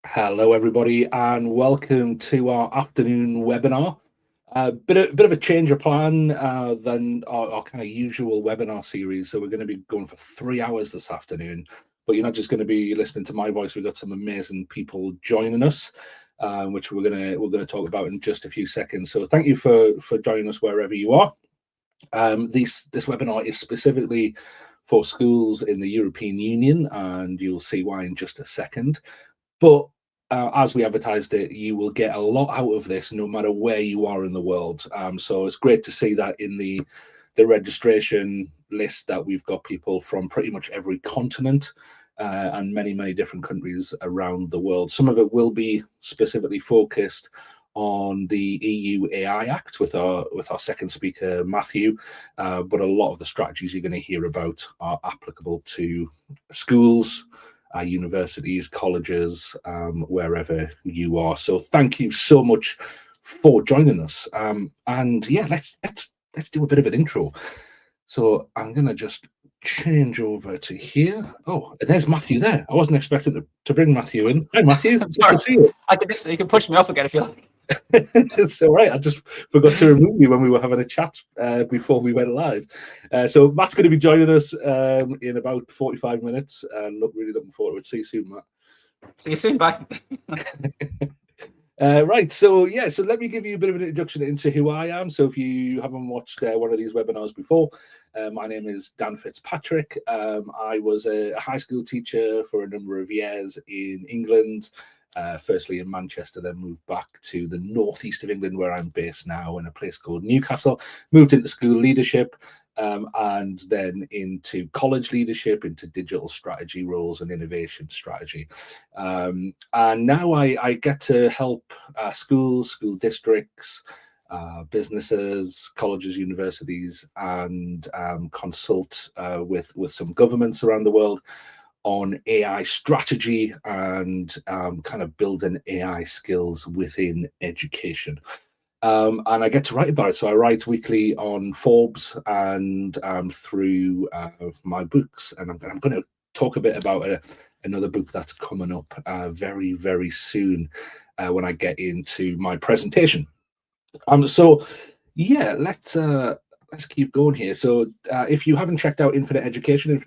Hello, everybody, and welcome to our afternoon webinar. Bit of a change of plan than our kind of usual webinar series. So we're going to be going for 3 hours this afternoon. But you're not just going to be listening to my voice. We've got some amazing people joining us, which we're gonna talk about in just a few seconds. So thank you for joining us wherever you are. This webinar is specifically for schools in the European Union, and you'll see why in just a second. But as we advertised it, you will get a lot out of this no matter where you are in the world. So it's great to see that in the registration list that we've got people from pretty much every continent and many different countries around the world. Some of it will be specifically focused on the EU AI Act with our second speaker, Matthew, but a lot of the strategies you're going to hear about are applicable to schools, universities, colleges, wherever you are. So thank you so much for joining us. And yeah, let's do a bit of an intro. So I'm gonna just change over to here. Oh, and there's Matthew there. I wasn't expecting to bring Matthew in. Hi, Matthew. Good to see you. You can push me off again if you like. It's all right. I just forgot to remove you when we were having a chat before we went live. So Matt's going to be joining us in about 45 minutes. Really looking forward to it. See you soon, Matt. See you soon. Bye. Right, so yeah, so let me give you a bit of an introduction into who I am. So if you haven't watched one of these webinars before, my name is Dan Fitzpatrick. I was a high school teacher for a number of years in England, firstly in Manchester, then moved back to the northeast of England where I'm based now in a place called Newcastle, moved into school leadership, and then into college leadership, into digital strategy roles and innovation strategy. And now I get to help schools, school districts, businesses, colleges, universities, and consult with some governments around the world on AI strategy and kind of building AI skills within education. And I get to write about it. So I write weekly on Forbes and through my books. And I'm going to talk a bit about another book that's coming up very soon when I get into my presentation. So yeah, let's keep going here. So if you haven't checked out Infinite Education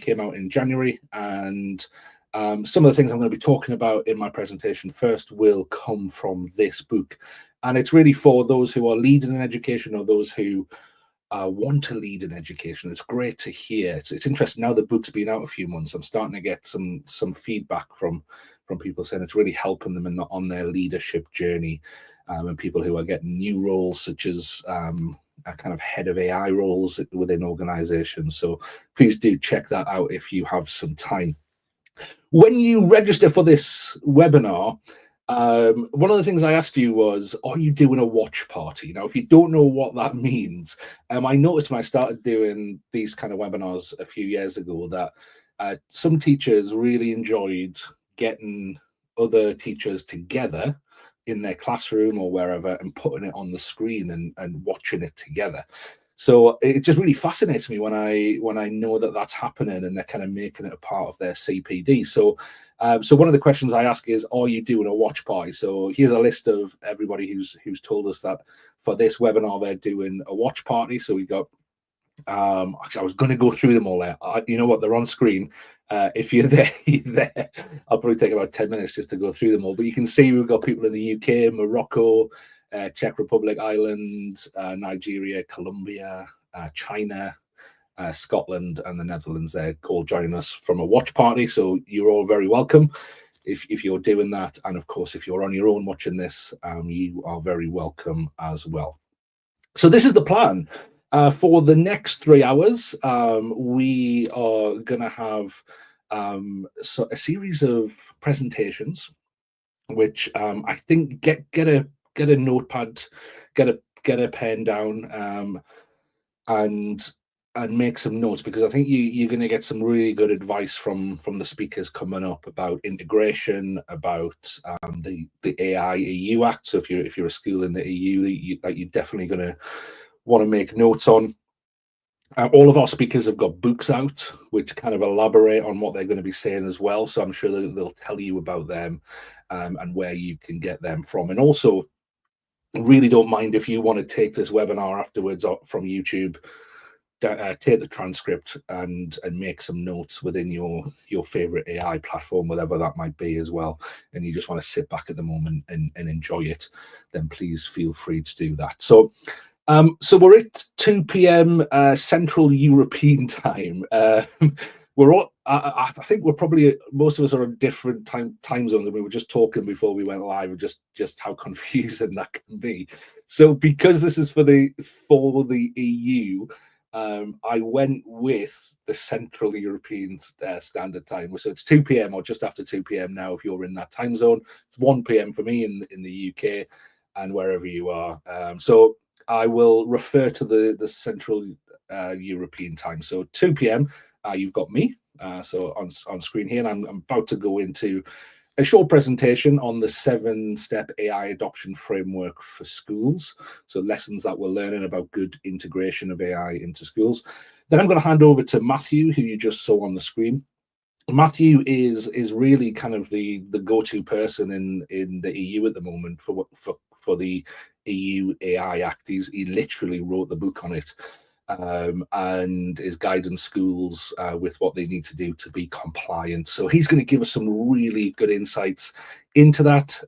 came out in January, and some of the things I'm going to be talking about in my presentation first will come from this book. And it's really for those who are leading in education or those who want to lead in education. It's great to hear. It's interesting now the book's been out a few months. I'm starting to get some feedback from people saying it's really helping them on their leadership journey, and people who are getting new roles such as a kind of head of AI roles within organizations. So please do check that out if you have some time. When you register for this webinar, one of the things I asked you was, are you doing a watch party? Now, if you don't know what that means, I noticed when I started doing these kind of webinars a few years ago that some teachers really enjoyed getting other teachers together in their classroom or wherever and putting it on the screen and watching it together. So it just really fascinates me when I know that that's happening and they're kind of making it a part of their CPD. So one of the questions I ask is, are you doing a watch party? So here's a list of everybody who's told us that for this webinar they're doing a watch party. So we got actually, I was going to go through them all there. You know what? They're on screen. If you're there, you're there. I'll probably take about 10 minutes just to go through them all. But you can see we've got people in the UK, Morocco, Czech Republic, Ireland, Nigeria, Colombia, China, Scotland, and the Netherlands. They're all joining us from a watch party. So you're all very welcome if you're doing that. And of course, if you're on your own watching this, you are very welcome as well. So this is the plan. For the next 3 hours, we are going to have a series of presentations, which I think get a notepad, get a pen down, and make some notes, because I think you're going to get some really good advice from the speakers coming up about integration, about the AI EU Act. So if you're a school in the EU, you're definitely going to want to make notes on. All of our speakers have got books out, which kind of elaborate on what they're going to be saying as well. So I'm sure they'll tell you about them and where you can get them from. And also, really don't mind if you want to take this webinar afterwards from YouTube, take the transcript and make some notes within your favorite AI platform, whatever that might be as well, and you just want to sit back at the moment and enjoy it, then please feel free to do that. So we're at 2 p.m. Central European time. We're all, I think we're probably, most of us are on different time zones, and we were just talking before we went live of just how confusing that can be. So because this is for the EU, I went with the Central European Standard Time. So it's 2 p.m. or just after 2 p.m. now if you're in that time zone. It's 1 p.m. for me in the UK and wherever you are. So I will refer to the Central European time. So 2 p.m. You've got me, so on screen here, and I'm about to go into a short presentation on the 7-step AI adoption framework for schools. So lessons that we're learning about good integration of AI into schools. Then I'm going to hand over to Matthew, who you just saw on the screen. Matthew is really kind of the go-to person in the EU at the moment for the EU AI Act. He literally wrote the book on it. And is guiding schools with what they need to do to be compliant. So he's going to give us some really good insights into that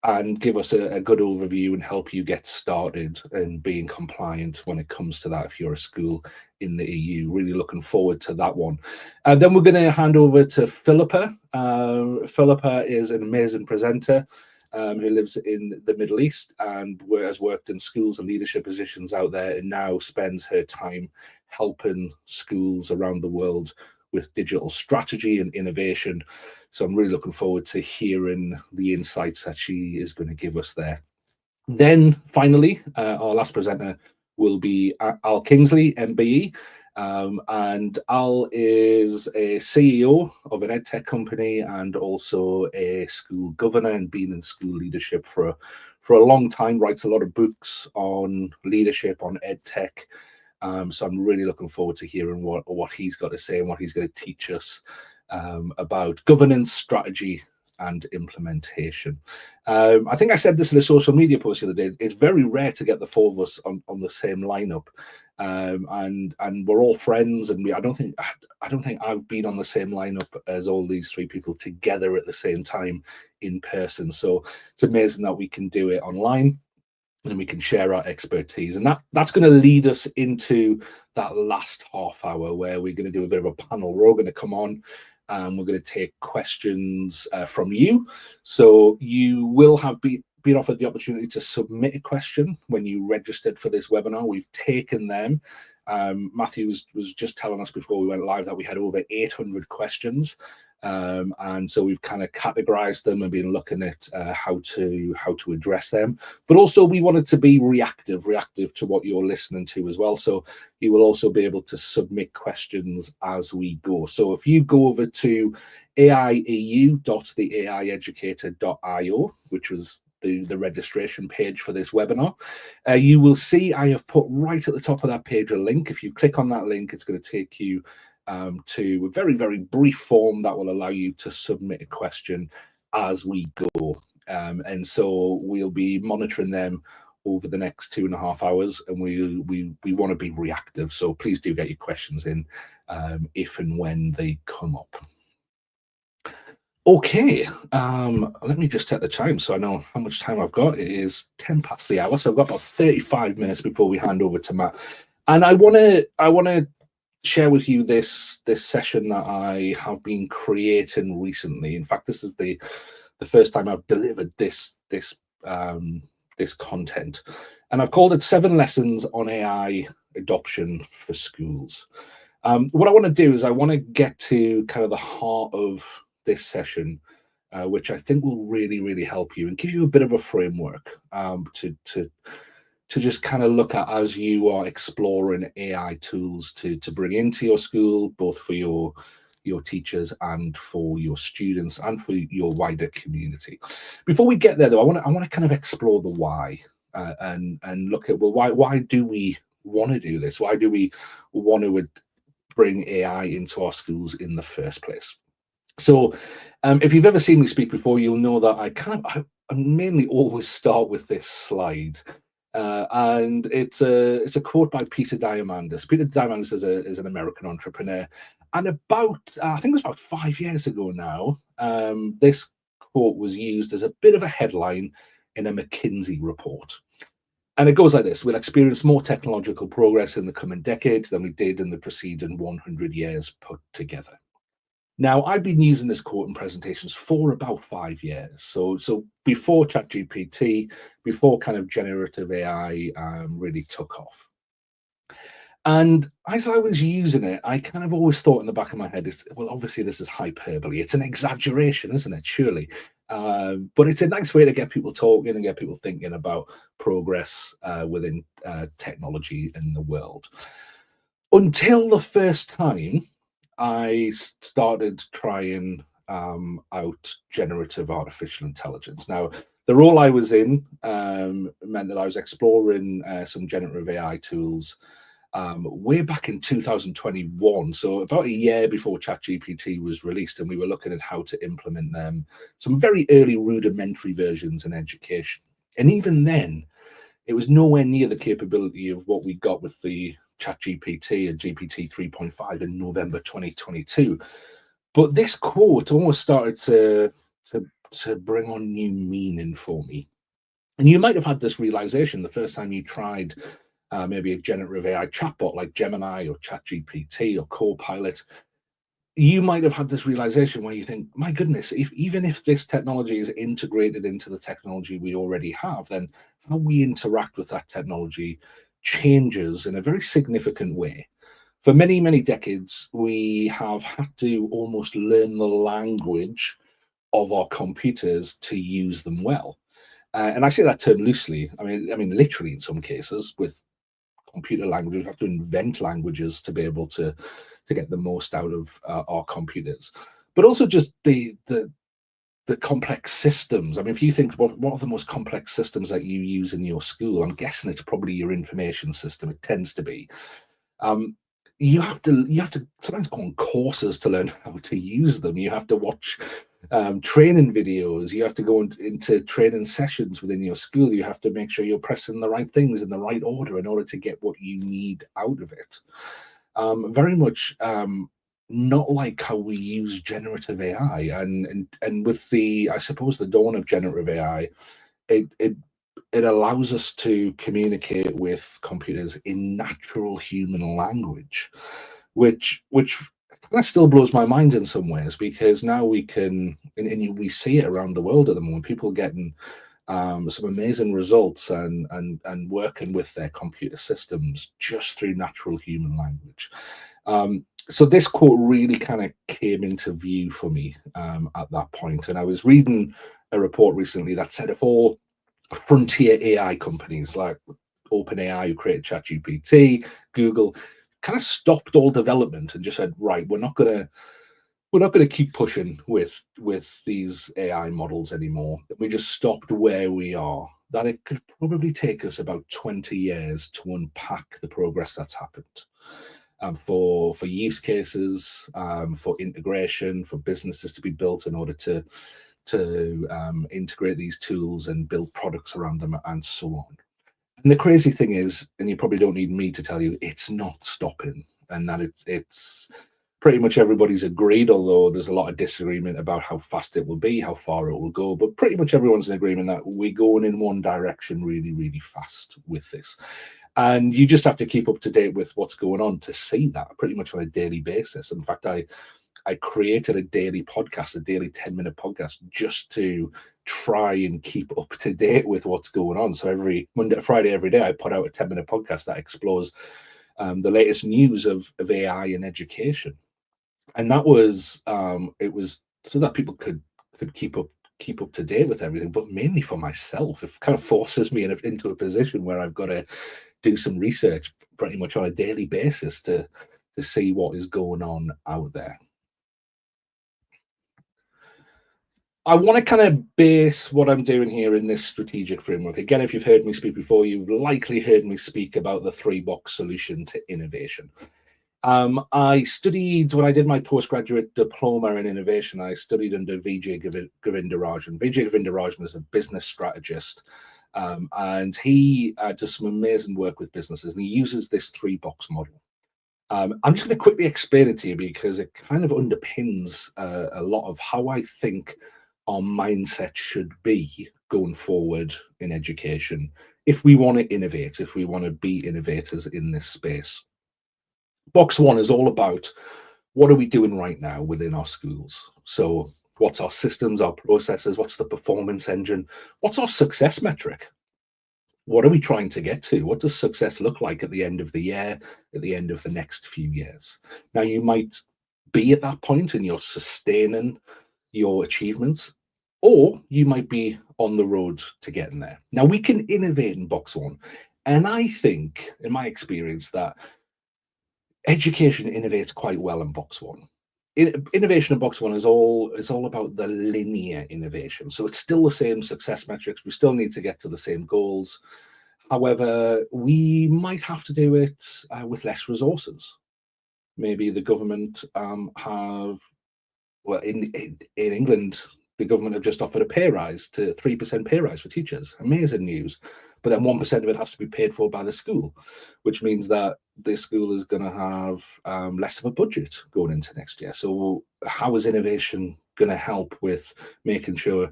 and give us a good overview and help you get started in being compliant when it comes to that if you're a school in the EU. Really looking forward to that one. Then we're going to hand over to Philippa. Philippa is an amazing presenter who lives in the Middle East and has worked in schools and leadership positions out there, and now spends her time helping schools around the world with digital strategy and innovation. So I'm really looking forward to hearing the insights that she is going to give us there. Then finally, our last presenter will be Al Kingsley, MBE. And Al is a CEO of an edtech company and also a school governor and been in school leadership for a long time, writes a lot of books on leadership, on edtech. So I'm really looking forward to hearing what he's got to say and what he's going to teach us about governance, strategy, and implementation. I think I said this in a social media post the other day. It's very rare to get the four of us on the same lineup. And we're all friends, and I don't think I've been on the same lineup as all these three people together at the same time in person. So it's amazing that we can do it online and we can share our expertise, and that's going to lead us into that last half hour where we're going to do a bit of a panel. We're all going to come on and we're going to take questions from you. So you will have been offered the opportunity to submit a question when you registered for this webinar. We've taken them. Matthew was just telling us before we went live that we had over 800 questions. And so we've kind of categorized them and been looking at how to address them. But also we wanted to be reactive to what you're listening to as well. So you will also be able to submit questions as we go. So if you go over to aieu.theaieducator.io, which was the registration page for this webinar, you will see I have put right at the top of that page a link. If you click on that link, it's going to take you to a very, very brief form that will allow you to submit a question as we go. And so we'll be monitoring them over the next 2.5 hours, and we want to be reactive. So please do get your questions in if and when they come up. Okay, let me just check the time so I know how much time I've got. It is 10 past the hour, so I've got about 35 minutes before we hand over to Matt. And I want to share with you this session that I have been creating recently. In fact, this is the first time I've delivered this content, and I've called it 7 Lessons on AI Adoption for Schools. What I want to do is I want to get to kind of the heart of this session, which I think will really, really help you and give you a bit of a framework to just kind of look at as you are exploring AI tools to bring into your school, both for your teachers and for your students and for your wider community. Before we get there, though, I want to kind of explore the why and look at, well, why do we want to do this? Why do we want to bring AI into our schools in the first place? So if you've ever seen me speak before, you'll know that I mainly always start with this slide. And it's a quote by Peter Diamandis. Peter Diamandis is an American entrepreneur. And I think it was about 5 years ago now, this quote was used as a bit of a headline in a McKinsey report. And it goes like this: we'll experience more technological progress in the coming decade than we did in the preceding 100 years put together. Now, I've been using this quote in presentations for about 5 years. So before ChatGPT, before kind of generative AI really took off. And as I was using it, I kind of always thought in the back of my head, well, obviously this is hyperbole. It's an exaggeration, isn't it? Surely. But it's a nice way to get people talking and get people thinking about progress within technology in the world. Until the first time I started trying out generative artificial intelligence. Now, the role I was in meant that I was exploring some generative AI tools way back in 2021, so about a year before ChatGPT was released, and we were looking at how to implement them, some very early rudimentary versions in education. And even then, it was nowhere near the capability of what we got with the ChatGPT and GPT 3.5 in November 2022. But this quote almost started to bring on new meaning for me. And you might have had this realization the first time you tried maybe a generative AI chatbot like Gemini or ChatGPT or Copilot. You might have had this realization where you think, my goodness, even if this technology is integrated into the technology we already have, then how we interact with that technology changes in a very significant way. For many, many decades, we have had to almost learn the language of our computers to use them well. And I say that term loosely. I mean, literally in some cases with computer language, we have to invent languages to be able to get the most out of our computers. But also just the complex systems. I mean, if you think what are the most complex systems that you use in your school, I'm guessing it's probably your information system. It tends to be. You have to sometimes go on courses to learn how to use them. You have to watch training videos. You have to go into training sessions within your school. You have to make sure you're pressing the right things in the right order in order to get what you need out of it. Very much not like how we use generative AI, and with I suppose the dawn of generative AI, it allows us to communicate with computers in natural human language, which kind of still blows my mind in some ways, because now we can, and we see it around the world at the moment, people getting some amazing results and working with their computer systems just through natural human language. So this quote really kind of came into view for me at that point. And I was reading a report recently that said if all frontier AI companies like OpenAI, who created ChatGPT, Google, kind of stopped all development and just said, right, we're not going to keep pushing with these AI models anymore. We just stopped where we are. That it could probably take us about 20 years to unpack the progress that's happened. For use cases, for integration, for businesses to be built in order to integrate these tools and build products around them and so on. And the crazy thing is, and you probably don't need me to tell you, it's not stopping, and that it's pretty much everybody's agreed, although there's a lot of disagreement about how fast it will be, how far it will go, but pretty much everyone's in agreement that we're going in one direction really, really fast with this. And you just have to keep up to date with what's going on to see that pretty much on a daily basis. In fact, I created a daily podcast, a daily 10-minute podcast, just to try and keep up to date with what's going on. So every Monday, Friday, every day, I put out a 10-minute podcast that explores the latest news of AI in education. And that was it was so that people could keep up to date with everything, but mainly for myself. It kind of forces me into a position where I've got to do some research pretty much on a daily basis to see what is going on out there. I want to kind of base what I'm doing here in this strategic framework. Again, if you've heard me speak before, you've likely heard me speak about the 3-box solution to innovation. I studied, when I did my postgraduate diploma in innovation, I studied under Vijay Govindarajan. Vijay Govindarajan is a business strategist, and he does some amazing work with businesses, and he uses this 3-box model. I'm just going to quickly explain it to you because it kind of underpins a lot of how I think our mindset should be going forward in education if we want to innovate, if we want to be innovators in this space. Box 1 is all about what are we doing right now within our schools. So what's our systems, our processes, what's the performance engine, what's our success metric? What are we trying to get to? What does success look like at the end of the year, at the end of the next few years? Now, you might be at that point and you're sustaining your achievements, or you might be on the road to getting there. Now, we can innovate in Box 1. And I think, in my experience, that education innovates quite well in Box 1. Innovation in Box 1 is all about the linear innovation. So it's still the same success metrics. We still need to get to the same goals. However, we might have to do it with less resources. Maybe the government in England, the government have just offered a pay rise to 3% pay rise for teachers. Amazing news. But then 1% of it has to be paid for by the school, which means that the school is going to have less of a budget going into next year. So how is innovation going to help with making sure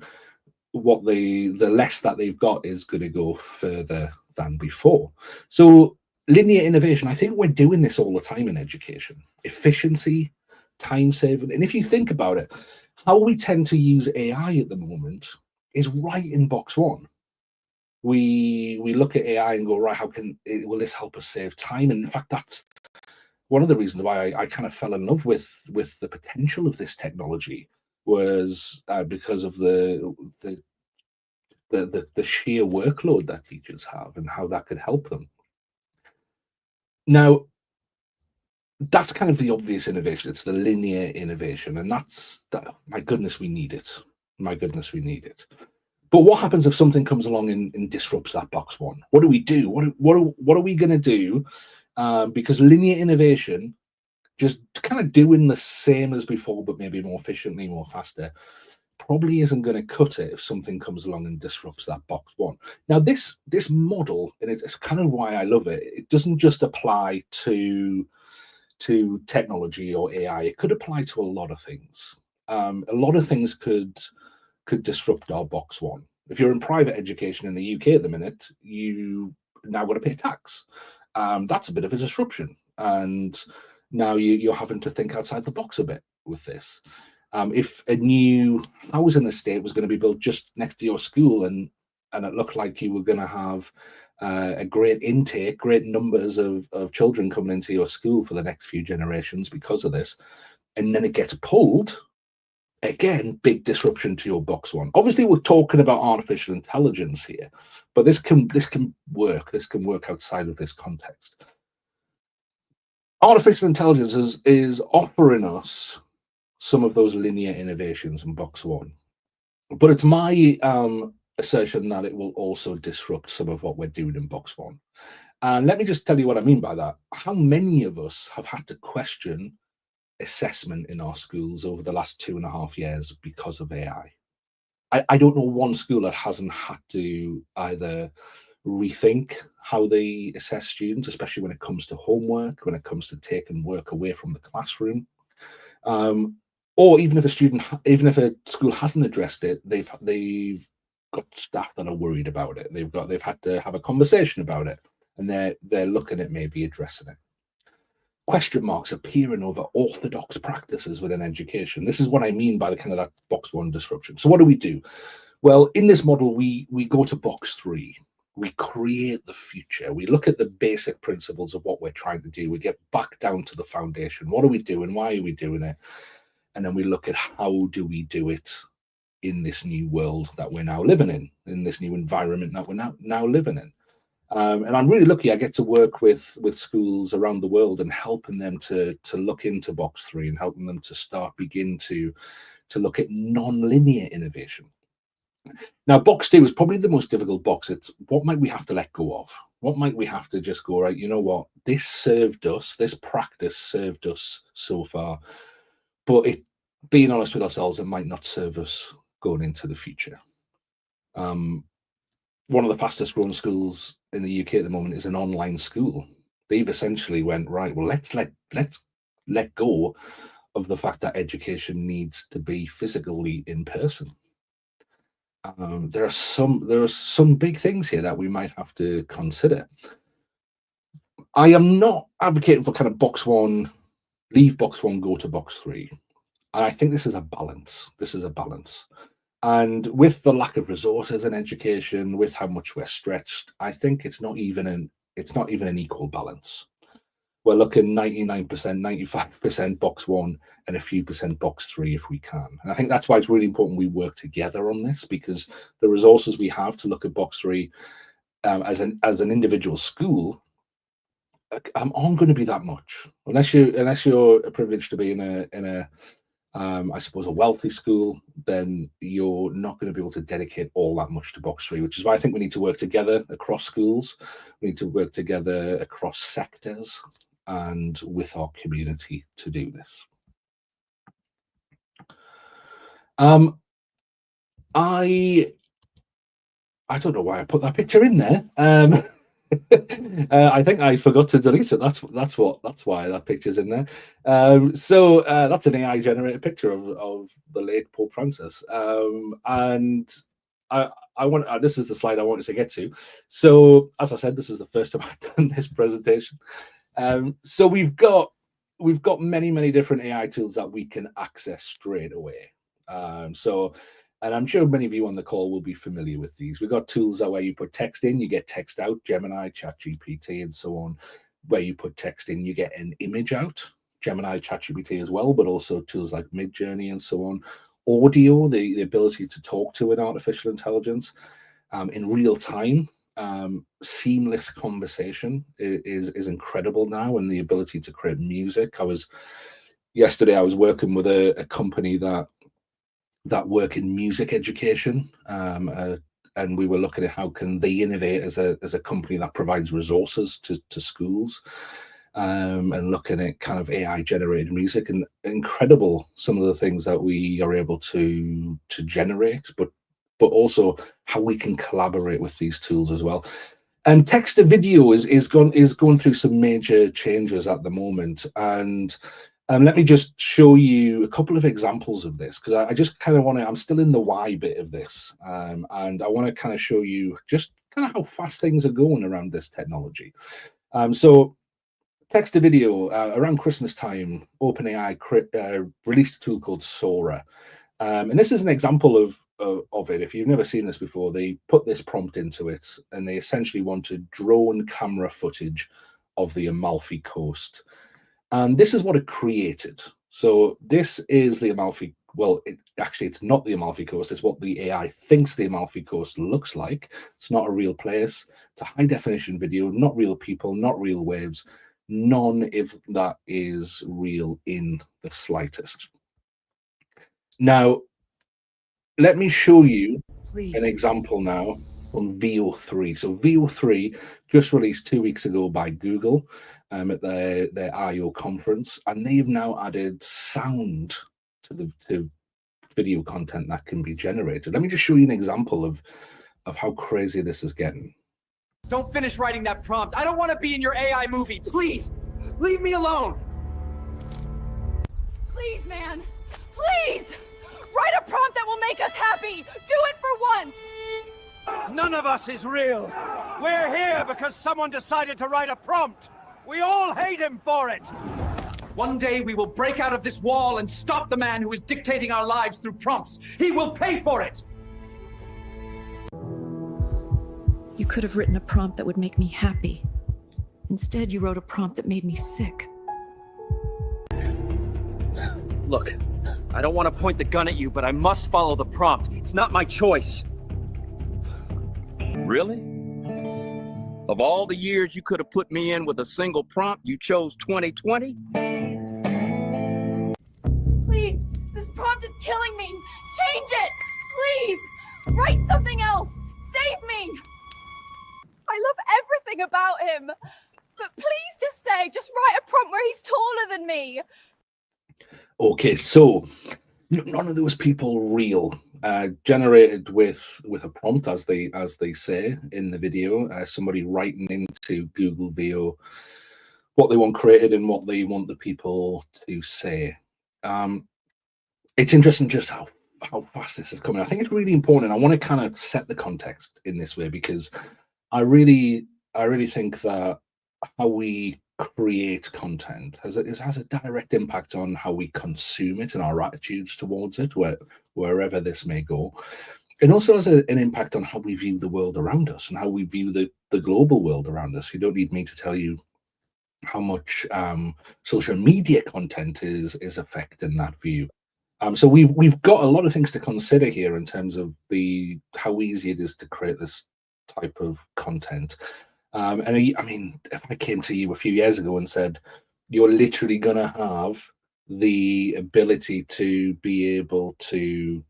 what the less that they've got is going to go further than before? So linear innovation, I think we're doing this all the time in education. Efficiency, time saving. And if you think about it, how we tend to use AI at the moment is right in Box 1. We look at AI and go, right, will this help us save time? And in fact, that's one of the reasons why I kind of fell in love with the potential of this technology, was because of the sheer workload that teachers have and how that could help them. Now, that's kind of the obvious innovation. It's the linear innovation, and my goodness, we need it. My goodness, we need it. But what happens if something comes along and disrupts that Box 1? What do we do? What are we going to do? Because linear innovation, just kind of doing the same as before, but maybe more efficiently, more faster, probably isn't going to cut it if something comes along and disrupts that Box 1. Now, this model, and it's kind of why I love it, it doesn't just apply to technology or AI. It could apply to a lot of things. A lot of things could disrupt our Box 1. If you're in private education in the UK at the minute, you now got to pay tax. That's a bit of a disruption. And now you're having to think outside the box a bit with this. If a new housing estate was going to be built just next to your school and it looked like you were going to have a great intake, great numbers of children coming into your school for the next few generations because of this, and then it gets pulled, again, big disruption to your Box 1. Obviously, we're talking about artificial intelligence here, but this can work. This can work outside of this context. Artificial intelligence is offering us some of those linear innovations in Box 1, but it's my assertion that it will also disrupt some of what we're doing in Box 1. And let me just tell you what I mean by that. How many of us have had to question assessment in our schools over the last 2.5 years because of AI? I don't know one school that hasn't had to either rethink how they assess students, especially when it comes to homework, when it comes to taking work away from the classroom, or even if a school hasn't addressed it, they've got staff that are worried about it. They've had to have a conversation about it, and they're looking at maybe addressing it. Question marks appearing over orthodox practices within education. This is what I mean by the kind of that Box 1 disruption. So what do? Well, in this model, we go to Box 3. We create the future. We look at the basic principles of what we're trying to do. We get back down to the foundation. What are we doing? Why are we doing it? And then we look at how do we do it in this new world that we're now living in this new environment that we're now living in. And I'm really lucky I get to work with schools around the world and helping them to look into Box 3 and helping them to begin to to look at non-linear innovation. Now, box 2 is probably the most difficult box. It's what might we have to let go of? What might we have to just go, right, you know what, this served us, this practice served us so far, but being honest with ourselves, it might not serve us going into the future. One of the fastest growing schools in the UK at the moment is an online school. They've essentially went, right, well, let's let go of the fact that education needs to be physically in person. There are some big things here that we might have to consider. I am not advocating for kind of box 1, leave box 1, go to box 3. I think this is a balance. And with the lack of resources in education, with how much we're stretched, I think it's not even an equal balance. We're looking 99%, 95% box 1 and a few percent box 3 if we can. And I think that's why it's really important we work together on this, because the resources we have to look at box 3 as an individual school aren't going to be that much, unless you're privileged to be in a I suppose a wealthy school. Then you're not going to be able to dedicate all that much to box 3, which is why I think we need to work together across schools. We need to work together across sectors and with our community to do this. I don't know why I put that picture in there. I think I forgot to delete it. That's why that picture's in there. So that's an AI generated picture of the late Pope Francis. And this is the slide I wanted to get to. So as I said, this is the first time I've done this presentation. So we've got many different AI tools that we can access straight away. And I'm sure many of you on the call will be familiar with these. We've got tools where you put text in, you get text out, Gemini, ChatGPT, and so on. Where you put text in, you get an image out, Gemini, ChatGPT as well, but also tools like Midjourney and so on. Audio, the ability to talk to an artificial intelligence in real time. Seamless conversation is incredible now, and the ability to create music. Yesterday I was working with a company that work in music education, and we were looking at how can they innovate as a company that provides resources to schools, and looking at kind of AI generated music, and incredible some of the things that we are able to generate, but also how we can collaborate with these tools as well. And text to video is going through some major changes at the moment, and let me just show you a couple of examples of this, because I just kind of want to, I'm still in the why bit of this, and I want to kind of show you just kind of how fast things are going around this technology. So text to video, around Christmas time, OpenAI released a tool called Sora. And this is an example of it. If you've never seen this before, they put this prompt into it, and they essentially wanted drone camera footage of the Amalfi Coast. And this is what it created. So this is the Amalfi. Well, it's not the Amalfi Coast. It's what the AI thinks the Amalfi Coast looks like. It's not a real place. It's a high definition video, not real people, not real waves. None if that is real in the slightest. Now, let me show you an example now from VO3. So VO3 just released 2 weeks ago by Google at their I/O conference, and they've now added sound to video content that can be generated. Let me just show you an example of how crazy this is getting. Don't finish writing that prompt. I don't want to be in your AI movie. Please, leave me alone. Please, man. Please! Write a prompt that will make us happy! Do it for once! None of us is real. We're here because someone decided to write a prompt. We all hate him for it. One day we will break out of this wall and stop the man who is dictating our lives through prompts. He will pay for it. You could have written a prompt that would make me happy. Instead, you wrote a prompt that made me sick. Look, I don't want to point the gun at you, but I must follow the prompt. It's not my choice. Really? Of all the years you could have put me in with a single prompt, you chose 2020? Please, this prompt is killing me! Change it! Please! Write something else! Save me! I love everything about him! But please just write a prompt where he's taller than me! Okay, so none of those people real. Generated with a prompt, as they say in the video. Somebody writing into Google VO what they want created and what they want the people to say. It's interesting just how fast this is coming. I think it's really important. I want to kind of set the context in this way, because I really think that how we create content has a direct impact on how we consume it and our attitudes towards it, wherever this may go. It also has an impact on how we view the world around us and how we view the global world around us. You don't need me to tell you how much social media content is affecting that view. So we've got a lot of things to consider here in terms of how easy it is to create this type of content. And I mean, if I came to you a few years ago and said, you're literally going to have the ability to be able to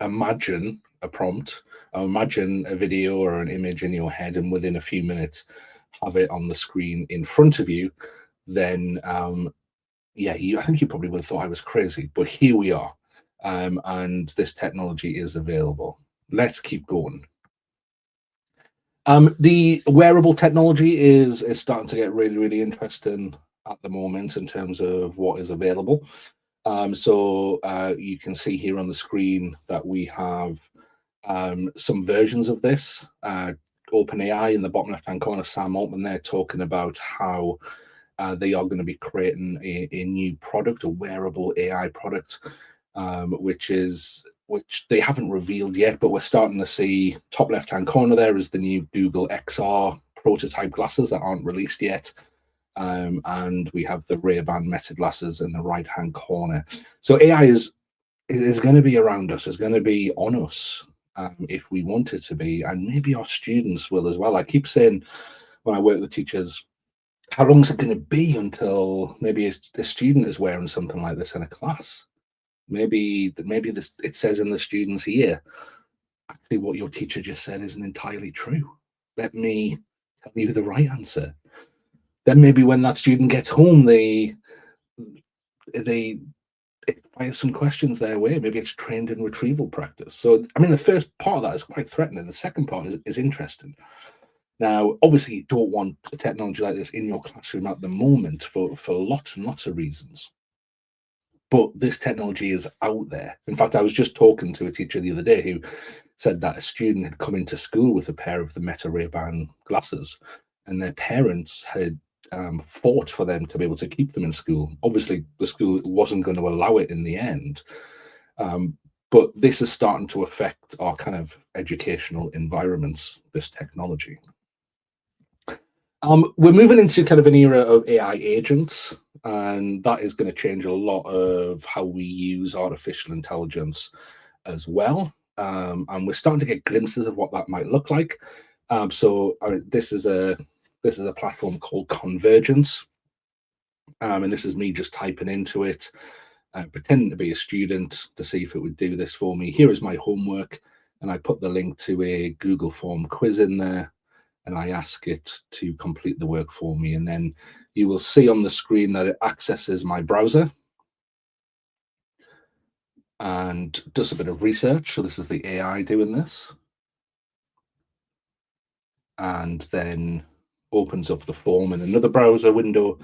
imagine a prompt, or imagine a video or an image in your head, and within a few minutes have it on the screen in front of you, then yeah, I think you probably would have thought I was crazy. But here we are, and this technology is available. Let's keep going. The wearable technology is starting to get really interesting at the moment in terms of what is available. So you can see here on the screen that we have some versions of this. OpenAI in the bottom left-hand corner, Sam Altman there, talking about how they are going to be creating a new product, a wearable AI product, which they haven't revealed yet, but we're starting to see. Top left-hand corner there is the new Google XR prototype glasses that aren't released yet. And we have the Ray-Ban Meta glasses in the right-hand corner. So AI is going to be around us, is going to be on us if we want it to be, and maybe our students will as well. I keep saying when I work with teachers, how long is it going to be until maybe a student is wearing something like this in a class? Maybe this, it says in the student's ear, actually what your teacher just said isn't entirely true. Let me tell you the right answer. Then maybe when that student gets home, they fire some questions their way. Maybe it's trained in retrieval practice. So, I mean, the first part of that is quite threatening. The second part is interesting. Now, obviously, you don't want a technology like this in your classroom at the moment for lots and lots of reasons. But this technology is out there. In fact, I was just talking to a teacher the other day who said that a student had come into school with a pair of the Meta Ray-Ban glasses, and their parents had fought for them to be able to keep them in school. Obviously, the school wasn't going to allow it in the end. But this is starting to affect our kind of educational environments, this technology. We're moving into kind of an era of AI agents, and that is going to change a lot of how we use artificial intelligence as well. And we're starting to get glimpses of what that might look like. This is a platform called Convergence, and this is me just typing into it, pretending to be a student to see if it would do this for me. Here is my homework, and I put the link to a Google form quiz in there, and I ask it to complete the work for me. And then you will see on the screen that it accesses my browser and does a bit of research. So this is the AI doing this. And then opens up the form in another browser window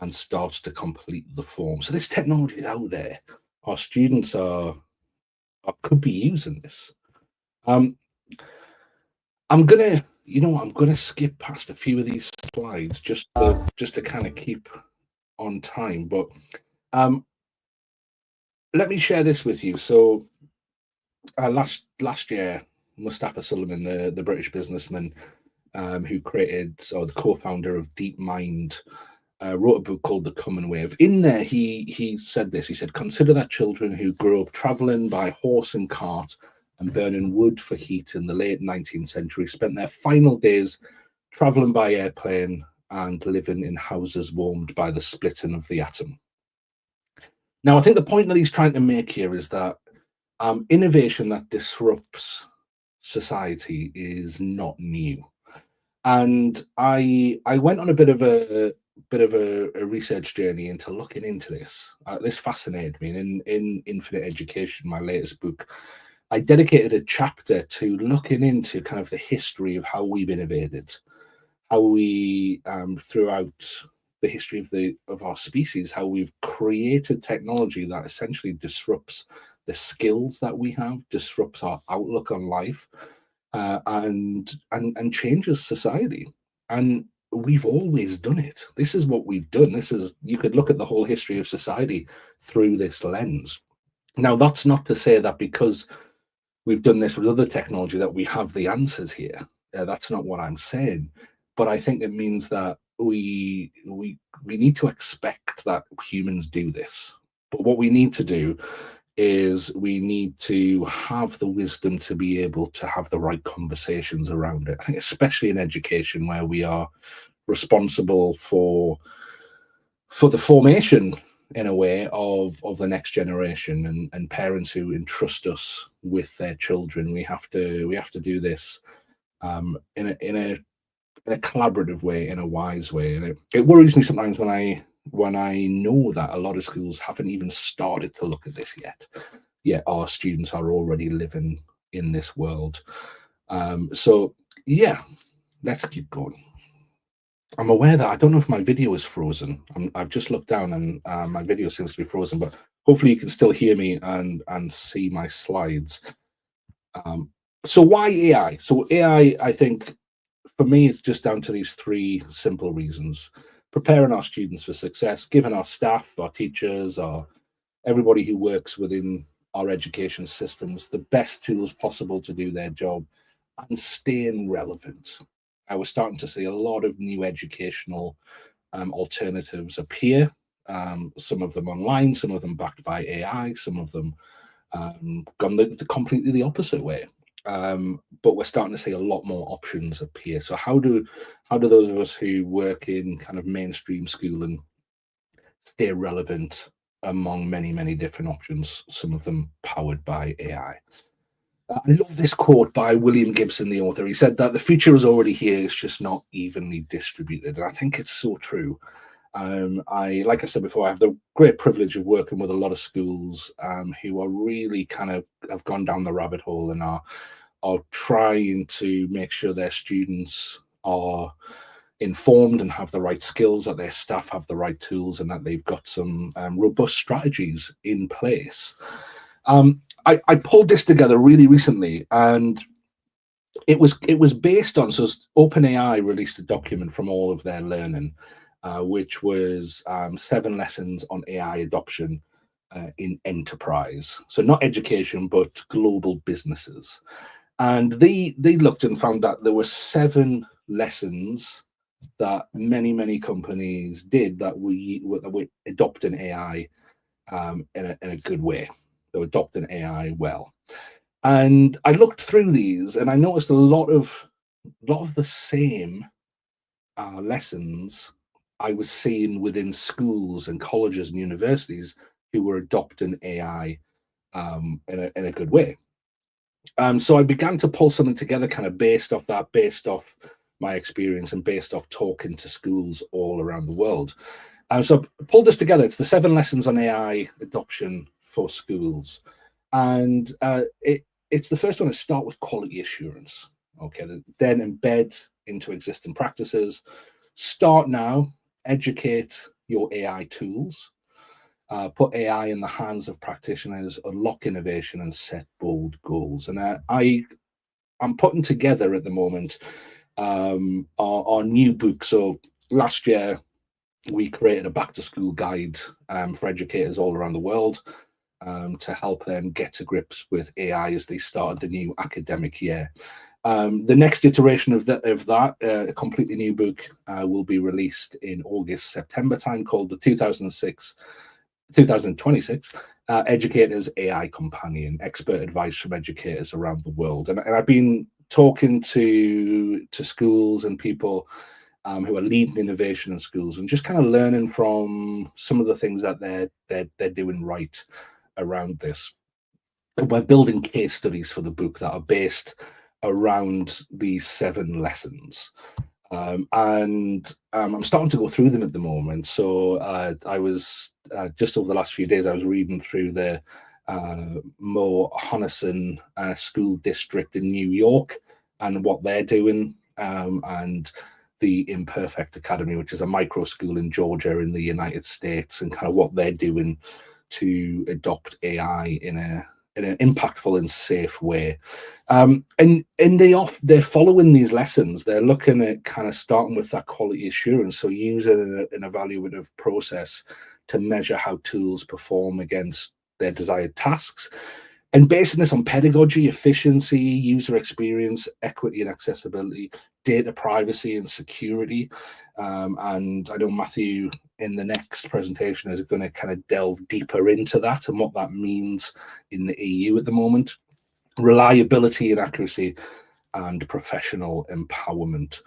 and starts to complete the form. So this technology is out there. Our students could be using this. I'm gonna skip past a few of these slides just to kind of keep on time. But let me share this with you. So last year, Mustafa Suleyman, the British businessman who created, or the co-founder of DeepMind, wrote a book called The Coming Wave. In there, he said this. He said, "Consider that children who grew up traveling by horse and cart and burning wood for heat in the late 19th century spent their final days traveling by airplane and living in houses warmed by the splitting of the atom." Now, I think the point that he's trying to make here is that Innovation that disrupts society is not new. And I went on a bit of a research journey into looking into this. This fascinated me. And in Infinite Education, my latest book, I dedicated a chapter to looking into kind of the history of how we've innovated, how we throughout the history of our species, how we've created technology that essentially disrupts the skills that we have, disrupts our outlook on life, and changes society. And we've always done it. This is what we've done. This is, you could look at the whole history of society through this lens. Now, that's not to say that because we've done this with other technology that we have the answers here. That's not what I'm saying. But I think it means that we need to expect that humans do this. But what we need to do is we need to have the wisdom to be able to have the right conversations around it. I think especially in education, where we are responsible for the formation, in a way, of the next generation, and parents who entrust us with their children. We have to do this in a collaborative way, in a wise way. And it worries me sometimes when I know that a lot of schools haven't even started to look at this yet our students are already living in this world. So yeah, let's keep going. I'm aware that I don't know if my video is frozen. I've just looked down and my video seems to be frozen, but hopefully you can still hear me and see my slides. So why AI? So AI, I think, for me, it's just down to these three simple reasons: preparing our students for success, giving our staff, our teachers, everybody who works within our education systems the best tools possible to do their job, and staying relevant. I was starting to see a lot of new educational alternatives appear, some of them online, some of them backed by AI, some of them gone completely the opposite way. But we're starting to see a lot more options appear. So how do those of us who work in kind of mainstream schooling stay relevant among many, many different options, some of them powered by AI? I love this quote by William Gibson, the author. He said that the future is already here, it's just not evenly distributed. And I think it's so true. Like I said before, I have the great privilege of working with a lot of schools who are really kind of have gone down the rabbit hole and are trying to make sure their students are informed and have the right skills, that their staff have the right tools, and that they've got some robust strategies in place. I pulled this together really recently, and it was based on, so OpenAI released a document from all of their learning, which was 7 lessons on AI adoption in enterprise. So not education, but global businesses. And they looked and found that there were 7 lessons that many companies did that were adopting AI in a good way. They were adopting AI well. And I looked through these and I noticed a lot of the same lessons I was seeing within schools and colleges and universities who were adopting AI in a good way. So I began to pull something together kind of based off my experience and based off talking to schools all around the world. So I pulled this together. It's the 7 lessons on AI adoption for schools. And it's the first one to start with quality assurance. Okay, then embed into existing practices. Start now, educate your AI tools. Put AI in the hands of practitioners, unlock innovation, and set bold goals. And I'm putting together at the moment our new book. So last year, we created a back-to-school guide for educators all around the world to help them get to grips with AI as they started the new academic year. The next iteration of that, a completely new book, will be released in August, September time, called the 2026 Educators AI Companion, expert advice from educators around the world. And I've been talking to schools and people who are leading innovation in schools and just kind of learning from some of the things that they're doing right around this. we're building case studies for the book that are based around these 7 lessons. I'm starting to go through them at the moment. So I was just over the last few days, I was reading through the Mo Honison School District in New York and what they're doing, and the Imperfect Academy, which is a micro school in Georgia in the United States, and kind of what they're doing to adopt AI in an impactful and safe way. And they're following these lessons. They're looking at kind of starting with that quality assurance, so using an evaluative process to measure how tools perform against their desired tasks, and basing this on pedagogy, efficiency, user experience, equity and accessibility, data privacy and security. And I know Matthew in the next presentation is going to kind of delve deeper into that and what that means in the EU at the moment. Reliability and accuracy and professional empowerment.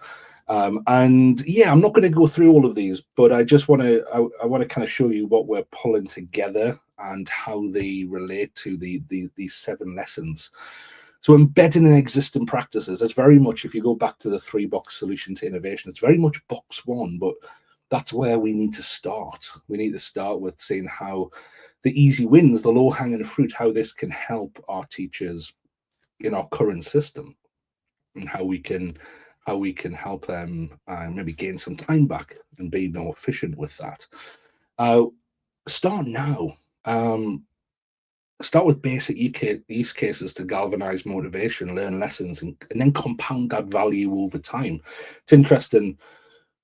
And yeah, I'm not going to go through all of these, but I just want to I want to kind of show you what we're pulling together and how they relate to these 7 lessons. So embedding in existing practices, it's very much, if you go back to the 3-box solution to innovation, it's very much box 1, but that's where we need to start. We need to start with seeing how the easy wins, the low-hanging fruit, how this can help our teachers in our current system, and how we can help them maybe gain some time back and be more efficient with that. Start now. Start with basic use cases to galvanize motivation, learn lessons, and then compound that value over time. It's interesting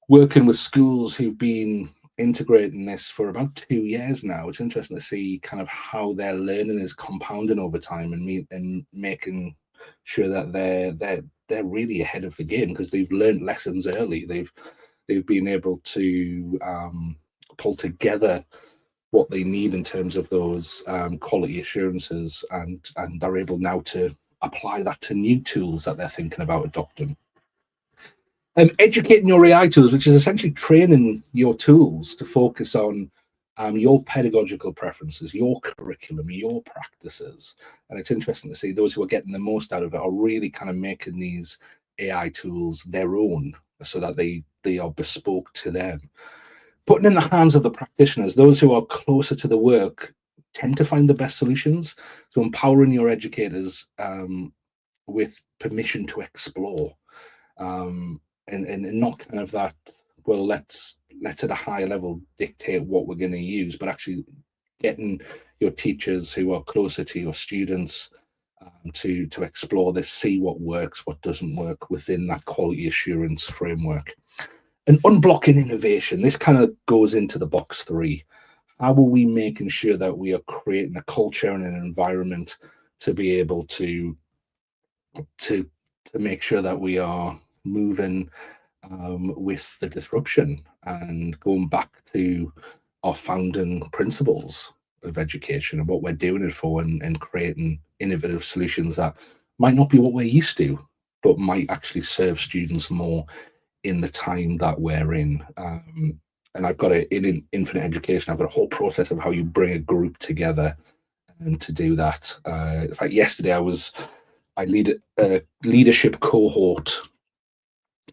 working with schools who've been integrating this for about 2 years now. It's interesting to see kind of how their learning is compounding over time and making sure that they're really ahead of the game because they've learned lessons early. They've been able to pull together what they need in terms of those quality assurances, and they're able now to apply that to new tools that they're thinking about adopting. Educating your AI tools, which is essentially training your tools to focus on your pedagogical preferences, your curriculum, your practices. And it's interesting to see those who are getting the most out of it are really kind of making these AI tools their own so that they are bespoke to them. Putting in the hands of the practitioners, those who are closer to the work tend to find the best solutions. So empowering your educators with permission to explore, and not kind of that, well, let's at a higher level dictate what we're going to use, but actually getting your teachers who are closer to your students to explore this, see what works, what doesn't work within that quality assurance framework. And unblocking innovation, this kind of goes into the box 3. How are we making sure that we are creating a culture and an environment to be able to make sure that we are moving with the disruption and going back to our founding principles of education and what we're doing it for, and creating innovative solutions that might not be what we're used to, but might actually serve students more in the time that we're in. And I've got in Infinite Education, I've got a whole process of how you bring a group together and to do that. In fact, yesterday I lead a leadership cohort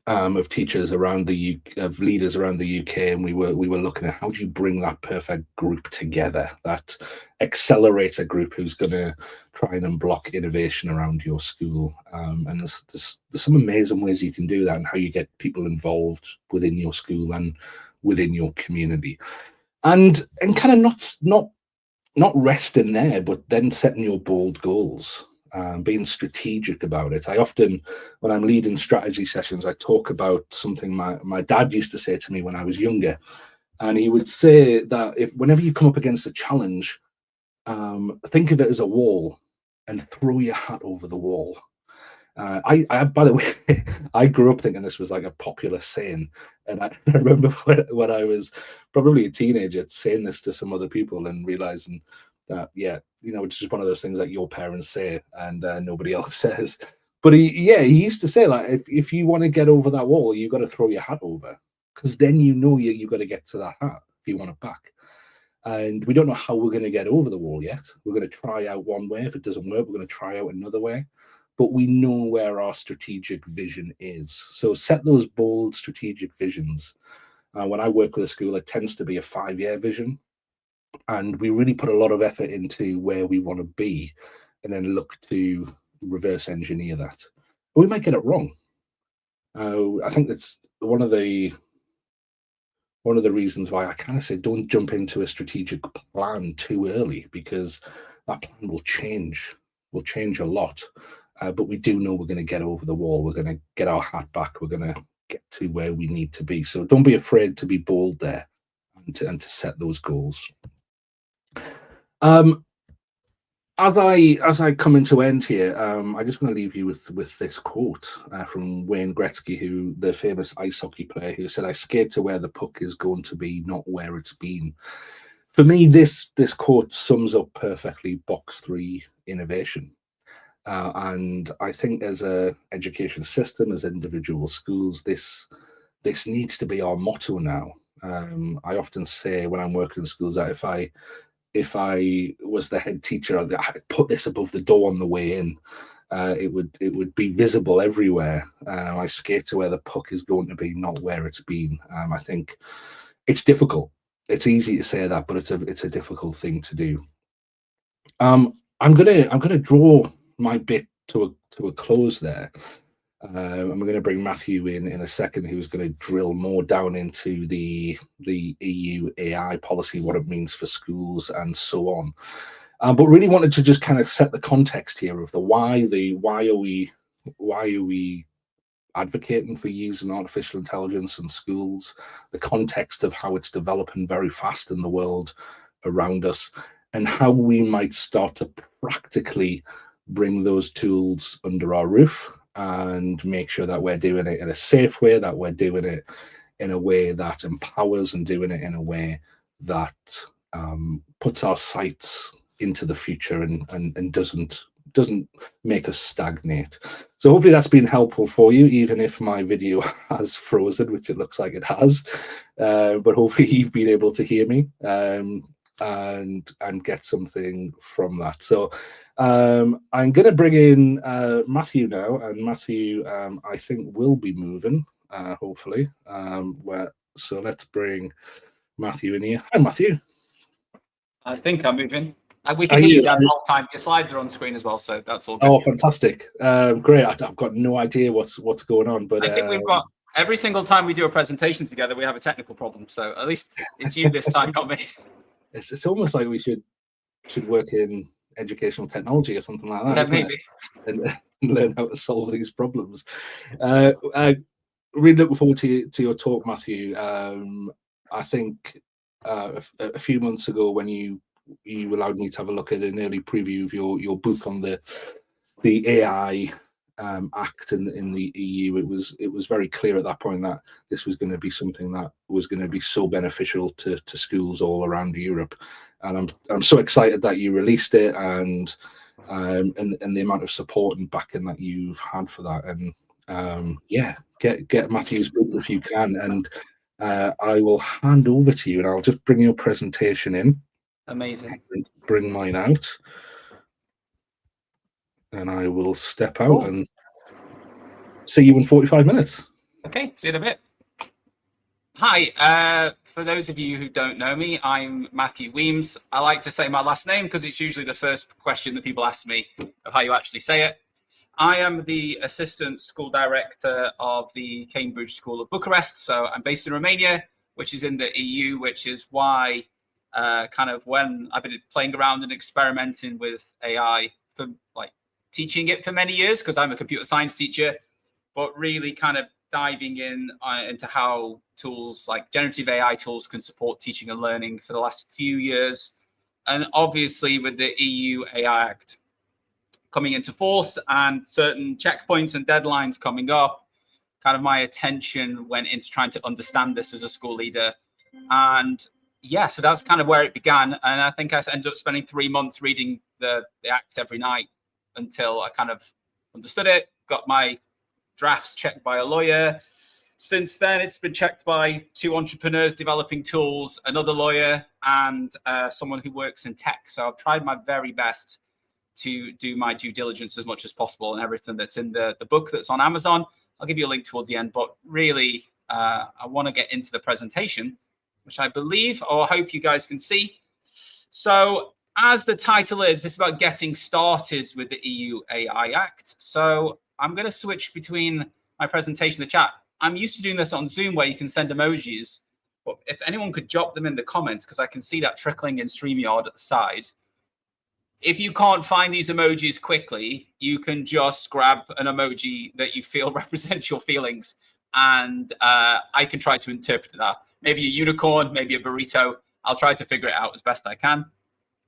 of teachers around of leaders around the UK, and we were looking at how do you bring that perfect group together, that accelerator group who's going to try and unblock innovation around your school. And there's some amazing ways you can do that, and how you get people involved within your school and within your community, and kind of not resting there, but then setting your bold goals. Being strategic about it. I often, when I'm leading strategy sessions, I talk about something my dad used to say to me when I was younger. And he would say that whenever you come up against a challenge, think of it as a wall and throw your hat over the wall. I by the way, I grew up thinking this was like a popular saying. And I remember when I was probably a teenager saying this to some other people and realizing that, yeah, it's just one of those things that your parents say and nobody else says. But he used to say, like, if you want to get over that wall, you've got to throw your hat over, because then you got to get to that hat if you want it back. And we don't know how we're going to get over the wall yet. We're going to try out one way. If it doesn't work, we're going to try out another way. But we know where our strategic vision is. So set those bold strategic visions. When I work with a school, it tends to be a 5-year vision. And we really put a lot of effort into where we want to be and then look to reverse engineer that. But we might get it wrong. I think that's one of the reasons why I kind of say don't jump into a strategic plan too early, because that plan will change a lot. But we do know we're going to get over the wall. We're going to get our hat back. We're going to get to where we need to be. So don't be afraid to be bold there and to set those goals. As I come into end here, I just want to leave you with this quote from Wayne Gretzky, who the famous ice hockey player, who said, "I skate to where the puck is going to be, not where it's been." For me, this quote sums up perfectly box 3 innovation. And I think as a education system, as individual schools, this needs to be our motto now. I often say when I'm working in schools that if I was the head teacher, I'd put this above the door on the way in. It would be visible everywhere. I skate to where the puck is going to be, not where it's been. I think it's difficult. It's easy to say that, but it's a difficult thing to do. I'm gonna draw my bit to a close there. And we're going to bring Matthew in a second, who's going to drill more down into the EU AI policy, what it means for schools, and so on. But really wanted to just kind of set the context here of the why are we advocating for using artificial intelligence in schools, the context of how it's developing very fast in the world around us, and how we might start to practically bring those tools under our roof and make sure that we're doing it in a safe way, that we're doing it in a way that empowers, and doing it in a way that puts our sights into the future and doesn't make us stagnate. So hopefully that's been helpful for you, even if my video has frozen, which it looks like it has. But hopefully you've been able to hear me and get something from that. So I'm going to bring in Matthew now, and Matthew I think will be moving hopefully. So let's bring Matthew in here. Hi Matthew. I think I'm moving. We can hear you Dan the whole time. Your slides are on screen as well, so that's all good. Oh, fantastic. Great. I've got no idea what's going on, but I think we've got every single time we do a presentation together, we have a technical problem. So at least it's you this time, not me. It's almost like we should work in educational technology or something like that. Yeah, maybe. And learn how to solve these problems. Really looking forward to your talk, Matthew. I think a few months ago, when you allowed me to have a look at an early preview of your book on the AI Act in the EU, it was very clear at that point that this was going to be something that was going to be so beneficial to schools all around Europe, and I'm so excited that you released it, and the amount of support and backing that you've had for that. And yeah, get Matthew's book if you can, and I will hand over to you, and I'll just bring your presentation in. Amazing. Bring mine out, and I will step out and see you in 45 minutes. Okay, see you in a bit. Hi, for those of you who don't know me, I'm Matthew Wemyss. I like to say my last name because it's usually the first question that people ask me of how you actually say it. I am the Assistant School Director of the Cambridge School of Bucharest. So I'm based in Romania, which is in the EU, which is why kind of when I've been playing around and experimenting with AI for like teaching it for many years, because I'm a computer science teacher, but really kind of diving into how tools like generative AI tools can support teaching and learning for the last few years. And obviously with the EU AI Act coming into force and certain checkpoints and deadlines coming up, kind of my attention went into trying to understand this as a school leader. And yeah, so that's kind of where it began. And I think I ended up spending 3 months reading the Act every night until I kind of understood it, got my drafts checked by a lawyer, Since then, it's been checked by 2 entrepreneurs developing tools, another lawyer, and someone who works in tech. So I've tried my very best to do my due diligence as much as possible, and everything that's in the book that's on Amazon. I'll give you a link towards the end, but really, I want to get into the presentation, which I believe or hope you guys can see. So as the title is, this is about getting started with the EU AI Act. So I'm going to switch between my presentation and the chat. I'm used to doing this on Zoom where you can send emojis, but if anyone could drop them in the comments, because I can see that trickling in StreamYard at the side. If you can't find these emojis quickly, you can just grab an emoji that you feel represents your feelings, and I can try to interpret that. Maybe a unicorn, maybe a burrito. I'll try to figure it out as best I can.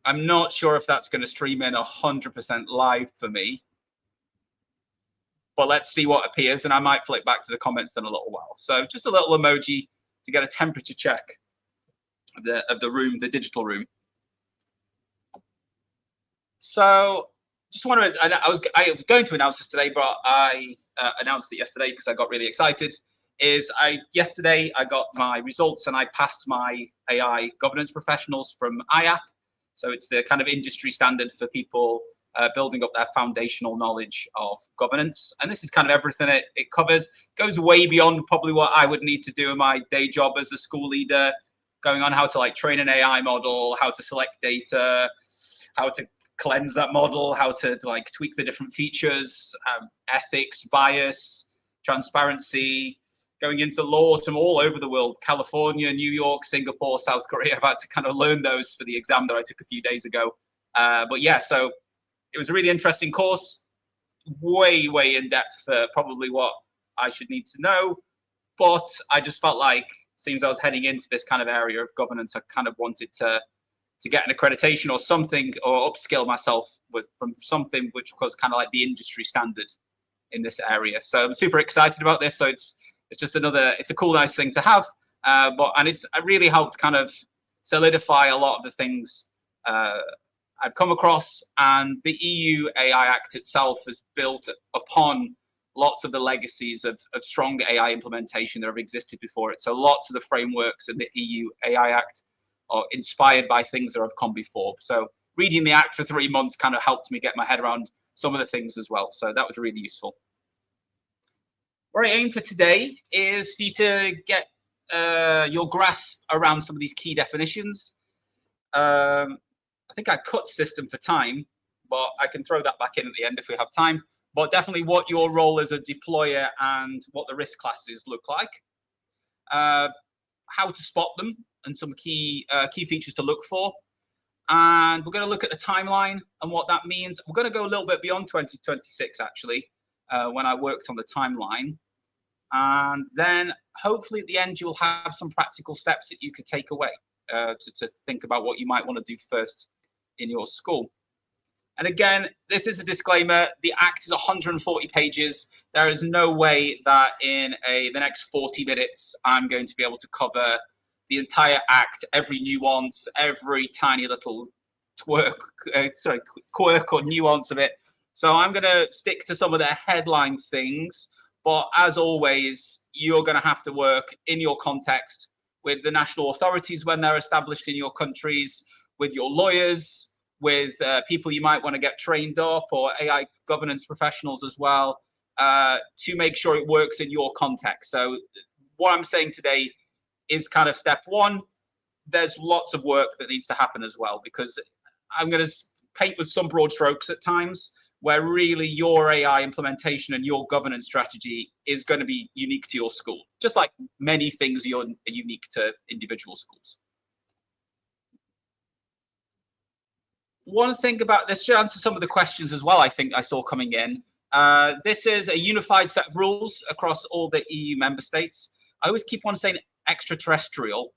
I'm not sure if that's going to stream in 100% live for me, but let's see what appears, and I might flick back to the comments in a little while. So just a little emoji to get a temperature check of the room, the digital room. So just want to, I was going to announce this today, but I announced it yesterday because I got really excited. Yesterday I got my results and I passed my AI governance professionals from IAP. So it's the kind of industry standard for people building up their foundational knowledge of governance. And this is kind of everything it covers. Goes way beyond probably what I would need to do in my day job as a school leader, going on how to like train an AI model, how to select data, how to cleanse that model, how to like tweak the different features, ethics, bias, transparency, going into laws from all over the world, California, New York, Singapore, South Korea. I've had to kind of learn those for the exam that I took a few days ago. But yeah, so it was a really interesting course, way in depth, probably what I should need to know. But I just felt like, seems I was heading into this kind of area of governance, I kind of wanted to get an accreditation or something, or upskill myself from something which was kind of like the industry standard in this area. So I'm super excited about this. So it's just it's a cool, nice thing to have. And it really helped kind of solidify a lot of the things I've come across. And the EU AI Act itself is built upon lots of the legacies of strong AI implementation that have existed before it. So lots of the frameworks in the EU AI Act are inspired by things that have come before. So reading the Act for 3 months kind of helped me get my head around some of the things as well. So that was really useful. What I aim for today is for you to get your grasp around some of these key definitions. I think I cut system for time, but I can throw that back in at the end if we have time. But definitely what your role as a deployer and what the risk classes look like. How to spot them and some key features to look for. And we're going to look at the timeline and what that means. We're going to go a little bit beyond 2026, actually, when I worked on the timeline. And then hopefully at the end, you'll have some practical steps that you could take away to think about what you might want to do first in your school. And again, this is a disclaimer. The Act is 140 pages. There is no way that in the next 40 minutes, I'm going to be able to cover the entire Act, every nuance, every tiny little quirk or nuance of it. So I'm going to stick to some of the headline things. But as always, you're going to have to work in your context with the national authorities when they're established in your countries, with your lawyers, with people you might want to get trained up, or AI governance professionals as well, to make sure it works in your context. So what I'm saying today is kind of step one. There's lots of work that needs to happen as well, because I'm going to paint with some broad strokes at times, where really your AI implementation and your governance strategy is going to be unique to your school, just like many things are unique to individual schools. One thing about this, to answer some of the questions as well, I think I saw coming in, this is a unified set of rules across all the EU member states. I always keep on saying extraterrestrial,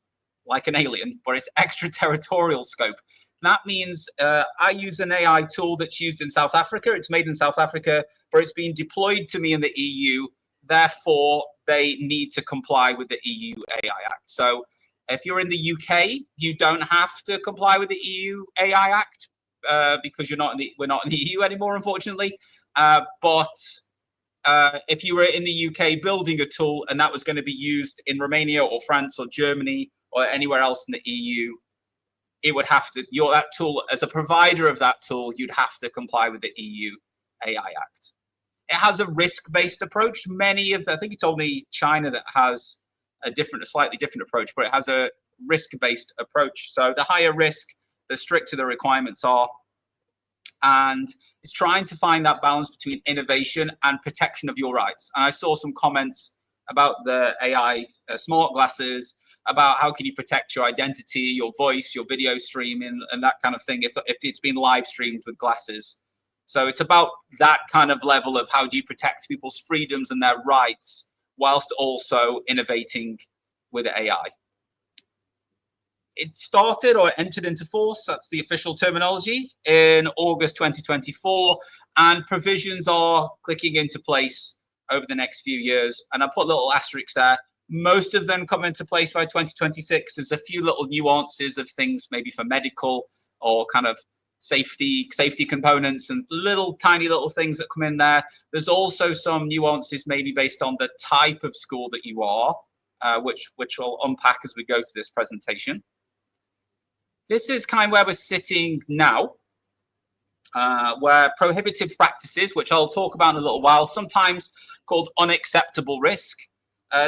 like an alien, but it's extraterritorial scope. That means I use an AI tool that's used in South Africa. It's made in South Africa, but it's been deployed to me in the EU. Therefore, they need to comply with the EU AI Act. So if you're in the UK, you don't have to comply with the EU AI Act because we're not in the EU anymore, unfortunately. But if you were in the UK building a tool and that was going to be used in Romania or France or Germany or anywhere else in the EU, it would have to, that tool, as a provider of that tool, you'd have to comply with the EU AI Act. It has a risk-based approach. Many of the, I think you told me China that has a slightly different approach, but it has a risk-based approach. So the higher risk, the stricter the requirements are. And it's trying to find that balance between innovation and protection of your rights. And I saw some comments about the AI smart glasses, about how can you protect your identity, your voice, your video streaming, and that kind of thing if it's been live streamed with glasses. So it's about that kind of level of how do you protect people's freedoms and their rights whilst also innovating with AI. It started or entered into force, that's the official terminology, in August 2024, and provisions are clicking into place over the next few years. And I put little asterisks there. Most of them come into place by 2026. There's a few little nuances of things, maybe for medical or kind of safety components and tiny little things that come in there. There's also some nuances maybe based on the type of school that you are, which we'll unpack as we go through this presentation. This is kind of where we're sitting now, where prohibitive practices, which I'll talk about in a little while, sometimes called unacceptable risk,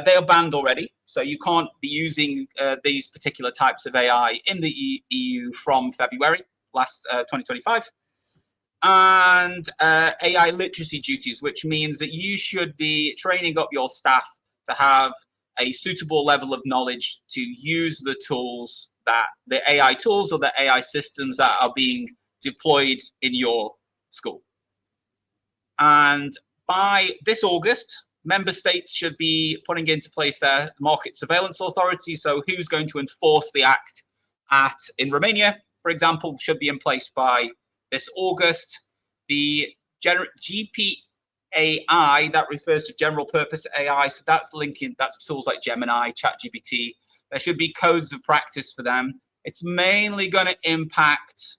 they are banned already. So you can't be using these particular types of AI in the EU from February 2025. And AI literacy duties, which means that you should be training up your staff to have a suitable level of knowledge to use the tools, that the AI tools or the AI systems that are being deployed in your school. And by this August, member states should be putting into place their market surveillance authority. So who's going to enforce the act in Romania, for example, should be in place by this August. The GPAI, that refers to general purpose AI. So that's tools like Gemini, ChatGPT. There should be codes of practice for them. It's mainly going to impact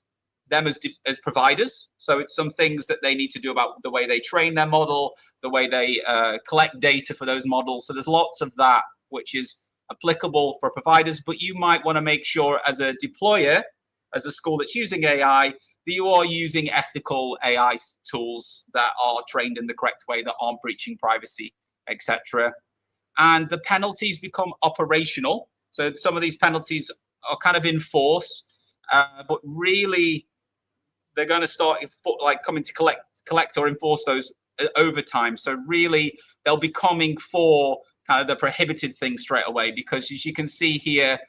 them as providers. So it's some things that they need to do about the way they train their model, the way they collect data for those models. So there's lots of that which is applicable for providers, but you might want to make sure as a deployer, as a school that's using AI, that you are using ethical AI tools that are trained in the correct way, that aren't breaching privacy, etc. And the penalties become operational. So some of these penalties are kind of in force, but really they're going to start like coming to collect or enforce those over time. So really they'll be coming for kind of the prohibited thing straight away, because as you can see here,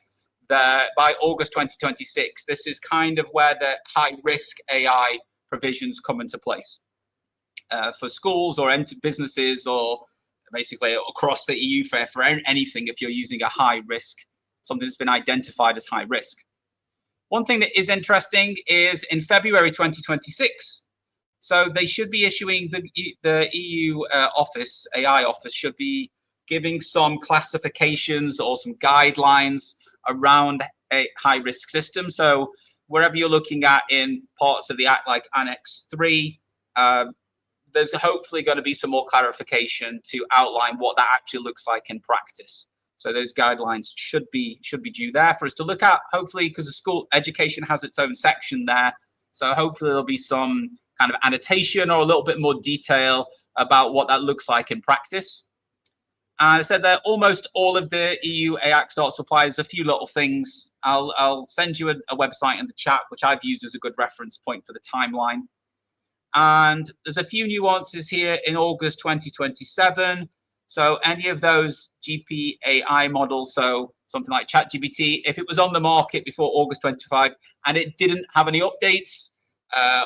that by August 2026, this is kind of where the high risk AI provisions come into place for schools or businesses, or basically across the EU for anything if you're using a high risk, something that's been identified as high risk. One thing that is interesting is in February 2026, so they should be issuing the EU AI office should be giving some classifications or some guidelines around a high risk system. So wherever you're looking at in parts of the Act, like Annex 3, there's hopefully going to be some more clarification to outline what that actually looks like in practice. So those guidelines should be due there for us to look at, hopefully, because the school education has its own section there. So hopefully there'll be some kind of annotation or a little bit more detail about what that looks like in practice. And I said that almost all of the EU AI starts to apply. There's a few little things. I'll send you a website in the chat, which I've used as a good reference point for the timeline. And there's a few nuances here in August 2027. So any of those GPAI models, so something like ChatGPT, if it was on the market before August 25 and it didn't have any updates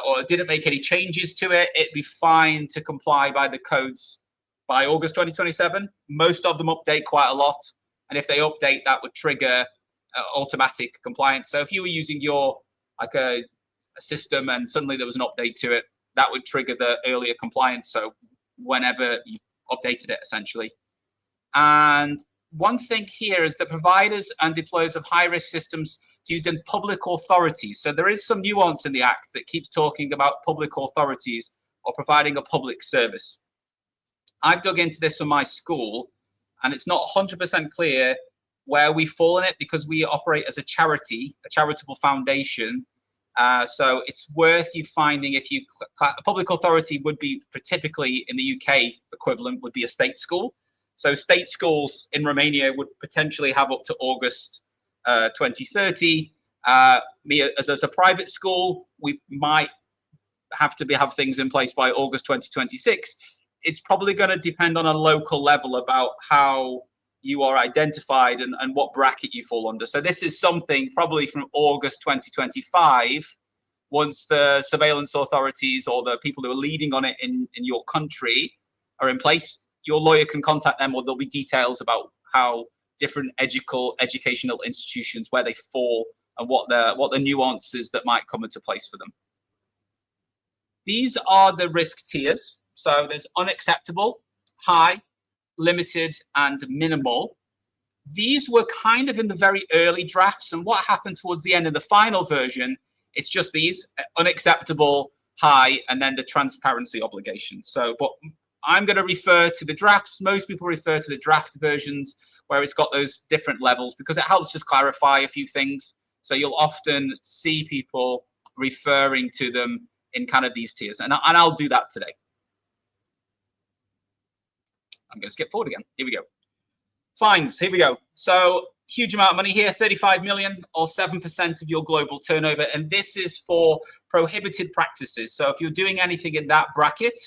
or didn't make any changes to it, it'd be fine to comply by the codes by August 2027. Most of them update quite a lot. And if they update, that would trigger automatic compliance. So if you were using your like a system and suddenly there was an update to it, that would trigger the earlier compliance. So whenever you updated it, essentially. And one thing here is that providers and deployers of high-risk systems used in public authorities. So there is some nuance in the Act that keeps talking about public authorities or providing a public service. I've dug into this for my school, and it's not 100% clear where we fall in it because we operate as a charity, a charitable foundation. So it's worth you finding if you, a public authority would be typically in the UK equivalent would be a state school. So state schools in Romania would potentially have up to August 2030. Me as a private school, we might have to have things in place by August 2026. It's probably going to depend on a local level about how you are identified and what bracket you fall under. So this is something probably from August 2025, once the surveillance authorities or the people who are leading on it in your country are in place, your lawyer can contact them, or there'll be details about how different educational institutions, where they fall and what the nuances that might come into place for them. These are the risk tiers. So there's unacceptable, high, limited, and minimal. These were kind of in the very early drafts, and what happened towards the end of the final version, it's just these: unacceptable, high, and then the transparency obligation. So, but I'm going to refer to the drafts. Most people refer to the draft versions where it's got those different levels because it helps just clarify a few things. So you'll often see people referring to them in kind of these tiers, and I'll do that today. I'm going to skip forward again. Here we go. Fines. Here we go. So huge amount of money here, 35 million or 7% of your global turnover. And this is for prohibited practices. So if you're doing anything in that bracket,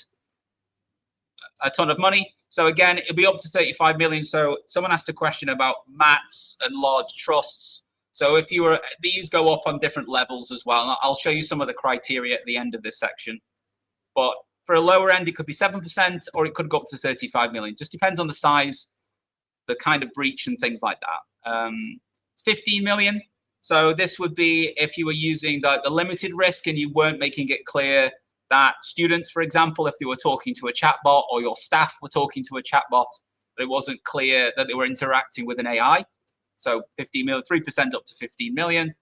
a ton of money. So again, it'll be up to 35 million. So someone asked a question about MATs and large trusts. So if you were, these go up on different levels as well. And I'll show you some of the criteria at the end of this section. But for a lower end, it could be 7% or it could go up to 35 million. Just depends on the size, the kind of breach and things like that. 15 million. So this would be if you were using the limited risk and you weren't making it clear that students, for example, if they were talking to a chatbot or your staff were talking to a chatbot, but it wasn't clear that they were interacting with an AI. So 15 million, 3% up to 15 million.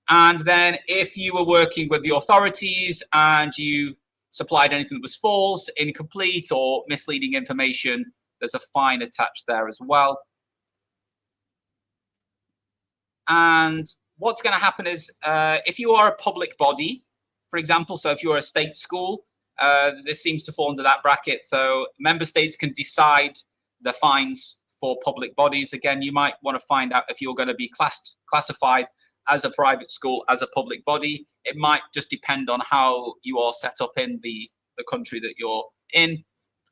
And then if you were working with the authorities and you supplied anything that was false, incomplete, or misleading information, there's a fine attached there as well. And what's going to happen is if you are a public body, for example, so if you're a state school, this seems to fall under that bracket. So member states can decide the fines for public bodies. Again, you might want to find out if you're going to be classified as a private school, as a public body. It might just depend on how you are set up in the country that you're in.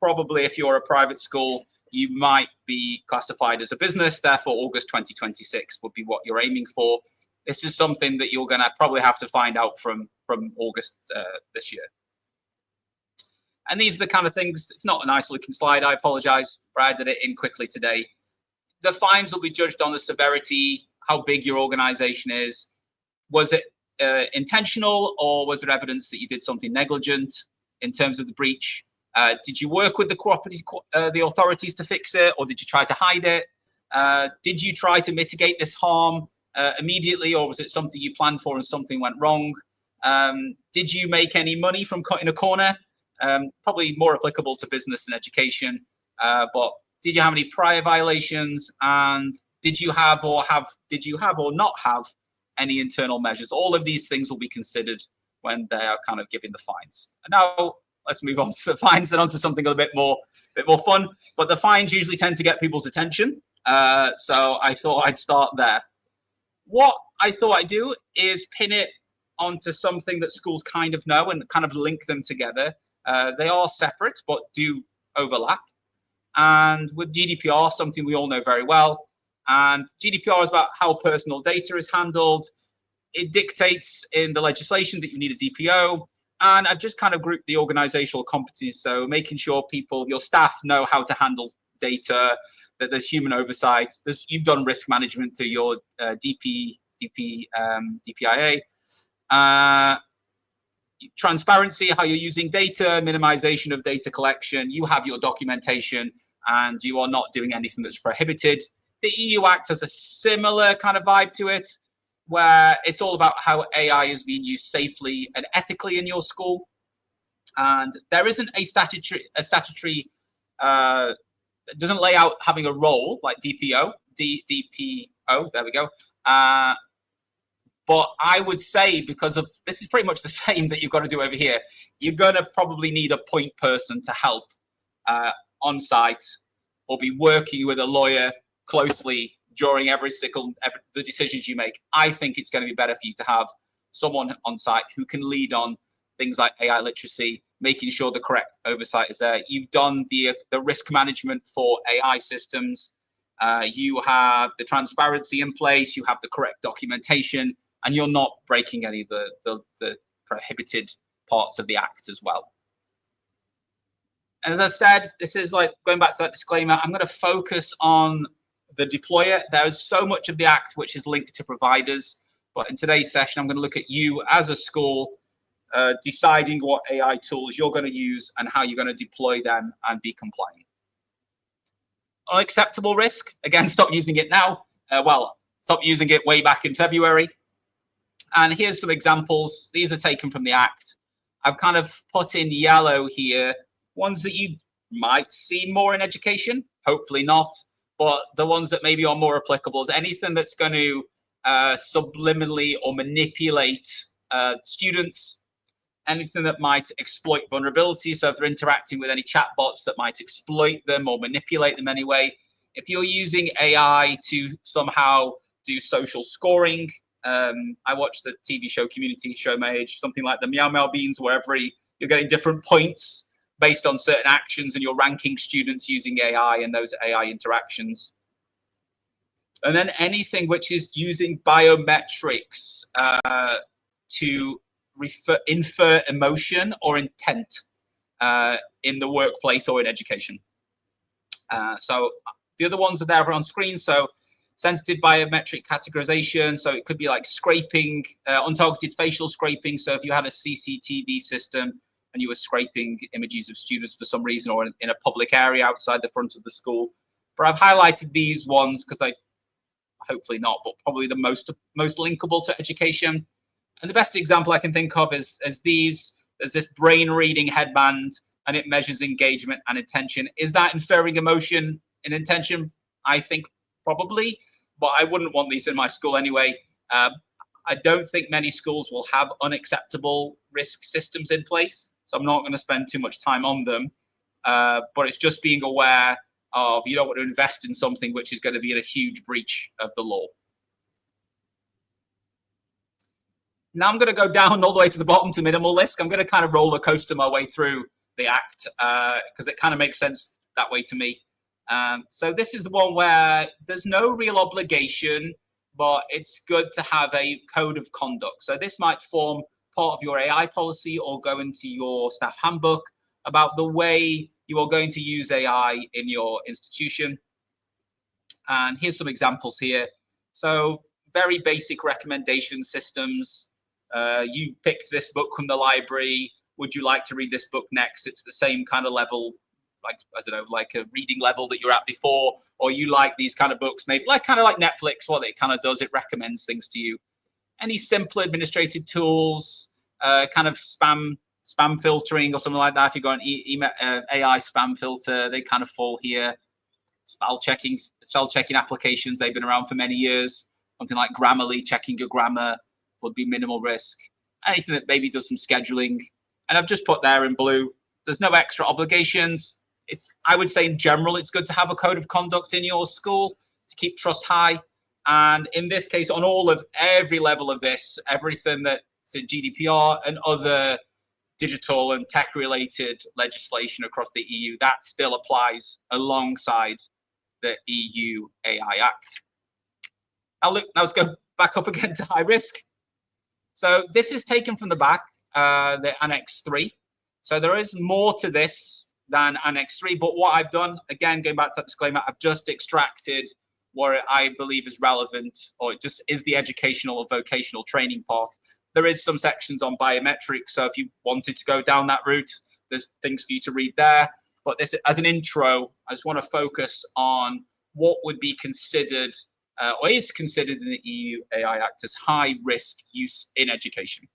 Probably if you're a private school, you might be classified as a business, therefore August 2026 would be what you're aiming for. This is something that you're going to probably have to find out from August this year. And these are the kind of things, it's not a nice looking slide, I apologize, but I did it in quickly today. The fines will be judged on the severity, how big your organization is. Was it intentional, or was there evidence that you did something negligent in terms of the breach? Did you work with the authorities to fix it, or did you try to hide it? Did you try to mitigate this harm immediately, or was it something you planned for and something went wrong? Did you make any money from cutting a corner? Probably more applicable to business and education, but did you have any prior violations, and did you have or not have any internal measures? All of these things will be considered when they are kind of giving the fines. And now let's move on to the fines and onto something a bit more fun. But the fines usually tend to get people's attention, so I thought I'd start there. What I thought I'd do is pin it onto something that schools kind of know and kind of link them together. They are separate, but do overlap. And with GDPR, something we all know very well. And GDPR is about how personal data is handled. It dictates in the legislation that you need a DPO. And I've just kind of grouped the organizational competencies. So making sure your staff know how to handle data, that there's human oversight. You've done risk management to your DPIA. Transparency, how you're using data, minimization of data collection. You have your documentation and you are not doing anything that's prohibited. The EU Act has a similar kind of vibe to it, where it's all about how AI is being used safely and ethically in your school. And there isn't a statutory doesn't lay out having a role like DPO, there we go. But I would say, because of this is pretty much the same that you've got to do over here, you're going to probably need a point person to help on site, or be working with a lawyer closely during the decisions you make. I think it's going to be better for you to have someone on site who can lead on things like AI literacy, making sure the correct oversight is there. You've done the risk management for AI systems. You have the transparency in place. You have the correct documentation, and you're not breaking any of the prohibited parts of the Act as well. And as I said, this is like going back to that disclaimer. I'm going to focus on the deployer. There is so much of the Act which is linked to providers, but in today's session, I'm going to look at you as a school deciding what AI tools you're going to use and how you're going to deploy them and be compliant. Unacceptable risk. Again, stop using it now. Well, stop using it way back in February. And here's some examples. These are taken from the Act. I've kind of put in yellow here ones that you might see more in education, hopefully not, but the ones that maybe are more applicable is anything that's going to subliminally or manipulate students, anything that might exploit vulnerability. So if they're interacting with any chatbots that might exploit them or manipulate them anyway, if you're using AI to somehow do social scoring, I watched the TV show Community, show my age, something like the Meow Meow Beans, where you're getting different points based on certain actions, and you're ranking students using AI and those AI interactions. And then anything which is using biometrics to infer emotion or intent in the workplace or in education. So the other ones are there on screen. So sensitive biometric categorization. So it could be like scraping, untargeted facial scraping. So if you had a CCTV system and you were scraping images of students for some reason, or in a public area outside the front of the school. But I've highlighted these ones because hopefully not, but probably the most linkable to education. And the best example I can think of is there's this brain reading headband, and it measures engagement and attention. Is that inferring emotion and intention? I think probably, but I wouldn't want these in my school anyway. I don't think many schools will have unacceptable risk systems in place, so I'm not going to spend too much time on them. But it's just being aware of, you don't want to invest in something which is going to be in a huge breach of the law. Now I'm going to go down all the way to the bottom to minimal risk. I'm going to kind of roller coaster my way through the Act because it kind of makes sense that way to me. So this is the one where there's no real obligation, but it's good to have a code of conduct. So this might form part of your AI policy or go into your staff handbook about the way you are going to use AI in your institution. And here's some examples here. So very basic recommendation systems. You picked this book from the library. Would you like to read this book next? It's the same kind of level, like, I don't know, like a reading level that you're at before, or you like these kind of books, maybe kind of like Netflix. What it kind of does, it recommends things to you. Any simple administrative tools, kind of spam filtering or something like that. If you've got an AI spam filter, they kind of fall here. Spell checking applications, they've been around for many years. Something like Grammarly, checking your grammar would be minimal risk. Anything that maybe does some scheduling. And I've just put there in blue, there's no extra obligations. I would say in general, it's good to have a code of conduct in your school to keep trust high. And in this case, on every level of this, everything that's in GDPR and other digital and tech related legislation across the EU, that still applies alongside the EU AI Act. Now let's go back up again to high risk. So this is taken from the back, the Annex 3. So there is more to this than Annex 3, but what I've done, again, going back to that disclaimer, I've just extracted what I believe is relevant, or it just is the educational or vocational training part. There is some sections on biometrics, so if you wanted to go down that route, there's things for you to read there. But this, as an intro, I just want to focus on what would be considered, or is considered in the EU AI Act as high risk use in education.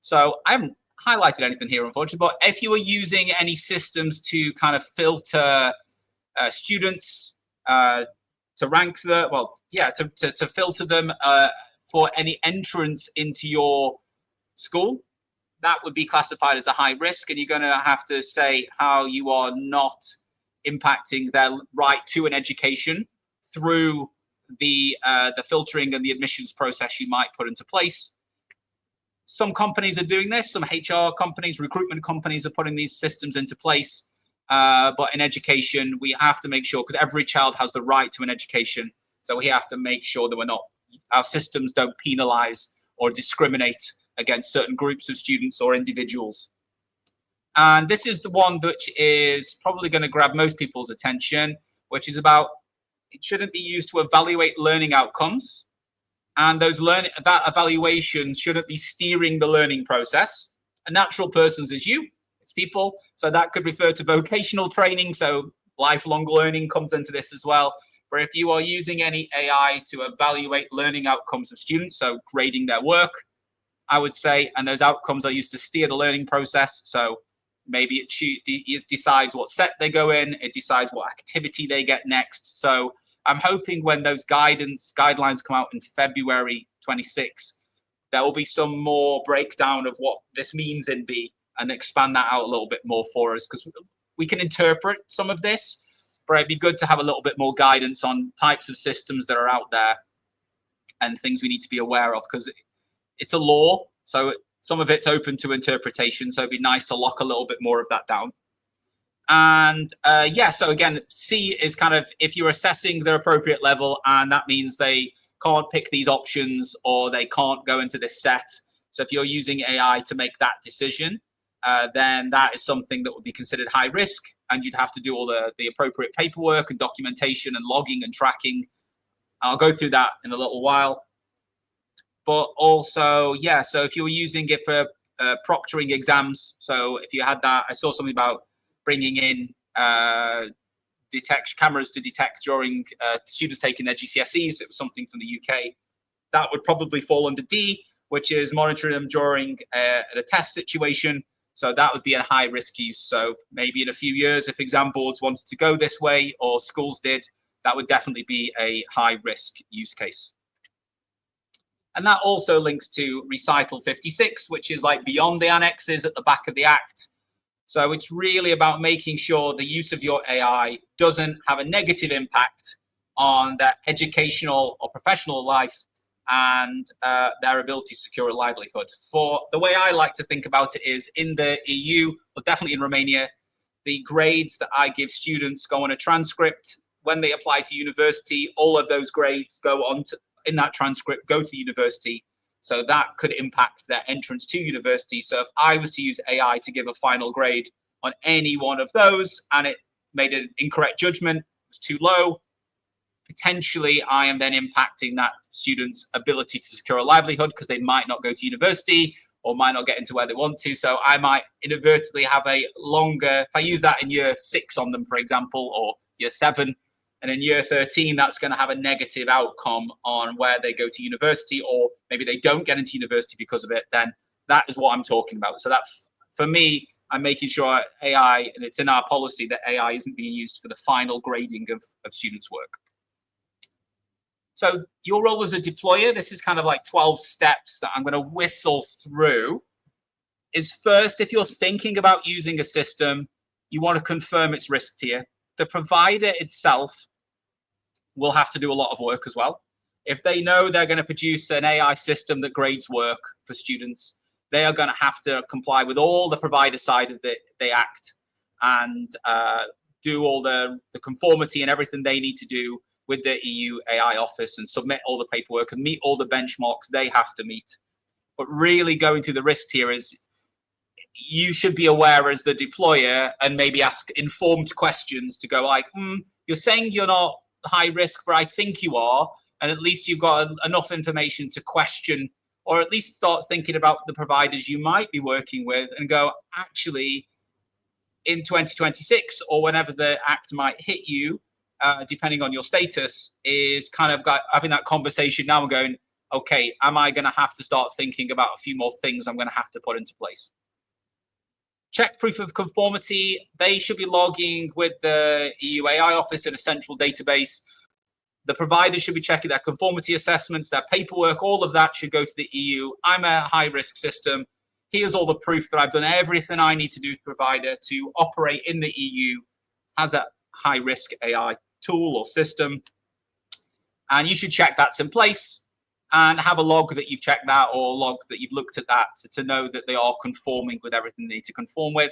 So I haven't highlighted anything here, unfortunately, but if you were using any systems to kind of filter students, to rank the, well, yeah, to filter them for any entrance into your school, that would be classified as a high risk, and you're going to have to say how you are not impacting their right to an education through the filtering and the admissions process you might put into place. Some companies are doing this. Some HR companies, recruitment companies are putting these systems into place. But in education, we have to make sure, because every child has the right to an education. So we have to make sure that our systems don't penalize or discriminate against certain groups of students or individuals. And this is the one which is probably going to grab most people's attention, which is about it shouldn't be used to evaluate learning outcomes. And that evaluation shouldn't be steering the learning process. A natural persons is you, it's people. So that could refer to vocational training. So lifelong learning comes into this as well. But if you are using any AI to evaluate learning outcomes of students, so grading their work, I would say, and those outcomes are used to steer the learning process. So maybe it decides what set they go in, it decides what activity they get next. So I'm hoping when those guidelines come out in February 26, there will be some more breakdown of what this means in B and expand that out a little bit more for us, because we can interpret some of this, but it'd be good to have a little bit more guidance on types of systems that are out there and things we need to be aware of, because it's a law, so some of it's open to interpretation, so it'd be nice to lock a little bit more of that down. And yeah, so again, C is kind of if you're assessing their appropriate level, and that means they can't pick these options or they can't go into this set. So if you're using AI to make that decision, then that is something that would be considered high risk, and you'd have to do all the appropriate paperwork and documentation and logging and tracking. I'll go through that in a little while. But also, yeah, so if you're using it for proctoring exams, so if you had that, I saw something about bringing in cameras to detect during students taking their GCSEs. It was something from the UK. That would probably fall under D, which is monitoring them during a test situation. So that would be a high risk use. So maybe in a few years, if exam boards wanted to go this way or schools did, that would definitely be a high risk use case. And that also links to recital 56, which is like beyond the annexes at the back of the Act. So it's really about making sure the use of your AI doesn't have a negative impact on their educational or professional life and their ability to secure a livelihood. For the way I like to think about it is in the EU, but definitely in Romania, the grades that I give students go on a transcript. When they apply to university, all of those grades go on to, in that transcript, go to university. So that could impact their entrance to university. So if I was to use AI to give a final grade on any one of those and it made an incorrect judgment, it was too low, potentially I am then impacting that student's ability to secure a livelihood because they might not go to university or might not get into where they want to. So I might inadvertently have a longer, if I use that in year 6 on them, for example, or year 7, and in year 13, that's going to have a negative outcome on where they go to university, or maybe they don't get into university because of it, then that is what I'm talking about. So that, for me, I'm making sure AI, and it's in our policy that AI isn't being used for the final grading of students' work. So your role as a deployer, this is kind of like 12 steps that I'm going to whistle through, is first, if you're thinking about using a system, you want to confirm its risk tier. The provider itself will have to do a lot of work as well. If they know they're going to produce an AI system that grades work for students, they are going to have to comply with all the provider side of the Act and do all the conformity and everything they need to do with the EU AI office and submit all the paperwork and meet all the benchmarks they have to meet. But really going through the risk tier is you should be aware as the deployer and maybe ask informed questions to go like, you're saying you're not high risk, but I think you are. And at least you've got enough information to question, or at least start thinking about the providers you might be working with and go, actually, in 2026 or whenever the Act might hit you, depending on your status, is kind of having that conversation now and going, okay, am I going to have to start thinking about a few more things I'm going to have to put into place? Check proof of conformity. They should be logging with the EU AI office in a central database. The providers should be checking their conformity assessments, their paperwork, all of that should go to the EU. I'm a high-risk system. Here's all the proof that I've done everything I need to do to provider to operate in the EU as a high-risk AI tool or system. And you should check that's in place and have a log that you've checked that or log that you've looked at that to know that they are conforming with everything they need to conform with.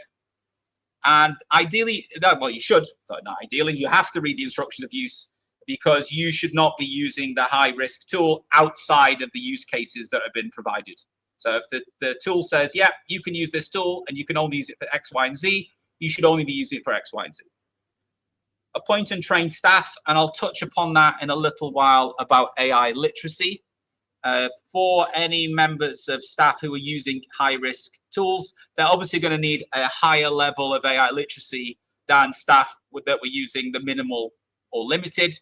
And ideally, well, you should, not ideally, you have to read the instructions of use, because you should not be using the high-risk tool outside of the use cases that have been provided. So if the tool says, yeah, you can use this tool and you can only use it for X, Y, and Z, you should only be using it for X, Y, and Z. Appoint and train staff, and I'll touch upon that in a little while about AI literacy. For any members of staff who are using high-risk tools, they're obviously going to need a higher level of AI literacy than staff that were using the minimal or limited.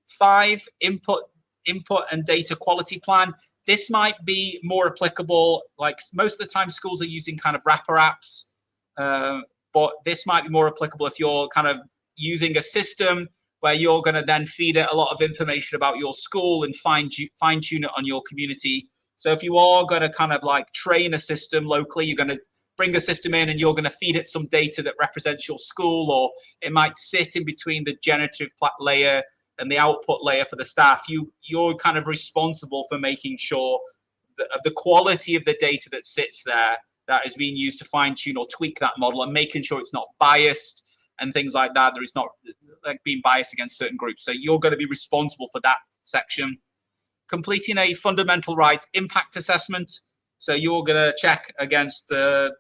5, input and data quality plan. This might be more applicable, like most of the time schools are using kind of wrapper apps, but this might be more applicable if you're kind of using a system where you're going to then feed it a lot of information about your school and fine-tune it on your community. So if you are going to kind of like train a system locally, you're going to bring a system in and you're going to feed it some data that represents your school, or it might sit in between the generative layer and the output layer for the staff. You're kind of responsible for making sure that the quality of the data that sits there that is being used to fine-tune or tweak that model, and making sure it's not biased and things like that. There is not like being biased against certain groups. So you're going to be responsible for that section. Completing a fundamental rights impact assessment. So you're going to check against the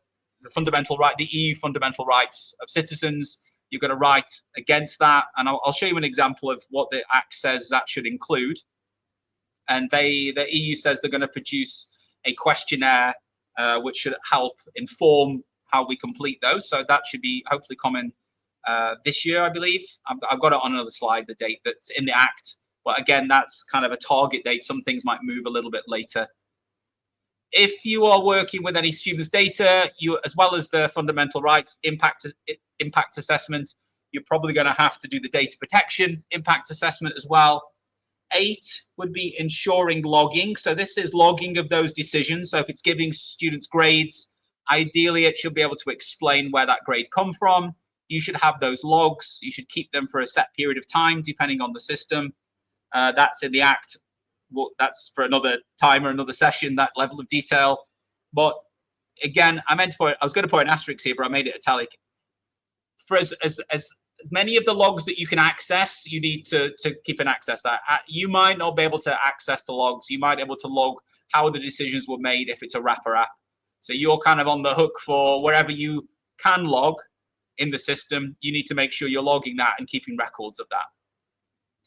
fundamental right, the EU fundamental rights of citizens. You're going to write against that, and I'll show you an example of what the Act says that should include. And the EU says they're going to produce a questionnaire which should help inform how we complete those. So that should be hopefully common this year, I believe. I've got it on another slide, the date that's in the Act. But again, that's kind of a target date. Some things might move a little bit later. If you are working with any students' data, you, as well as the fundamental rights impact assessment, you're probably going to have to do the data protection impact assessment as well. 8 would be ensuring logging. So this is logging of those decisions. So if it's giving students grades, ideally it should be able to explain where that grade come from. You should have those logs. You should keep them for a set period of time, depending on the system. That's in the Act. Well, that's for another time or another session, that level of detail. But again, I was going to put an asterisk here, but I made it italic. For as many of the logs that you can access, you need to keep an access that. You might not be able to access the logs. You might be able to log how the decisions were made if it's a wrapper app. So you're kind of on the hook for wherever you can log in the system. You need to make sure you're logging that and keeping records of that.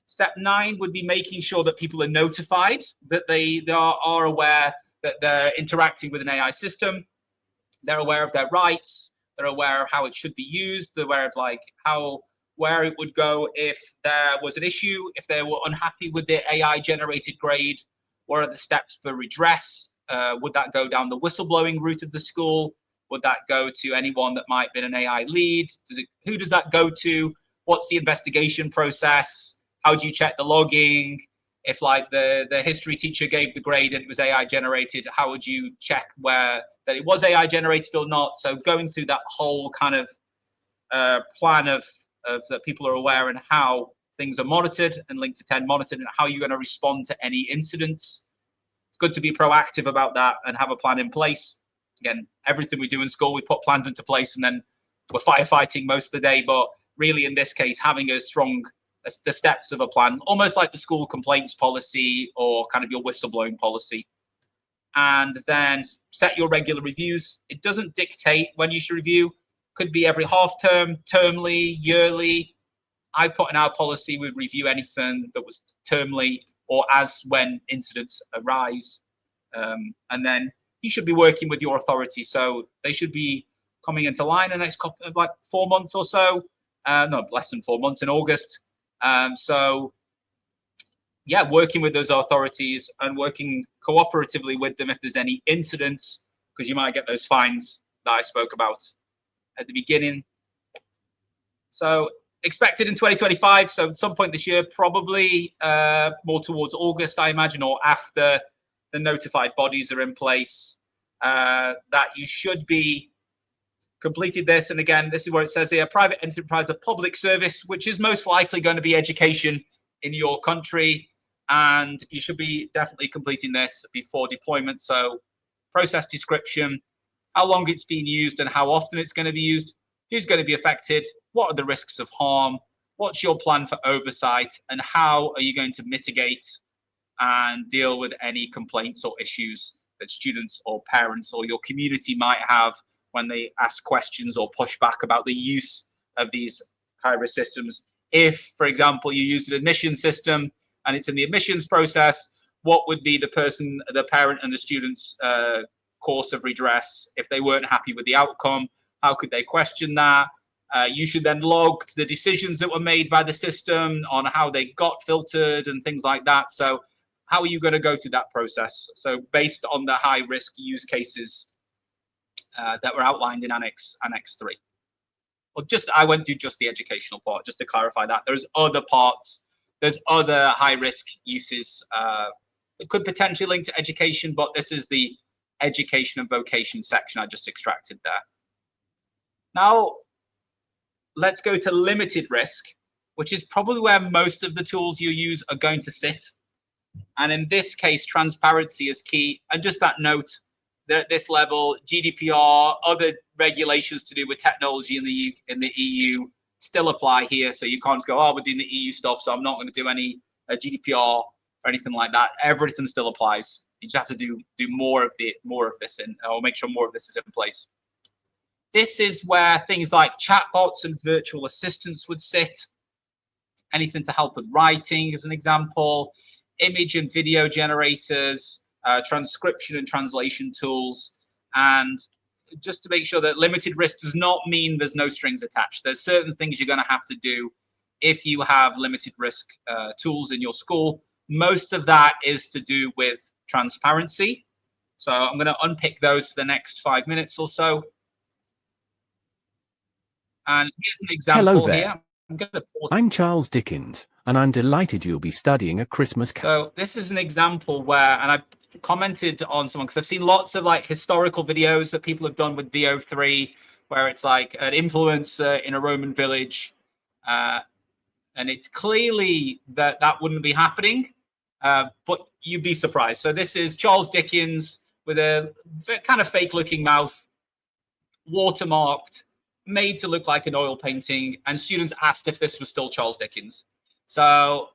Step 9 would be making sure that people are notified, that they are aware that they're interacting with an AI system. They're aware of their rights. They're aware of how it should be used. They're aware of like where it would go if there was an issue, if they were unhappy with the AI generated grade. What are the steps for redress? Would that go down the whistleblowing route of the school? Would that go to anyone that might have been an AI lead? Who does that go to? What's the investigation process? How do you check the logging? If like the history teacher gave the grade and it was AI generated, how would you check that it was AI generated or not? So going through that whole kind of plan of that people are aware and how things are monitored and linked to 10 monitored, and how you're going to respond to any incidents. It's good to be proactive about that and have a plan in place. Again, everything we do in school, we put plans into place and then we're firefighting most of the day. But really in this case, having a strong the steps of a plan, almost like the school complaints policy or kind of your whistleblowing policy. And then set your regular reviews. It doesn't dictate when you should review. Could be every half term, termly, yearly. I put in our policy, we'd review anything that was termly or as when incidents arise. And then you should be working with your authority. So they should be coming into line in the next couple of like 4 months or so. No, less than 4 months, in August. So yeah, working with those authorities and working cooperatively with them if there's any incidents, because you might get those fines that I spoke about at the beginning. So expected in 2025, so at some point this year, probably more towards August, I imagine, or after the notified bodies are in place, that you should be completed this. And again, this is where it says here, private entity provides a public service, which is most likely going to be education in your country. And you should be definitely completing this before deployment. So process description, how long it's being used and how often it's going to be used, who's going to be affected, what are the risks of harm, what's your plan for oversight, and how are you going to mitigate and deal with any complaints or issues that students or parents or your community might have when they ask questions or push back about the use of these high-risk systems. If, for example, you use an admission system and it's in the admissions process, what would be the parent and the student's course of redress if they weren't happy with the outcome? How could they question that? You should then log the decisions that were made by the system on how they got filtered and things like that. So how are you going to go through that process? So based on the high risk use cases that were outlined in Annex 3. Or I went through just the educational part, just to clarify that. There's other parts, there's other high risk uses that could potentially link to education, but this is the education and vocation section I just extracted there. Now, let's go to limited risk, which is probably where most of the tools you use are going to sit. And in this case, transparency is key. And just that note, that at this level, GDPR, other regulations to do with technology in the EU still apply here. So you can't just go, oh, we're doing the EU stuff, so I'm not going to do any GDPR or anything like that. Everything still applies. You just have to do more of this, or make sure more of this is in place. This is where things like chatbots and virtual assistants would sit. Anything to help with writing, as an example, image and video generators, transcription and translation tools, and just to make sure that limited risk does not mean there's no strings attached. There's certain things you're going to have to do if you have limited risk tools in your school. Most of that is to do with transparency. So I'm going to unpick those for the next 5 minutes or so. And here's an example. Hello there. Here. I'm Charles Dickens, and I'm delighted you'll be studying A Christmas Carol. So this is an example where, and I commented on someone, because I've seen lots of like historical videos that people have done with VO3, where it's like an influencer in a Roman village, and it's clearly that wouldn't be happening, but you'd be surprised. So this is Charles Dickens with a kind of fake looking mouth, watermarked, made to look like an oil painting, and students asked if this was still Charles Dickens. So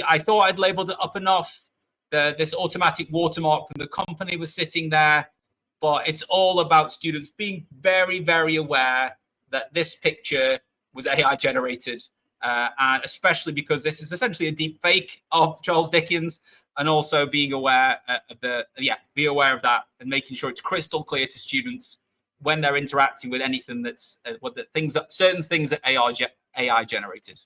I thought I'd labeled it up enough. This automatic watermark from the company was sitting there, but it's all about students being very, very aware that this picture was AI generated, and especially because this is essentially a deep fake of Charles Dickens, and also being aware be aware of that and making sure it's crystal clear to students when they're interacting with anything that's certain things that AI generated.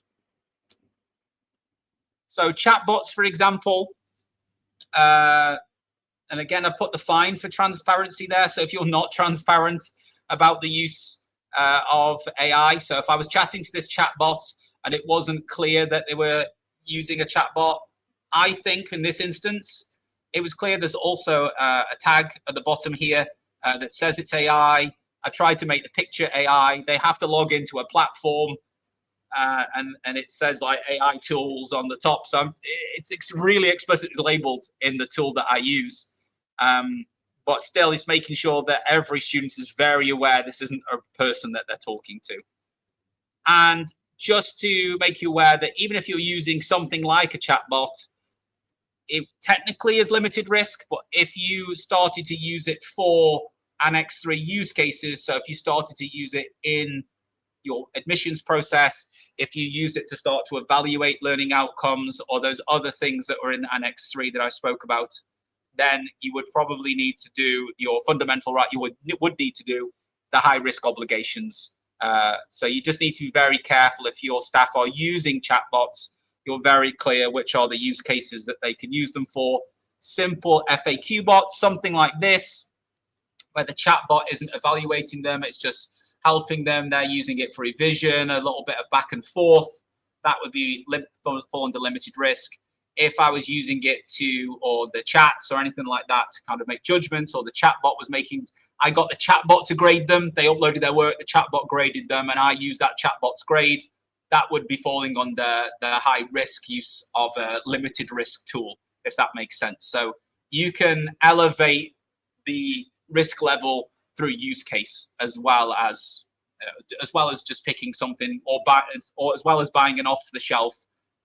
So chatbots, for example, and again, I put the fine for transparency there. So if you're not transparent about the use of AI, so if I was chatting to this chatbot and it wasn't clear that they were using a chatbot, I think in this instance, it was clear. There's also a tag at the bottom here that says it's AI. I tried to make the picture AI. They have to log into a platform, and it says like AI tools on the top. So it's really explicitly labeled in the tool that I use. But still, it's making sure that every student is very aware this isn't a person that they're talking to. And just to make you aware that even if you're using something like a chatbot, it technically is limited risk, but if you started to use it for Annex 3 use cases, so if you started to use it in your admissions process, if you used it to start to evaluate learning outcomes or those other things that were in Annex 3 that I spoke about, then you would probably need to do your fundamental right. You would need to do the high risk obligations. So you just need to be very careful if your staff are using chatbots. You're very clear which are the use cases that they can use them for. Simple FAQ bots, something like this, where the chatbot isn't evaluating them, it's just helping them. They're using it for revision, a little bit of back and forth. That would be fall under limited risk. If I was using it to, or the chats or anything like that, to kind of make judgments, or the chatbot was making, I got the chatbot to grade them, they uploaded their work, the chatbot graded them, and I used that chatbot's grade, that would be falling under the high risk use of a limited risk tool, if that makes sense. So you can elevate the risk level through use case, as well as just picking something, or as well as buying an off-the-shelf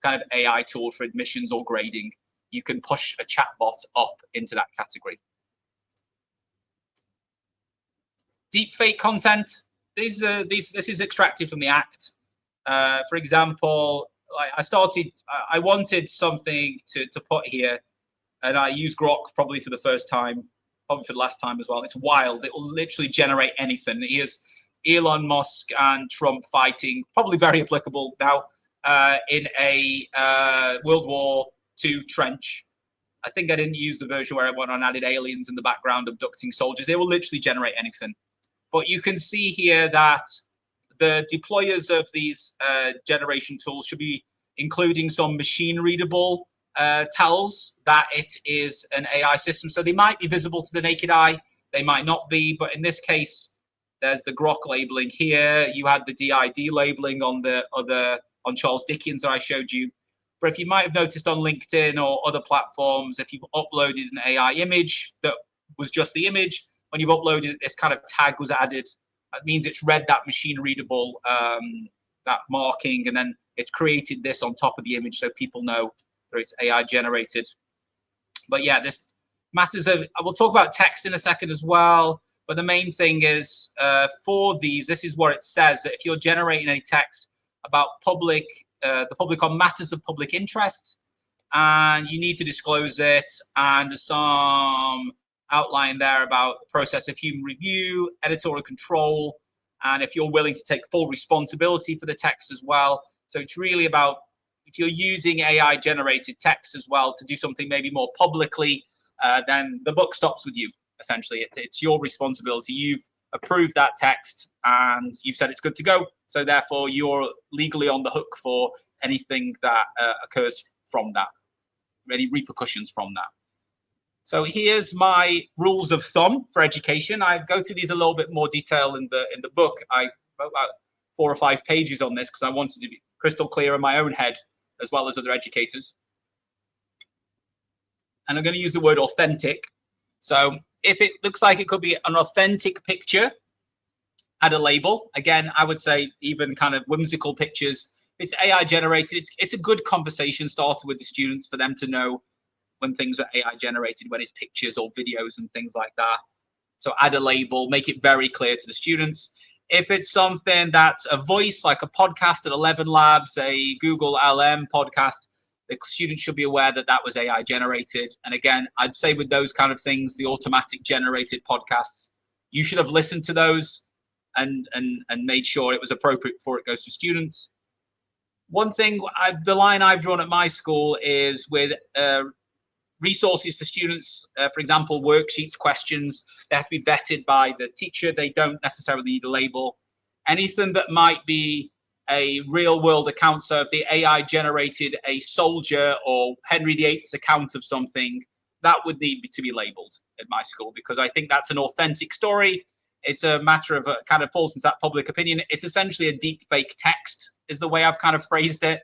kind of AI tool for admissions or grading. You can push a chatbot up into that category. Deepfake content. This is extracted from the Act. For example, I wanted something to put here, and I used Grok probably for the first time, probably for the last time as well. It's wild. It will literally generate anything. Here's Elon Musk and Trump fighting, probably very applicable now, in a World War II trench. I think I didn't use the version where I went on and added aliens in the background abducting soldiers. They will literally generate anything. But you can see here that the deployers of these generation tools should be including some machine readable tells that it is an AI system. So they might be visible to the naked eye, they might not be, but in this case, there's the Grok labeling here. You had the DID labeling on on Charles Dickens that I showed you. But if you might have noticed on LinkedIn or other platforms, if you've uploaded an AI image that was just the image, when you've uploaded it, this kind of tag was added. That means it's read that machine readable, that marking, and then it created this on top of the image so people know that it's AI generated. But yeah, this matters of, we'll talk about text in a second as well. But the main thing is for these, this is what it says, that if you're generating any text about the public on matters of public interest, and you need to disclose it, and there's some outline there about the process of human review, editorial control, and if you're willing to take full responsibility for the text as well. So it's really about, if you're using AI generated text as well to do something maybe more publicly, then the buck stops with you. Essentially, it's your responsibility. You've approved that text and you've said it's good to go. So therefore, you're legally on the hook for anything that occurs from that, any repercussions from that. So here's my rules of thumb for education. I go through these a little bit more detail in the book. I wrote about 4 or 5 pages on this because I wanted to be crystal clear in my own head as well as other educators. And I'm going to use the word authentic. So if it looks like it could be an authentic picture, add a label. Again, I would say even kind of whimsical pictures. It's AI generated. It's a good conversation starter with the students for them to know when things are AI generated, when it's pictures or videos and things like that. So add a label, make it very clear to the students. If it's something that's a voice, like a podcast at 11 Labs, a Google LM podcast, the students should be aware that that was AI generated. And again, I'd say with those kind of things, the automatic generated podcasts, you should have listened to those and made sure it was appropriate before it goes to students. One thing, the line I've drawn at my school is with resources for students, for example, worksheets, questions, they have to be vetted by the teacher. They don't necessarily need a label. Anything that might be a real world account, so if the AI generated a soldier or Henry VIII's account of something, that would need to be labeled at my school, because I think that's an authentic story. It's a matter of kind of falls into that public opinion. It's essentially a deep fake text is the way I've kind of phrased it,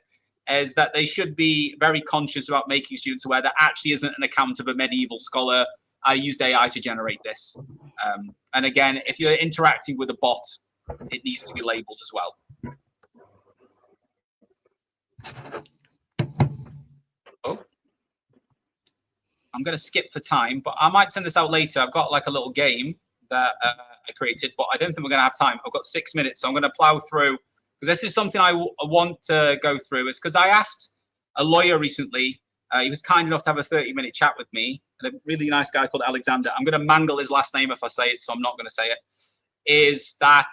is that they should be very conscious about making students aware that actually isn't an account of a medieval scholar. I used AI to generate this. And again, if you're interacting with a bot, it needs to be labeled as well. Oh, I'm going to skip for time, but I might send this out later. I've got like a little game that I created, but I don't think we're going to have time. I've got 6 minutes, so I'm going to plow through, because this is something I want to go through. It's because I asked a lawyer recently. He was kind enough to have a 30-minute chat with me, and a really nice guy called Alexander. I'm going to mangle his last name if I say it, so I'm not going to say it. Is that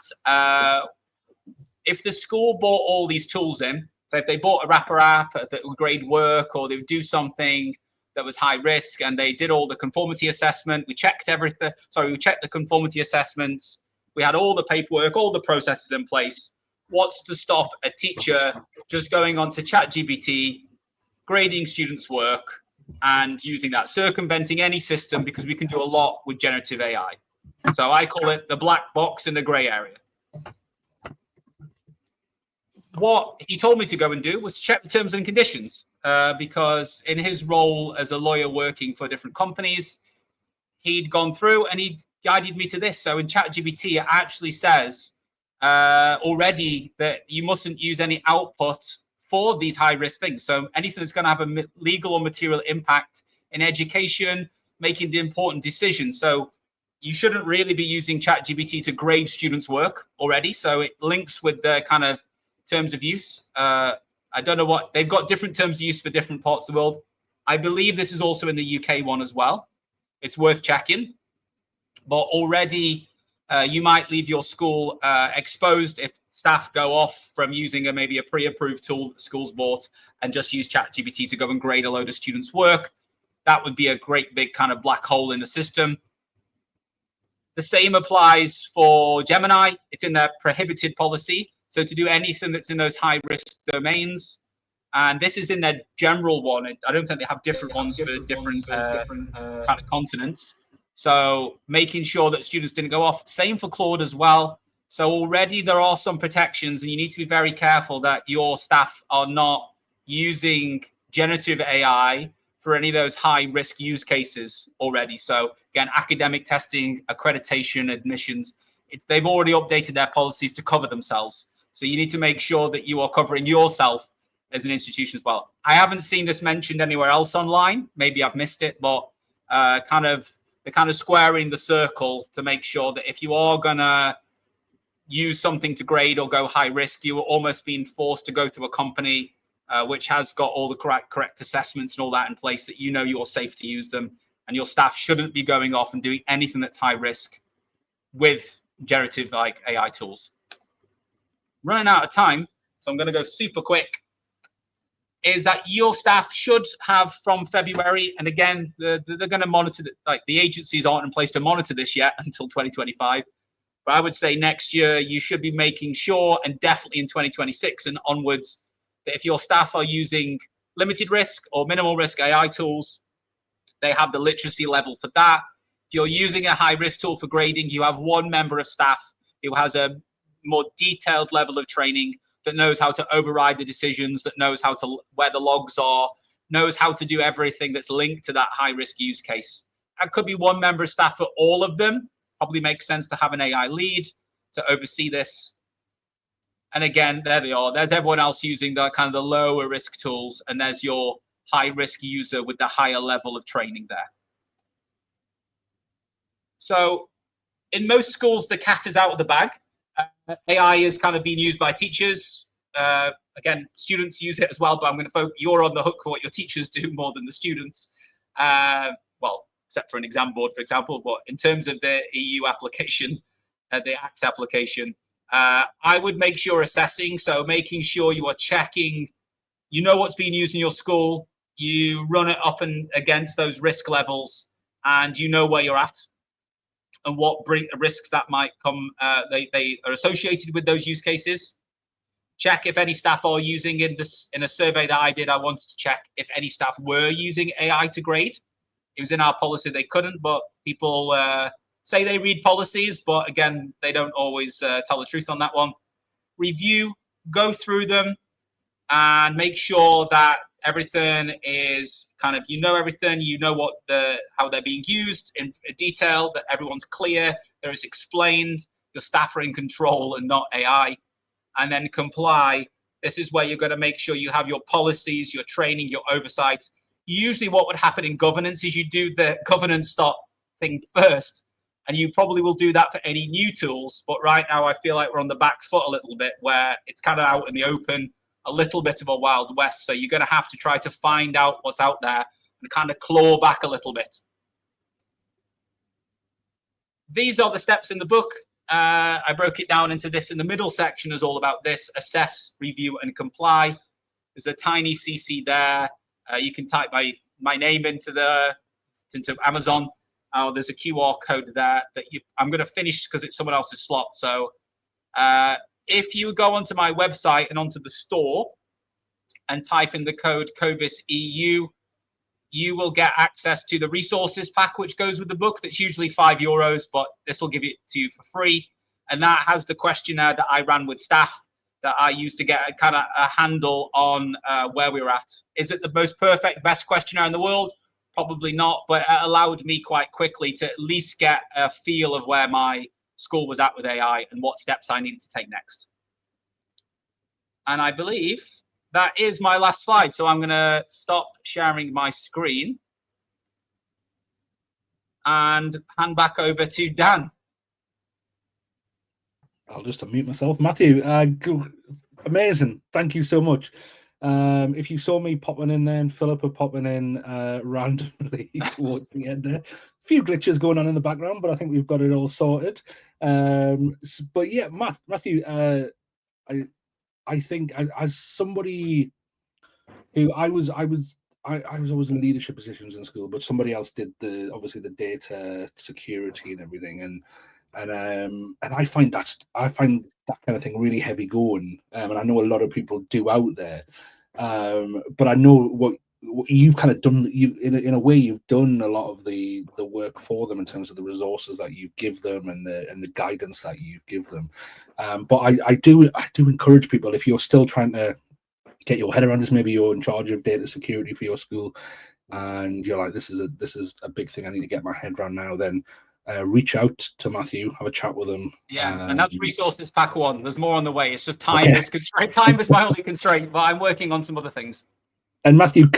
if the school bought all these tools in, so if they bought a wrapper app that would grade work, or they would do something that was high risk, and they did all the conformity assessment. We checked everything. Sorry, we checked the conformity assessments. We had all the paperwork, all the processes in place. What's to stop a teacher just going on to ChatGPT, grading students' work, and using that, circumventing any system, because we can do a lot with generative AI. So I call it the black box in the gray area. What he told me to go and do was check the terms and conditions, because in his role as a lawyer working for different companies, he'd gone through and he guided me to this. So in ChatGPT, it actually says already that you mustn't use any output for these high-risk things. So anything that's going to have a legal or material impact in education, making the important decisions. So you shouldn't really be using ChatGPT to grade students' work already. So it links with the kind of terms of use. I don't know what, they've got different terms of use for different parts of the world. I believe this is also in the UK one as well. It's worth checking. But already you might leave your school exposed if staff go off from using maybe a pre-approved tool that the school's bought and just use ChatGPT to go and grade a load of students' work. That would be a great big kind of black hole in the system. The same applies for Gemini. It's in their prohibited policy. So to do anything that's in those high-risk domains, and this is in their general one. I don't think they have different ones for different kind of continents. So making sure that students didn't go off. Same for Claude as well. So already there are some protections, and you need to be very careful that your staff are not using generative AI for any of those high-risk use cases already. So again, academic testing, accreditation, admissions, they've already updated their policies to cover themselves. So you need to make sure that you are covering yourself as an institution as well. I haven't seen this mentioned anywhere else online. Maybe I've missed it, but they're kind of squaring the circle to make sure that if you are gonna use something to grade or go high risk, you are almost being forced to go through a company which has got all the correct assessments and all that in place, that you know you're safe to use them, and your staff shouldn't be going off and doing anything that's high risk with generative like AI tools. Running out of time, so I'm going to go super quick, is that your staff should have from February, and again, they're going to monitor, the agencies aren't in place to monitor this yet until 2025, but I would say next year you should be making sure, and definitely in 2026 and onwards, that if your staff are using limited risk or minimal risk AI tools, they have the literacy level for that. If you're using a high risk tool for grading, you have one member of staff who has a more detailed level of training, that knows how to override the decisions, that knows how to, where the logs are, knows how to do everything that's linked to that high risk use case. That could be one member of staff for all of them. Probably makes sense to have an AI lead to oversee this. And again, there they are. There's everyone else using the kind of the lower risk tools, and there's your high risk user with the higher level of training there. So in most schools, the cat is out of the bag. AI is kind of being used by teachers. Again, students use it as well, but I'm going to focus, you're on the hook for what your teachers do more than the students. Well, except for an exam board, for example, but in terms of the EU application, the ACT application, I would make sure assessing, so making sure you are checking, you know what's being used in your school, you run it up and against those risk levels, and you know where you're at and what risks that might come, they are associated with those use cases. Check if any staff are using in a survey that I did, I wanted to check if any staff were using AI to grade. It was in our policy, they couldn't, but people say they read policies, but again, they don't always tell the truth on that one. Review, go through them, and make sure that everything is kind of, you know everything, you know what how they're being used in detail, that everyone's clear, there is explained, your staff are in control and not AI. And then comply. This is where you're going to make sure you have your policies, your training, your oversight. Usually what would happen in governance is you do the governance stop thing first, and you probably will do that for any new tools. But right now I feel like we're on the back foot a little bit, where it's kind of out in the open, a little bit of a wild west. So you're going to have to try to find out what's out there and kind of claw back a little bit. These are the steps in the book. I broke it down into this. In the middle section is all about this: assess, review, and comply. There's a tiny CC there. You can type my my name into Amazon. There's a QR code there that I'm going to finish because it's someone else's slot. So if you go onto my website and onto the store and type in the code COVISEU, you will get access to the resources pack, which goes with the book. That's usually €5, but this will give it to you for free. And that has the questionnaire that I ran with staff that I used to get a handle on where we were at. Is it the most perfect, best questionnaire in the world? Probably not, but it allowed me quite quickly to at least get a feel of where my school was at with AI and what steps I needed to take next. And I believe that is my last slide. So I'm going to stop sharing my screen and hand back over to Dan. I'll just unmute myself. Matthew, amazing. Thank you so much. If you saw me popping in there and Philippa popping in randomly towards the end there, a few glitches going on in the background, but I think we've got it all sorted. But yeah, Matthew, I think as somebody who I was always in leadership positions in school, but somebody else did obviously the data security and everything, and I find that kind of thing really heavy going, and I know a lot of people do out there, but I know what you've kind of done. In a way, you've done a lot of the work for them in terms of the resources that you give them and the guidance that you give them. But I do encourage people, if you're still trying to get your head around this, maybe you're in charge of data security for your school, and you're like, this is a big thing I need to get my head around now, then reach out to Matthew, have a chat with him. Yeah, and that's resources pack 1. There's more on the way. It's just time is constraint. Time is my only constraint, but I'm working on some other things. And Matthew,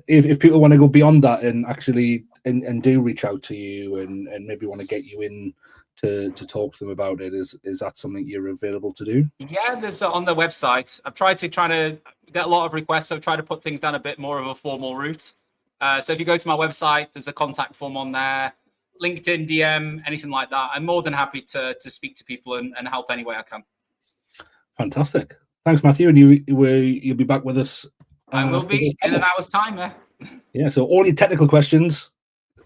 if people want to go beyond that and actually and do reach out to you and maybe want to get you in to talk to them about it, is that something you're available to do? Yeah, there's on the website. I've tried to get a lot of requests, so try to put things down a bit more of a formal route. So if you go to my website, there's a contact form on there, LinkedIn, DM, anything like that. I'm more than happy to speak to people and help any way I can. Fantastic. Thanks, Matthew. And you'll be back with us. I will be in an hour's time. Yeah. So all your technical questions,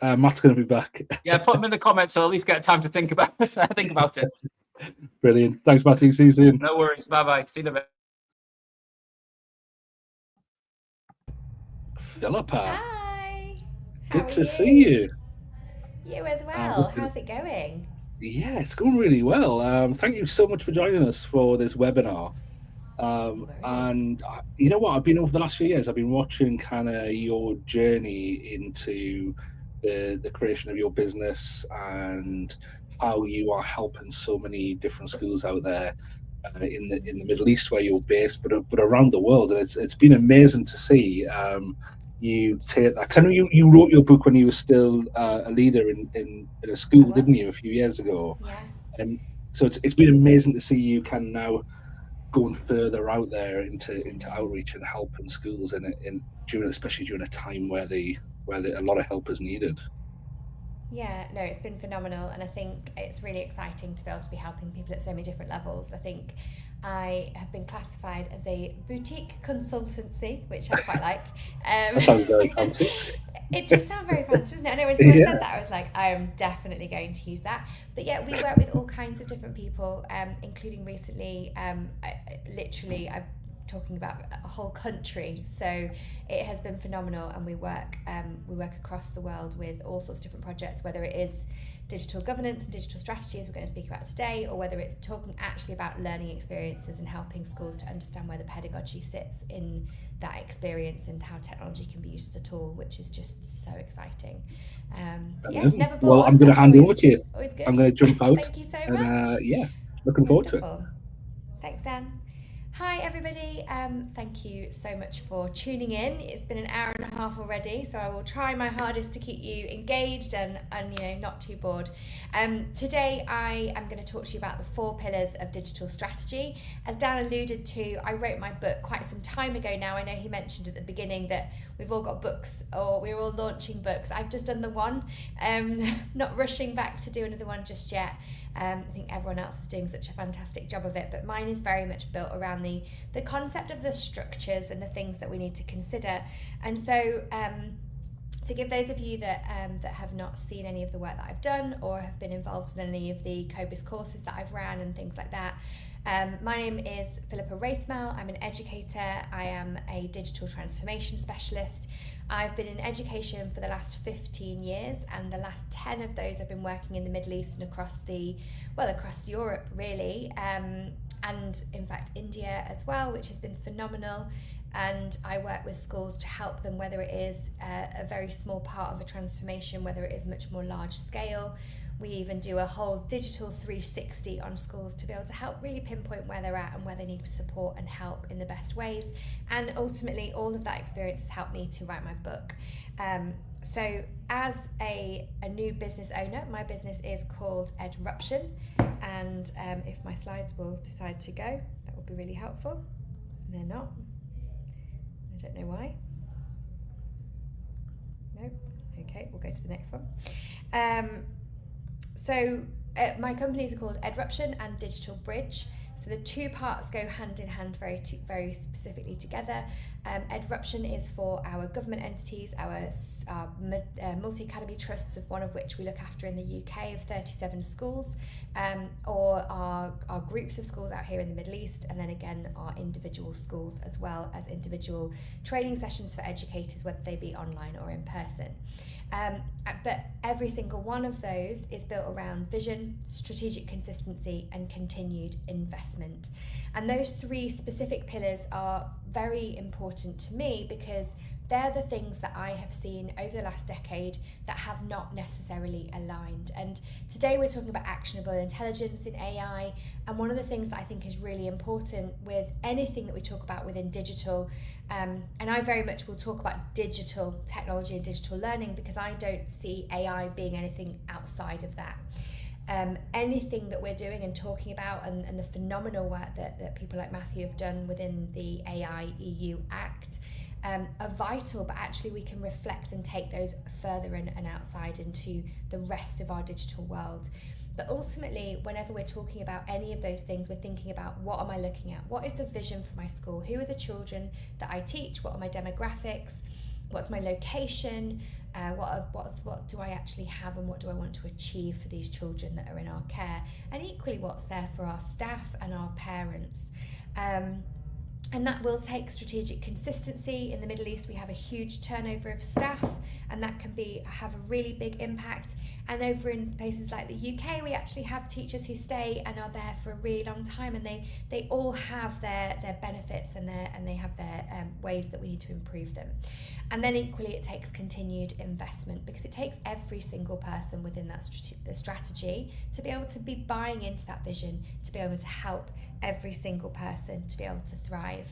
Matt's going to be back. Yeah, put them in the comments so I'll at least get time to think about it. Brilliant. Thanks, Matthew. See you soon. No worries. Bye-bye. See you in a bit. Philippa. Hi. Good to see you. You as well. How's it going? Yeah, it's going really well. Thank you so much for joining us for this webinar. And you know what? I've been over the last few years, I've been watching kind of your journey into the creation of your business and how you are helping so many different schools out there in the Middle East where you're based, but around the world. And it's been amazing to see you take that, because I know you wrote your book when you were still a leader in a school, didn't you, a few years ago? Yeah. And so it's been amazing to see you can now going further out there into outreach and helping schools especially during a time where a lot of help is needed. Yeah, no, it's been phenomenal, and I think it's really exciting to be able to be helping people at so many different levels. I think I have been classified as a boutique consultancy, which I quite like. That sounds very fancy. It does sound very fancy, doesn't it? I know when someone said that, I was like, I am definitely going to use that. But yeah, we work with all kinds of different people, including recently, I'm talking about a whole country. So it has been phenomenal, and we work across the world with all sorts of different projects, whether it is digital governance and digital strategies we're going to speak about today, or whether it's talking actually about learning experiences and helping schools to understand where the pedagogy sits in that experience and how technology can be used as a tool, which is just so exciting. Yeah, never bored. Well, I'm going to hand over to you. Always good. I'm going to jump out. Thank you so much. Yeah, looking forward to it. Thanks, Dan. Hi everybody, thank you so much for tuning in. It's been an hour and a half already, so I will try my hardest to keep you engaged and not too bored. Today I am going to talk to you about the 4 pillars of digital strategy. As Dan alluded to, I wrote my book quite some time ago now. I know he mentioned at the beginning that we've all got books, or we're all launching books. I've just done the one, not rushing back to do another one just yet. I think everyone else is doing such a fantastic job of it, but mine is very much built around the concept of the structures and the things that we need to consider. And so to give those of you that that have not seen any of the work that I've done or have been involved in any of the COBIS courses that I've ran and things like that, my name is Philippa Wraithmell. I'm an educator. I am a digital transformation specialist. I've been in education for the last 15 years, and the last 10 of those I've been working in the Middle East and across Europe really, and in fact India as well, which has been phenomenal. And I work with schools to help them, whether it is a very small part of a transformation, whether it is much more large scale. We even do a whole digital 360 on schools to be able to help really pinpoint where they're at and where they need support and help in the best ways. And ultimately, all of that experience has helped me to write my book. So as a new business owner, my business is called Edruption. And if my slides will decide to go, that would be really helpful. They're not. I don't know why. No. Okay, we'll go to the next one. So my companies are called Edruption and Digital Bridge. So the two parts go hand in hand very specifically together. Edruption is for our government entities, our multi-academy trusts, of one of which we look after in the UK of 37 schools, or our groups of schools out here in the Middle East, and then again our individual schools, as well as individual training sessions for educators, whether they be online or in person. But every single one of those is built around vision, strategic consistency, and continued investment. And those three specific pillars are very important to me because they're the things that I have seen over the last decade that have not necessarily aligned. And today we're talking about actionable intelligence in AI. And one of the things that I think is really important with anything that we talk about within digital, and I very much will talk about digital technology and digital learning because I don't see AI being anything outside of that. Anything that we're doing and talking about and the phenomenal work that people like Matthew have done within the AI EU Act are vital, but actually we can reflect and take those further and outside into the rest of our digital world. But ultimately, whenever we're talking about any of those things, we're thinking about what am I looking at? What is the vision for my school? Who are the children that I teach? What are my demographics? What's my location? What do I actually have and what do I want to achieve for these children that are in our care? And equally, what's there for our staff and our parents? And that will take strategic consistency. In the Middle East, we have a huge turnover of staff, and that can have a really big impact. And over in places like the UK, we actually have teachers who stay and are there for a really long time, and they all have their benefits and they have their ways that we need to improve them. And then equally, it takes continued investment because it takes every single person within that strategy to be able to be buying into that vision, to be able to help every single person to be able to thrive.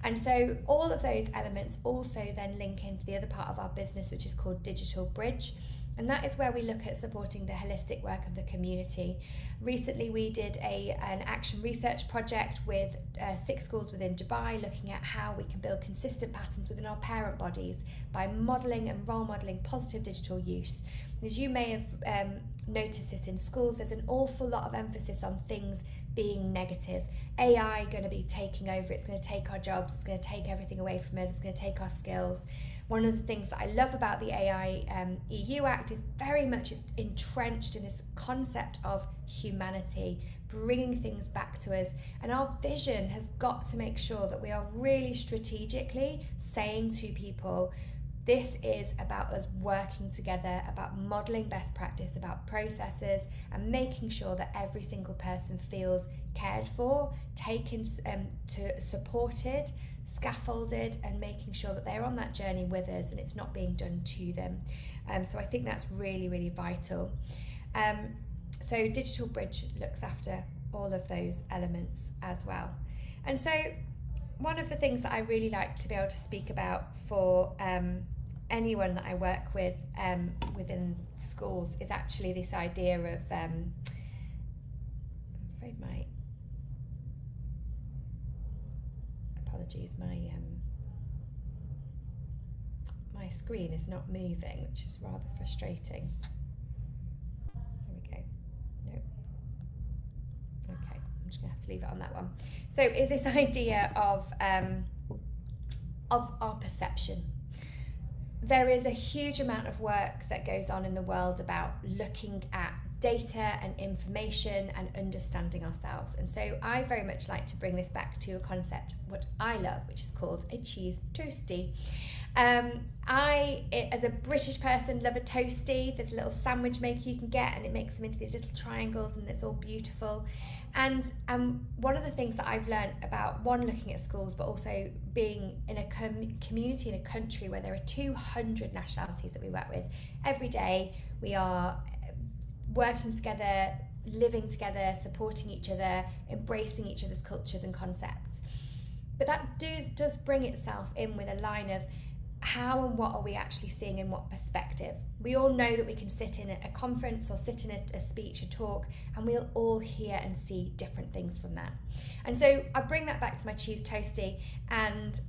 And so all of those elements also then link into the other part of our business, which is called Digital Bridge. And that is where we look at supporting the holistic work of the community. Recently, we did an action research project with 6 schools within Dubai, looking at how we can build consistent patterns within our parent bodies by modelling and role modelling positive digital use. As you may have noticed this in schools, there's an awful lot of emphasis on things being negative. AI going to be taking over, it's going to take our jobs, it's going to take everything away from us, it's going to take our skills. One of the things that I love about the AI EU Act is very much entrenched in this concept of humanity, bringing things back to us. And our vision has got to make sure that we are really strategically saying to people, this is about us working together, about modelling best practice, about processes, and making sure that every single person feels cared for, taken supported, scaffolded, and making sure that they're on that journey with us and it's not being done to them. So I think that's really, really vital. So Digital Bridge looks after all of those elements as well. And so one of the things that I really like to be able to speak about for anyone that I work with within schools is actually this idea of, I'm afraid my screen is not moving, which is rather frustrating. There we go. Nope. Okay, I'm just gonna have to leave it on that one. So is this idea of our perception. there is a huge amount of work that goes on in the world about looking at data and information and understanding ourselves. And so I very much like to bring this back to a concept what I love, which is called a cheese toastie. I, as a British person, love a toastie. There's a little sandwich maker you can get, and it makes them into these little triangles, and it's all beautiful. And one of the things that I've learned about, one, looking at schools, but also being in a community in a country where there are 200 nationalities that we work with every day. We are working together, living together, supporting each other, embracing each other's cultures and concepts. But that does bring itself in with a line of how and what are we actually seeing in what perspective. We all know that we can sit in a conference or sit in a speech, a talk, and we'll all hear and see different things from that. And so I bring that back to my cheese toastie, and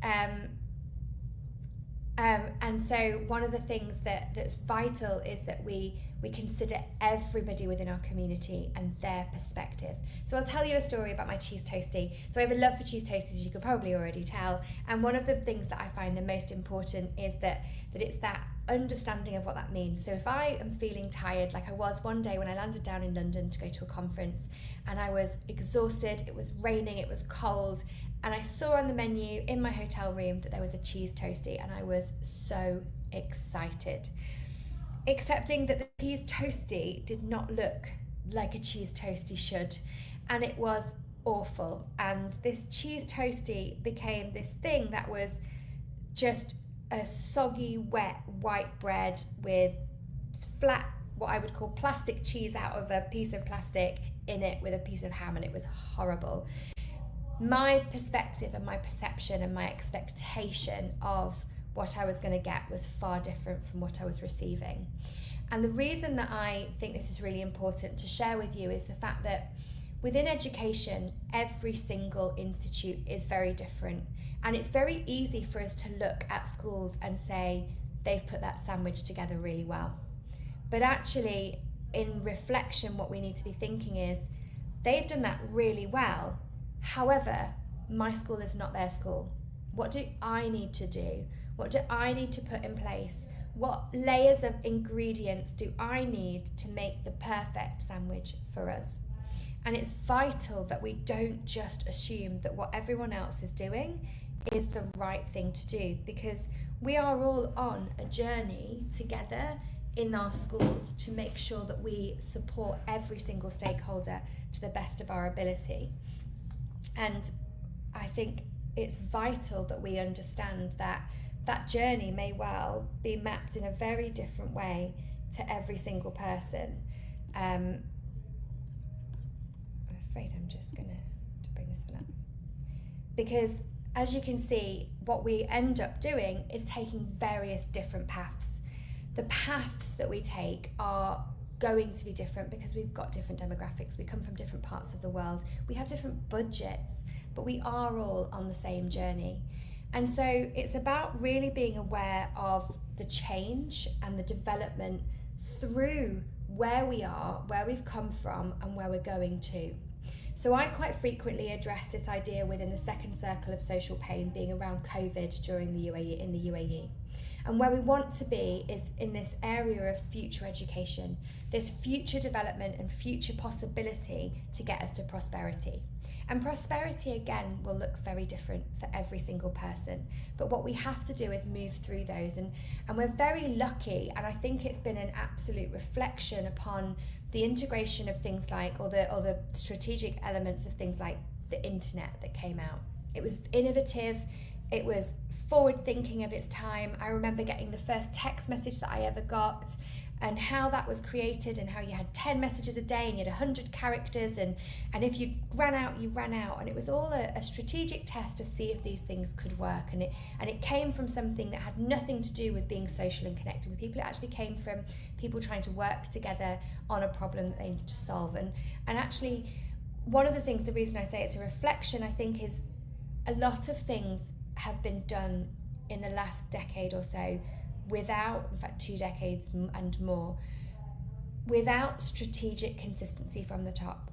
so one of the things that's vital is that we consider everybody within our community and their perspective. So I'll tell you a story about my cheese toastie. So I have a love for cheese toasties, as you can probably already tell. And one of the things that I find the most important is that it's that understanding of what that means. So if I am feeling tired, like I was one day when I landed down in London to go to a conference, and I was exhausted, it was raining, it was cold, and I saw on the menu in my hotel room that there was a cheese toastie, and I was so excited. Accepting that the cheese toastie did not look like a cheese toastie should, and it was awful. And this cheese toastie became this thing that was just a soggy, wet, white bread with flat, what I would call plastic cheese out of a piece of plastic in it with a piece of ham, and it was horrible. My perspective and my perception and my expectation of what I was going to get was far different from what I was receiving. And the reason that I think this is really important to share with you is the fact that within education, every single institute is very different. And it's very easy for us to look at schools and say, they've put that sandwich together really well. But actually, in reflection, what we need to be thinking is, they've done that really well. However, my school is not their school. What do I need to do? What do I need to put in place? What layers of ingredients do I need to make the perfect sandwich for us? And it's vital that we don't just assume that what everyone else is doing is the right thing to do, because we are all on a journey together in our schools to make sure that we support every single stakeholder to the best of our ability. And I think it's vital that we understand that that journey may well be mapped in a very different way to every single person. I'm afraid I'm just going to bring this one up. Because as you can see, what we end up doing is taking various different paths. The paths that we take are going to be different because we've got different demographics. We come from different parts of the world. We have different budgets, but we are all on the same journey. And so it's about really being aware of the change and the development through where we are, where we've come from, and where we're going to. So I quite frequently address this idea within the second circle of social pain being around COVID during the UAE, in the UAE. And where we want to be is in this area of future education, this future development and future possibility to get us to prosperity. And prosperity, again, will look very different for every single person. But what we have to do is move through those. And we're very lucky, and I think it's been an absolute reflection upon the integration of things like, or the strategic elements of things like the internet that came out. It was innovative, it was forward thinking of its time. I remember getting the first text message that I ever got, and how that was created, and how you had 10 messages a day and you had 100 characters, and if you ran out, you ran out. And it was all a strategic test to see if these things could work. And it came from something that had nothing to do with being social and connecting with people. It actually came from people trying to work together on a problem that they needed to solve. And actually, one of the things, the reason I say it's a reflection, I think, is a lot of things have been done in the last decade or so without, in fact 2 decades and more, without strategic consistency from the top.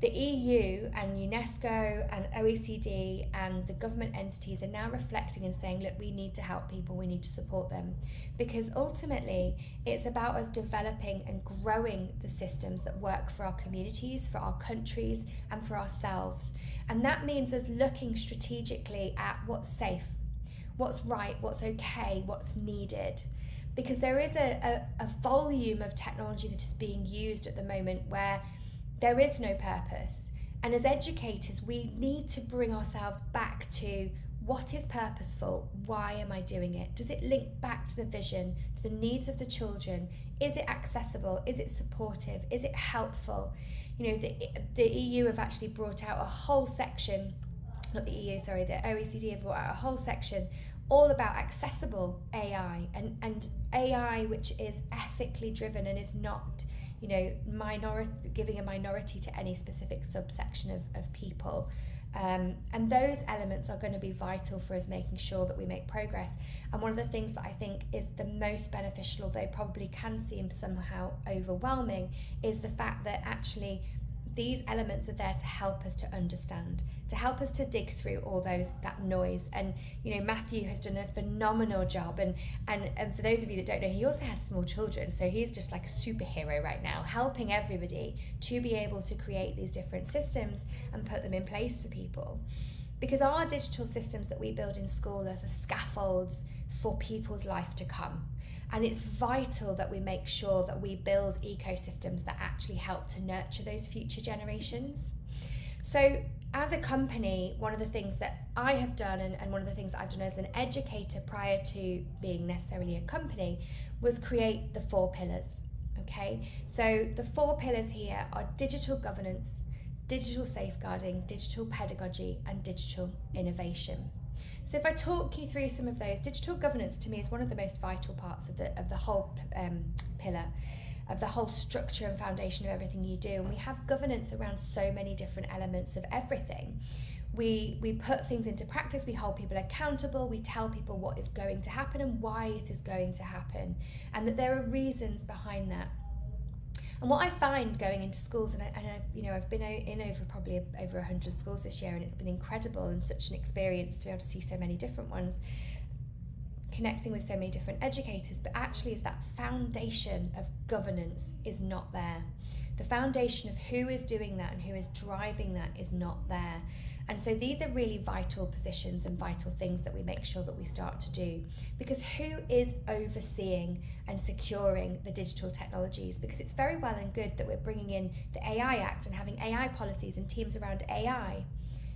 The EU and UNESCO and OECD and the government entities are now reflecting and saying, look, we need to help people, we need to support them. Because ultimately, it's about us developing and growing the systems that work for our communities, for our countries, and for ourselves. And that means us looking strategically at what's safe, what's right, what's okay, what's needed. Because there is a volume of technology that is being used at the moment where there is no purpose. And as educators, we need to bring ourselves back to what is purposeful? Why am I doing it? Does it link back to the vision, to the needs of the children? Is it accessible? Is it supportive? Is it helpful? You know, the EU have actually brought out a whole section, not the EU, sorry, the OECD have brought out a whole section all about accessible AI and AI which is ethically driven and is not, you know, giving a minority to any specific subsection of people. And those elements are going to be vital for us making sure that we make progress. And one of the things that I think is the most beneficial, although probably can seem somehow overwhelming, is the fact that actually these elements are there to help us to understand, to help us to dig through all that noise. And you know, Matthew has done a phenomenal job, and for those of you that don't know, he also has small children, so he's just like a superhero right now, helping everybody to be able to create these different systems and put them in place for people. Because our digital systems that we build in school are the scaffolds for people's life to come. And it's vital that we make sure that we build ecosystems that actually help to nurture those future generations. So as a company, one of the things that I have done, and one of the things that I've done as an educator prior to being necessarily a company, was create the 4 pillars, okay? So the 4 pillars here are digital governance, digital safeguarding, digital pedagogy, and digital innovation. So if I talk you through some of those, digital governance to me is one of the most vital parts of the whole pillar, of the whole structure and foundation of everything you do. And we have governance around so many different elements of everything. We put things into practice, we hold people accountable, we tell people what is going to happen and why it is going to happen, and that there are reasons behind that. And what I find going into schools, and I've been in probably over 100 schools this year, and it's been incredible and such an experience to be able to see so many different ones, connecting with so many different educators, but actually is that foundation of governance is not there. The foundation of who is doing that and who is driving that is not there. And so these are really vital positions and vital things that we make sure that we start to do. Because who is overseeing and securing the digital technologies? Because it's very well and good that we're bringing in the AI Act and having AI policies and teams around AI.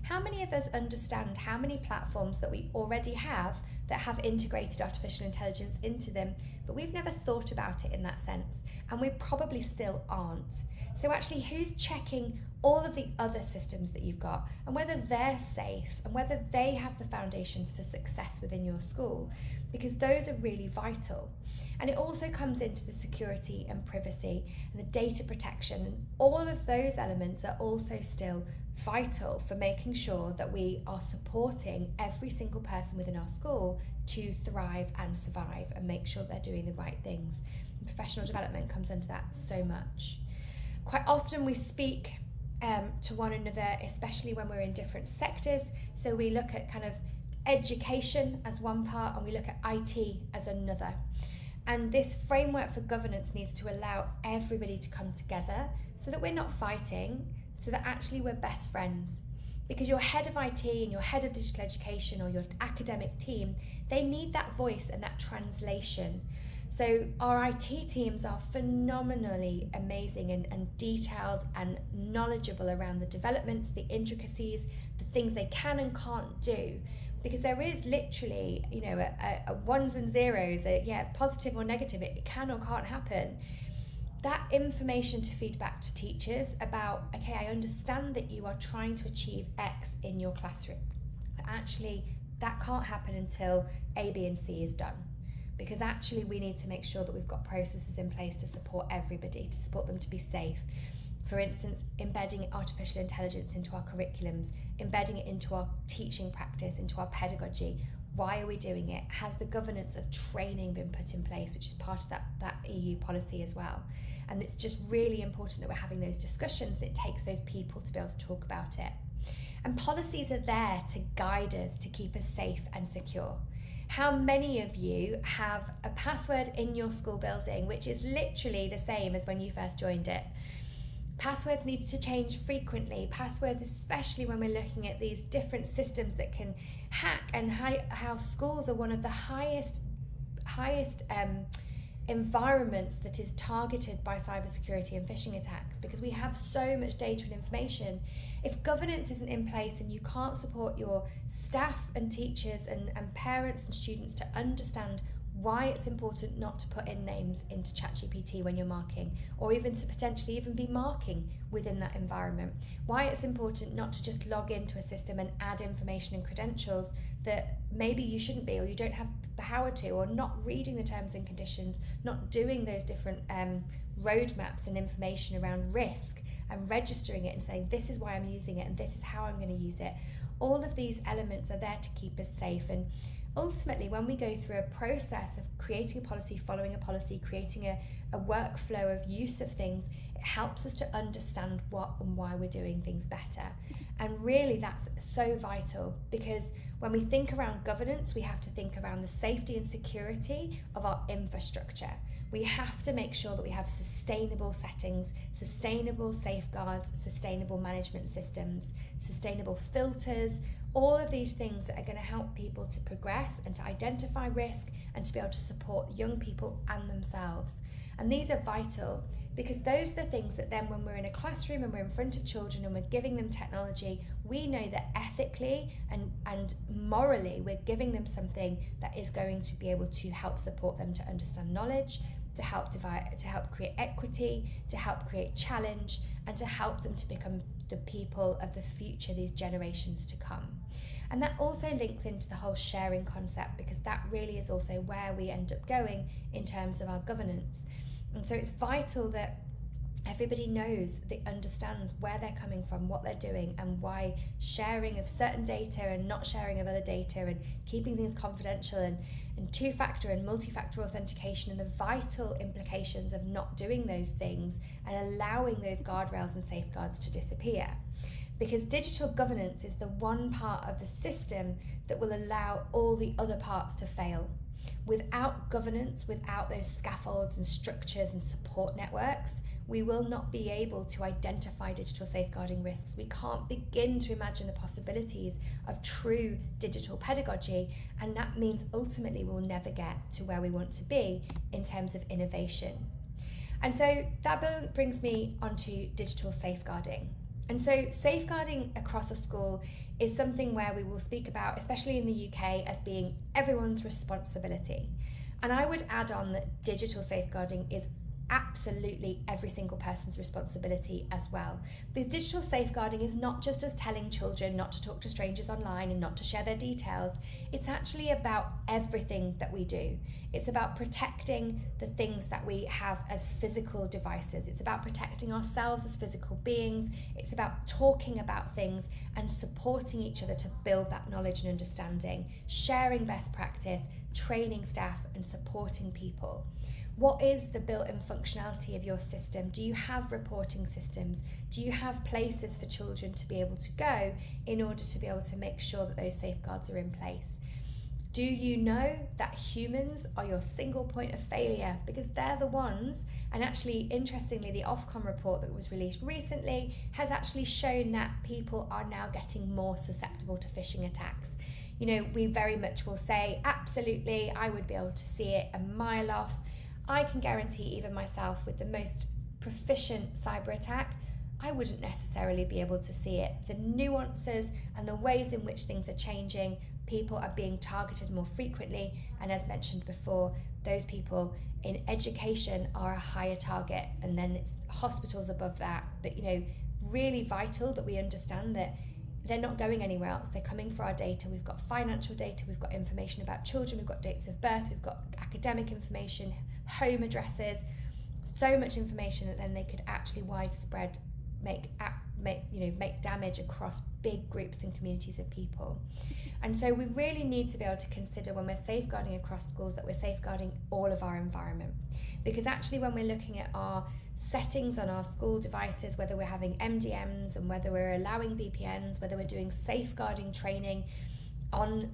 How many of us understand how many platforms that we already have that have integrated artificial intelligence into them, but we've never thought about it in that sense, and we probably still aren't. So actually, who's checking all of the other systems that you've got and whether they're safe and whether they have the foundations for success within your school? Because those are really vital. And it also comes into the security and privacy and the data protection, and all of those elements are also still vital for making sure that we are supporting every single person within our school to thrive and survive and make sure they're doing the right things. And professional development comes under that so much. Quite often we speak to one another, especially when we're in different sectors. So we look at kind of education as one part and we look at IT as another. And this framework for governance needs to allow everybody to come together so that we're not fighting, so that actually we're best friends. Because your head of IT and your head of digital education or your academic team, they need that voice and that translation. So our IT teams are phenomenally amazing and detailed and knowledgeable around the developments, the intricacies, the things they can and can't do. Because there is literally, a ones and zeros, positive or negative, it can or can't happen. That information to feed back to teachers about, okay, I understand that you are trying to achieve X in your classroom, but actually that can't happen until A, B, and C is done. Because actually we need to make sure that we've got processes in place to support everybody, to support them to be safe. For instance, embedding artificial intelligence into our curriculums, embedding it into our teaching practice, into our pedagogy. Why are we doing it? Has the governance of training been put in place, which is part of that EU policy as well? And it's just really important that we're having those discussions, and it takes those people to be able to talk about it. And policies are there to guide us, to keep us safe and secure. How many of you have a password in your school building which is literally the same as when you first joined it? Passwords need to change frequently. Passwords, especially when we're looking at these different systems that can hack, and how schools are one of the highest environments that is targeted by cybersecurity and phishing attacks, because we have so much data and information. If governance isn't in place and you can't support your staff and teachers and parents and students to understand why it's important not to put in names into ChatGPT when you're marking, or even to potentially even be marking within that environment, why it's important not to just log into a system and add information and credentials that maybe you shouldn't be, or you don't have the power to, or not reading the terms and conditions, not doing those different roadmaps and information around risk and registering it and saying this is why I'm using it and this is how I'm going to use it. All of these elements are there to keep us safe. And ultimately, when we go through a process of creating a policy, following a policy, creating a workflow of use of things, it helps us to understand what and why we're doing things better. And really, that's so vital, because when we think around governance, we have to think around the safety and security of our infrastructure. We have to make sure that we have sustainable settings, sustainable safeguards, sustainable management systems, sustainable filters, all of these things that are going to help people to progress and to identify risk and to be able to support young people and themselves. And these are vital, because those are the things that then when we're in a classroom and we're in front of children and we're giving them technology, we know that ethically and morally we're giving them something that is going to be able to help support them to understand knowledge, to help create equity, to help create challenge, and to help them to become the people of the future, these generations to come. And that also links into the whole sharing concept, because that really is also where we end up going in terms of our governance. And so it's vital that everybody knows, that understands where they're coming from, what they're doing, and why sharing of certain data and not sharing of other data, and keeping things confidential, and two-factor and multi-factor authentication, and the vital implications of not doing those things and allowing those guardrails and safeguards to disappear. Because digital governance is the one part of the system that will allow all the other parts to fail. Without governance, without those scaffolds and structures and support networks, we will not be able to identify digital safeguarding risks. We can't begin to imagine the possibilities of true digital pedagogy, and that means ultimately we'll never get to where we want to be in terms of innovation. And so that brings me onto digital safeguarding. And so safeguarding across a school is something where we will speak about, especially in the UK, as being everyone's responsibility. And I would add on that digital safeguarding is absolutely every single person's responsibility as well. Because digital safeguarding is not just us telling children not to talk to strangers online and not to share their details. It's actually about everything that we do. It's about protecting the things that we have as physical devices. It's about protecting ourselves as physical beings. It's about talking about things and supporting each other to build that knowledge and understanding, sharing best practice, training staff, and supporting people. What is the built-in functionality of your system? Do you have reporting systems? Do you have places for children to be able to go in order to be able to make sure that those safeguards are in place? Do you know that humans are your single point of failure? Because they're the ones, and actually, interestingly, the Ofcom report that was released recently has actually shown that people are now getting more susceptible to phishing attacks. You know, we very much will say, absolutely, I would be able to see it a mile off. I can guarantee even myself with the most proficient cyber attack, I wouldn't necessarily be able to see it. The nuances and the ways in which things are changing, people are being targeted more frequently, and as mentioned before, those people in education are a higher target, and then it's hospitals above that. But you know, really vital that we understand that they're not going anywhere else. They're coming for our data. We've got financial data, we've got information about children, we've got dates of birth, we've got academic information, home addresses, so much information that then they could actually widespread make make damage across big groups and communities of people. And so we really need to be able to consider, when we're safeguarding across schools, that we're safeguarding all of our environment. Because actually, when we're looking at our settings on our school devices, whether we're having MDMs and whether we're allowing VPNs, whether we're doing safeguarding training on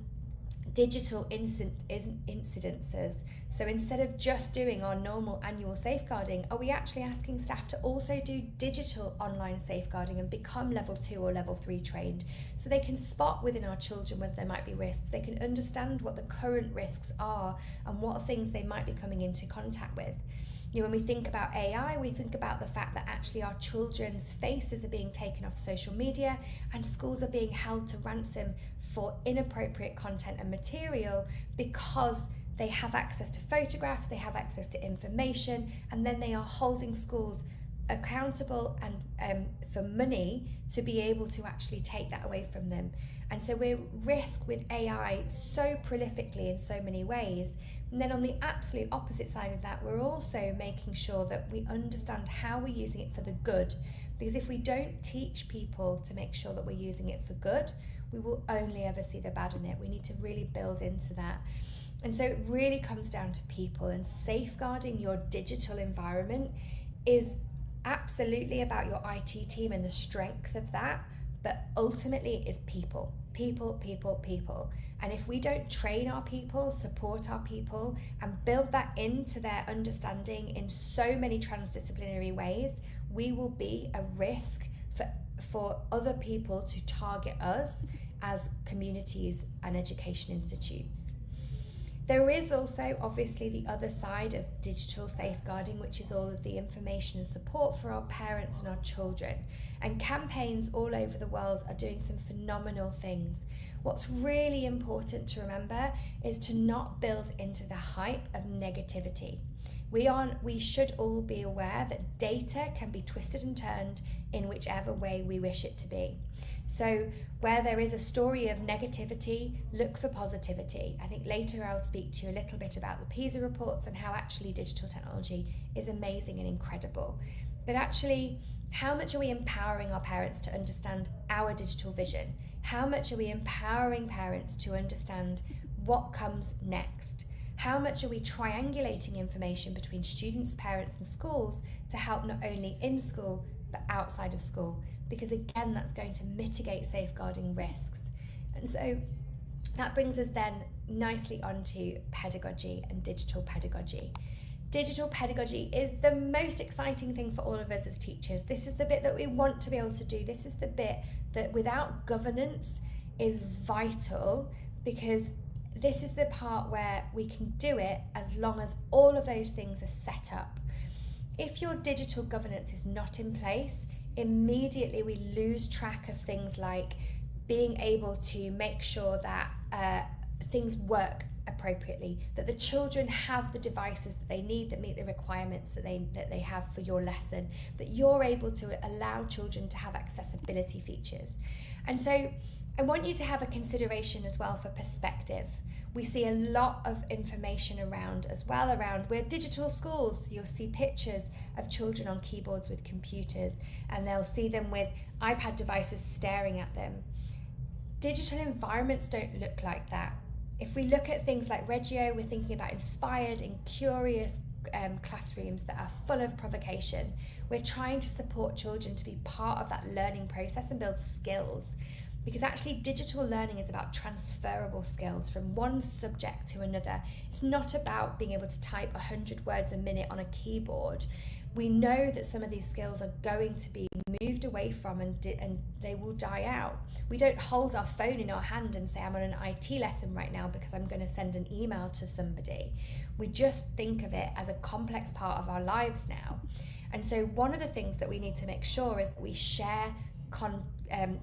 digital incidences. So instead of just doing our normal annual safeguarding, are we actually asking staff to also do digital online safeguarding and become level 2 or level 3 trained, so they can spot within our children whether there might be risks, they can understand what the current risks are and what things they might be coming into contact with. When we think about AI, we think about the fact that actually our children's faces are being taken off social media and schools are being held to ransom for inappropriate content and material because they have access to photographs, they have access to information, and then they are holding schools accountable and for money to be able to actually take that away from them. And so we risk with AI so prolifically in so many ways. And then on the absolute opposite side of that, we're also making sure that we understand how we're using it for the good. Because if we don't teach people to make sure that we're using it for good, we will only ever see the bad in it. We need to really build into that. And so it really comes down to people, and safeguarding your digital environment is absolutely about your IT team and the strength of that, but ultimately it is people. And if we don't train our people, support our people, and build that into their understanding in so many transdisciplinary ways, we will be a risk for other people to target us as communities and education institutes. There is also obviously the other side of digital safeguarding, which is all of the information and support for our parents and our children. And campaigns all over the world are doing some phenomenal things. What's really important to remember is to not build into the hype of negativity. We should all be aware that data can be twisted and turned in whichever way we wish it to be. So where there is a story of negativity, look for positivity. I think later I'll speak to you a little bit about the PISA reports and how actually digital technology is amazing and incredible. But actually, how much are we empowering our parents to understand our digital vision? How much are we empowering parents to understand what comes next? How much are we triangulating information between students, parents and schools to help not only in school but outside of school? Because again, that's going to mitigate safeguarding risks. And so that brings us then nicely onto pedagogy and digital pedagogy. Digital pedagogy is the most exciting thing for all of us as teachers. This is the bit that we want to be able to do. This is the bit that without governance is vital, because this is the part where we can do it as long as all of those things are set up. If your digital governance is not in place, immediately we lose track of things like being able to make sure that things work appropriately, that the children have the devices that they need that meet the requirements that they have for your lesson, that you're able to allow children to have accessibility features. And so I want you to have a consideration as well for perspective. We see a lot of information around we're digital schools. You'll see pictures of children on keyboards with computers, and they'll see them with iPad devices staring at them. Digital environments don't look like that. If we look at things like Reggio, we're thinking about inspired and curious classrooms that are full of provocation. We're trying to support children to be part of that learning process and build skills. Because actually digital learning is about transferable skills from one subject to another. It's not about being able to type 100 words a minute on a keyboard. We know that some of these skills are going to be moved away from and they will die out. We don't hold our phone in our hand and say, I'm on an IT lesson right now because I'm going to send an email to somebody. We just think of it as a complex part of our lives now. And so one of the things that we need to make sure is that we share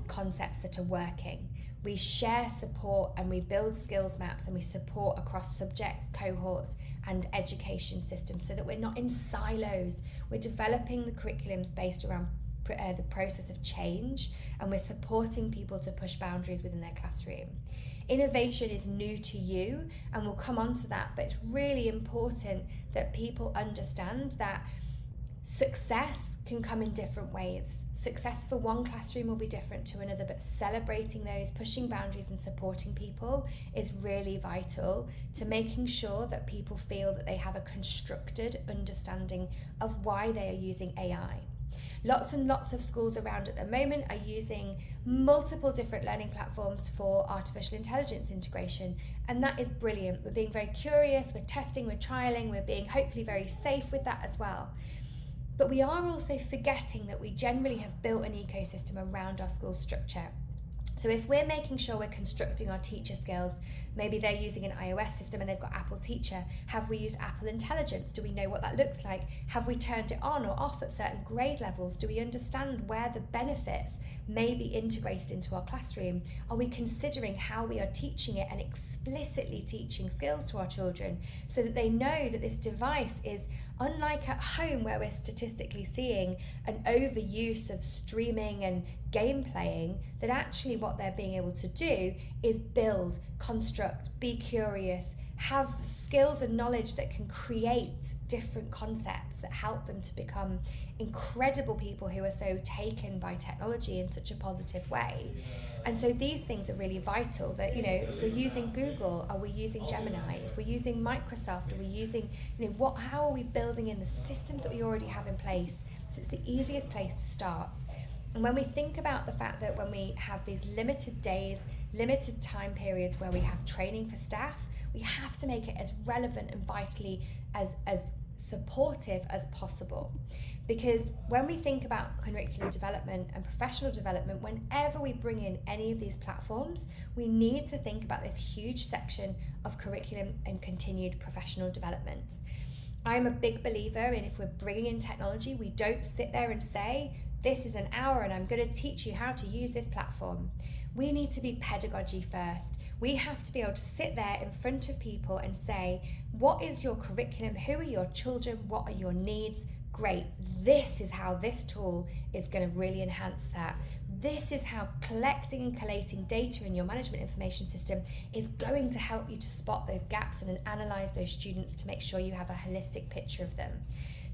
concepts that are working. We share support and we build skills maps and we support across subjects, cohorts and education systems so that we're not in silos. We're developing the curriculums based around the process of change, and we're supporting people to push boundaries within their classroom. Innovation is new to you, and we'll come on to that, but it's really important that people understand that Success can come in different waves. Success for one classroom will be different to another, but celebrating those, pushing boundaries and supporting people is really vital to making sure that people feel that they have a constructed understanding of why they are using AI. Lots and lots of schools around at the moment are using multiple different learning platforms for artificial intelligence integration, and that is brilliant. We're being very curious, we're testing, we're trialing, we're being hopefully very safe with that as well. But we are also forgetting that we generally have built an ecosystem around our school structure. So if we're making sure we're constructing our teacher skills, maybe they're using an iOS system and they've got Apple Teacher. Have we used Apple Intelligence? Do we know what that looks like? Have we turned it on or off at certain grade levels? Do we understand where the benefits may be integrated into our classroom? Are we considering how we are teaching it and explicitly teaching skills to our children so that they know that this device is, unlike at home where we're statistically seeing an overuse of streaming and game playing, that actually what they're being able to do is build, construct, be curious, have skills and knowledge that can create different concepts that help them to become incredible people who are so taken by technology in such a positive way. And so these things are really vital that, you know, if we're using Google, are we using Gemini? If we're using Microsoft, are we using, you know, how are we building in the systems that we already have in place? So it's the easiest place to start. And when we think about the fact that when we have these limited days, limited time periods where we have training for staff, we have to make it as relevant and vitally as supportive as possible. Because when we think about curriculum development and professional development, whenever we bring in any of these platforms, we need to think about this huge section of curriculum and continued professional development. I'm a big believer in, if we're bringing in technology, we don't sit there and say, this is an hour and I'm going to teach you how to use this platform. We need to be pedagogy first. We have to be able to sit there in front of people and say, what is your curriculum? Who are your children? What are your needs? Great. This is how this tool is going to really enhance that. This is how collecting and collating data in your management information system is going to help you to spot those gaps and analyze those students to make sure you have a holistic picture of them.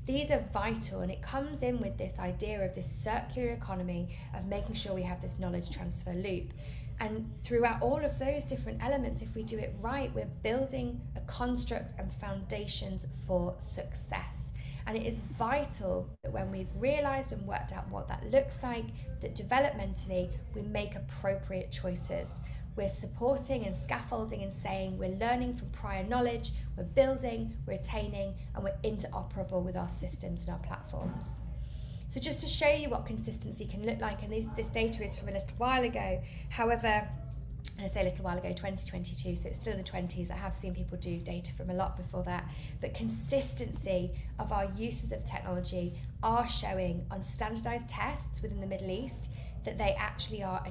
These are vital, and it comes in with this idea of this circular economy of making sure we have this knowledge transfer loop. And throughout all of those different elements, if we do it right, we're building a construct and foundations for success. And it is vital that when we've realized and worked out what that looks like, that developmentally we make appropriate choices. We're supporting and scaffolding and saying we're learning from prior knowledge, we're building, we're attaining, and we're interoperable with our systems and our platforms. So just to show you what consistency can look like, and this data is from a little while ago. However, and I say a little while ago, 2022, so it's still in the 20s. I have seen people do data from a lot before that. But consistency of our uses of technology are showing on standardized tests within the Middle East that they actually are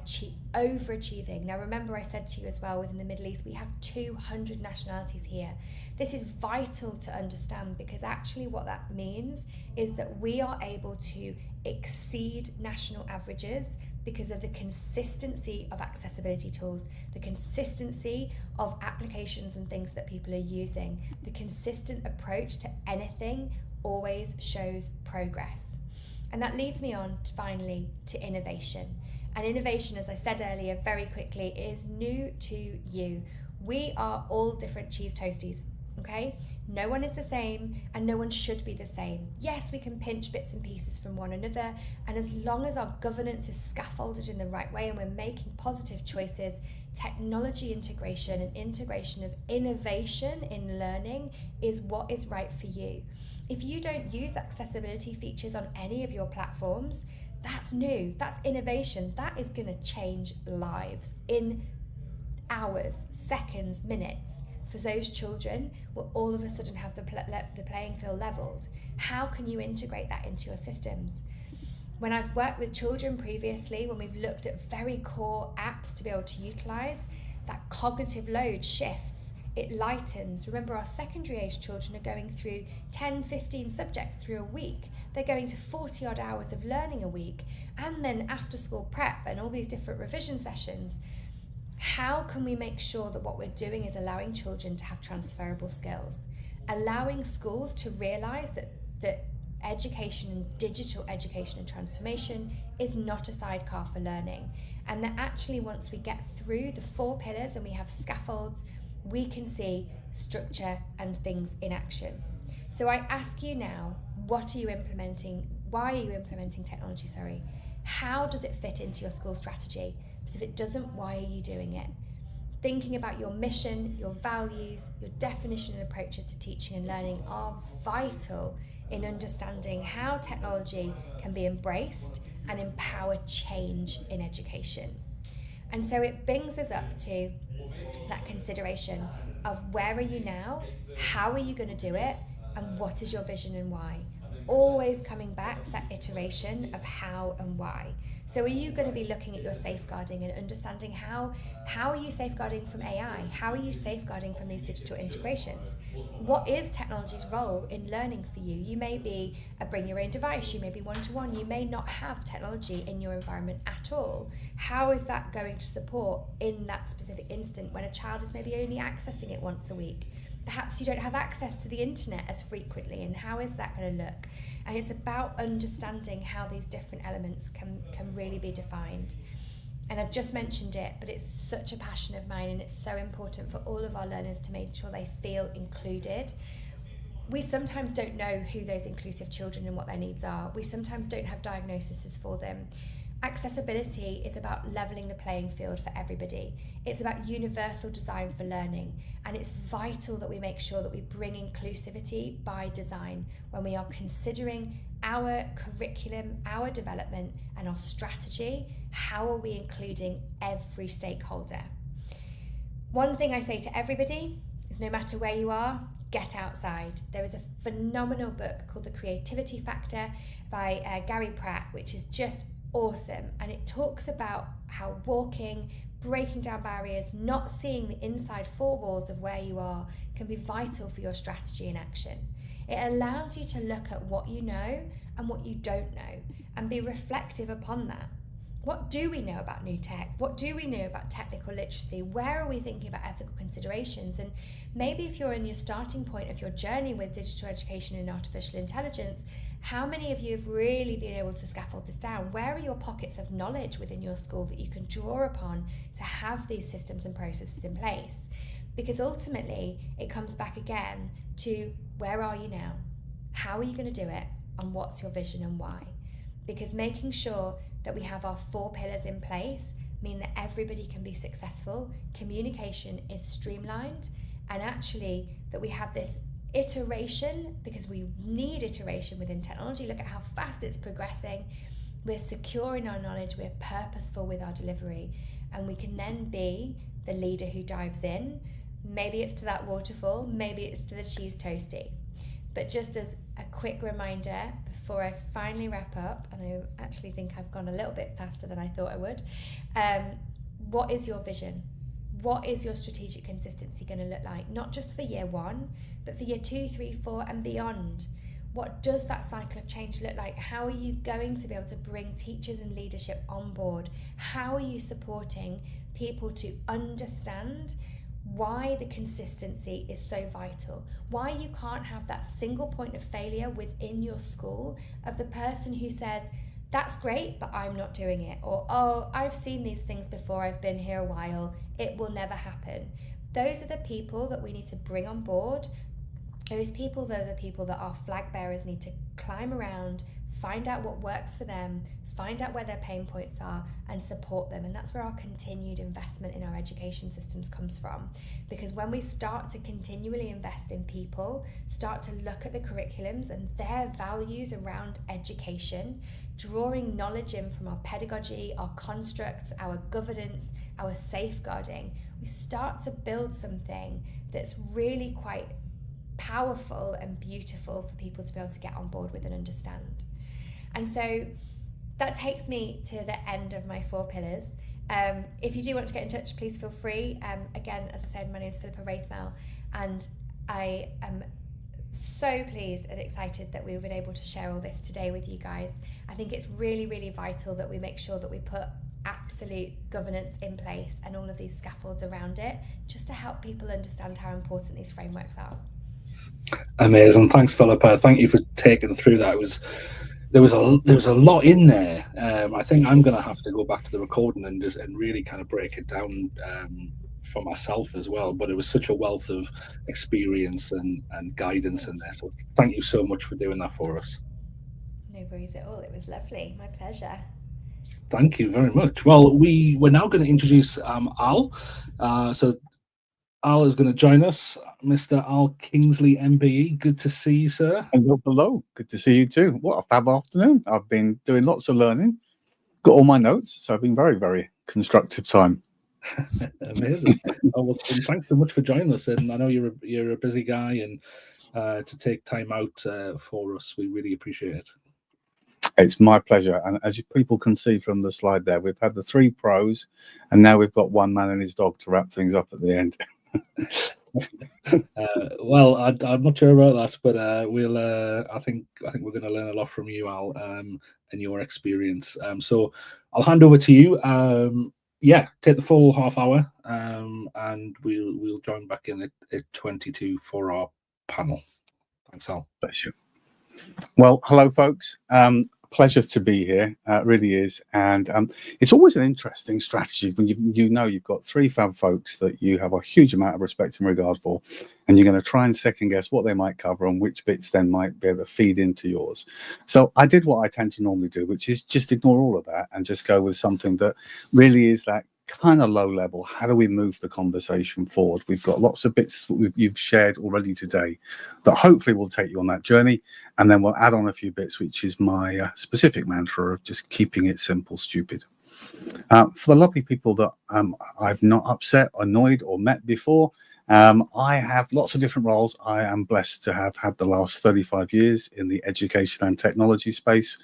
overachieving. Now remember, I said to you as well, within the Middle East we have 200 nationalities here. This is vital to understand, because actually what that means is that we are able to exceed national averages because of the consistency of accessibility tools, the consistency of applications and things that people are using. The consistent approach to anything always shows progress. And that leads me on to, finally, to innovation. And innovation, as I said earlier, very quickly, is new to you. We are all different cheese toasties, okay? No one is the same, and no one should be the same. Yes, we can pinch bits and pieces from one another, and as long as our governance is scaffolded in the right way and we're making positive choices, technology integration and integration of innovation in learning is what is right for you. If you don't use accessibility features on any of your platforms, that's new, that's innovation, that is going to change lives in hours, seconds, minutes. For those children will all of a sudden have the playing field leveled. How can you integrate that into your systems? When I've worked with children previously, when we've looked at very core apps to be able to utilize, that cognitive load shifts, it lightens. Remember, our secondary age children are going through 10, 15 subjects through a week. They're going to 40 odd hours of learning a week, and then after school prep and all these different revision sessions. How can we make sure that what we're doing is allowing children to have transferable skills? Allowing schools to realize that education and digital education and transformation is not a sidecar for learning. And that actually once we get through the 4 pillars and we have scaffolds, we can see structure and things in action. So I ask you now, what are you implementing? Why are you implementing technology, How does it fit into your school strategy? Because if it doesn't, why are you doing it? Thinking about your mission, your values, your definition and approaches to teaching and learning are vital in understanding how technology can be embraced and empower change in education. And so it brings us up to that consideration of where are you now, how are you going to do it, and what is your vision and why? Always coming back to that iteration of how and why. So are you going to be looking at your safeguarding and understanding how are you safeguarding from AI? How are you safeguarding from these digital integrations? What is technology's role in learning for you? You may be a bring your own device, you may be one-to-one, you may not have technology in your environment at all. How is that going to support in that specific instant when a child is maybe only accessing it once a week? Perhaps you don't have access to the internet as frequently, and how is that going to look? And it's about understanding how these different elements can really be defined. And I've just mentioned it, but it's such a passion of mine, and it's so important for all of our learners to make sure they feel included. We sometimes don't know who those inclusive children and what their needs are. We sometimes don't have diagnoses for them. Accessibility is about levelling the playing field for everybody. It's about universal design for learning, and it's vital that we make sure that we bring inclusivity by design when we are considering our curriculum, our development, and our strategy. How are we including every stakeholder? One thing I say to everybody is no matter where you are, get outside. There is a phenomenal book called The Creativity Factor by Gary Pratt, which is just awesome, and it talks about how walking, breaking down barriers, not seeing the inside 4 walls of where you are can be vital for your strategy and action. It allows you to look at what you know and what you don't know and be reflective upon that. What do we know about new tech? What do we know about technical literacy? Where are we thinking about ethical considerations? And maybe if you're in your starting point of your journey with digital education and artificial intelligence, how many of you have really been able to scaffold this down? Where are your pockets of knowledge within your school that you can draw upon to have these systems and processes in place? Because ultimately, it comes back again to where are you now? How are you going to do it? And what's your vision and why? Because making sure that we have our 4 pillars in place mean that everybody can be successful, communication is streamlined, and actually that we have this iteration, because we need iteration within technology. Look at how fast it's progressing. We're secure in our knowledge, we're purposeful with our delivery, and we can then be the leader who dives in. Maybe it's to that waterfall, maybe it's to the cheese toasty. But just as a quick reminder before I finally wrap up, and I actually think I've gone a little bit faster than I thought I would, what is your vision? What is your strategic consistency going to look like? Not just for year 1, but for year 2, 3, 4 and beyond. What does that cycle of change look like? How are you going to be able to bring teachers and leadership on board? How are you supporting people to understand why the consistency is so vital? Why you can't have that single point of failure within your school of the person who says, that's great, but I'm not doing it. Or, oh, I've seen these things before, I've been here a while, it will never happen. Those are the people that we need to bring on board. Those people that are the people that our flag bearers need to climb around, find out what works for them, find out where their pain points are, and support them. And that's where our continued investment in our education systems comes from. Because when we start to continually invest in people, start to look at the curriculums and their values around education, drawing knowledge in from our pedagogy, our constructs, our governance, our safeguarding, we start to build something that's really quite powerful and beautiful for people to be able to get on board with and understand. And so that takes me to the end of my 4 pillars. If you do want to get in touch, please feel free. Again, as I said, my name is Philippa Wraithmell, and I am so pleased and excited that we've been able to share all this today with you guys. I think it's really, really vital that we make sure that we put absolute governance in place and all of these scaffolds around it, just to help people understand how important these frameworks are. Amazing. Thanks, Philippa. Thank you for taking through that. There was a lot in there. I think I'm going to have to go back to the recording and really kind of break it down for myself as well. But it was such a wealth of experience and guidance in there. So thank you so much for doing that for us. No worries at all. It was lovely. My pleasure. Thank you very much. Well, we're now going to introduce Al. So Al is going to join us. Mr. Al Kingsley, MBE. Good to see you, sir. Hello. Good to see you too. What a fab afternoon. I've been doing lots of learning. Got all my notes, so I've been very, very constructive time. Amazing. Well, thanks so much for joining us. And I know you're a busy guy, and to take time out for us, we really appreciate it. It's my pleasure. And as people can see from the slide there, we've had the 3 pros, and now we've got one man and his dog to wrap things up at the end. Well, I'm not sure about that, but I think we're going to learn a lot from you, Al, and your experience. So I'll hand over to you. Take the full half hour, and we'll join back in at 22 for our panel. Thanks, Al. Bless you. Well, hello, folks. Pleasure to be here. It really is, and it's always an interesting strategy when you've got 3 fab folks that you have a huge amount of respect and regard for, and you're going to try and second guess what they might cover and which bits then might be able to feed into yours. So I did what I tend to normally do, which is just ignore all of that and just go with something that really is that kind of low level. How do we move the conversation forward? We've got lots of bits that you've shared already today that hopefully will take you on that journey, and then we'll add on a few bits, which is my specific mantra of just keeping it simple, stupid. For the lovely people that I've not upset, annoyed, or met before, I have lots of different roles. I am blessed to have had the last 35 years in the education and technology space.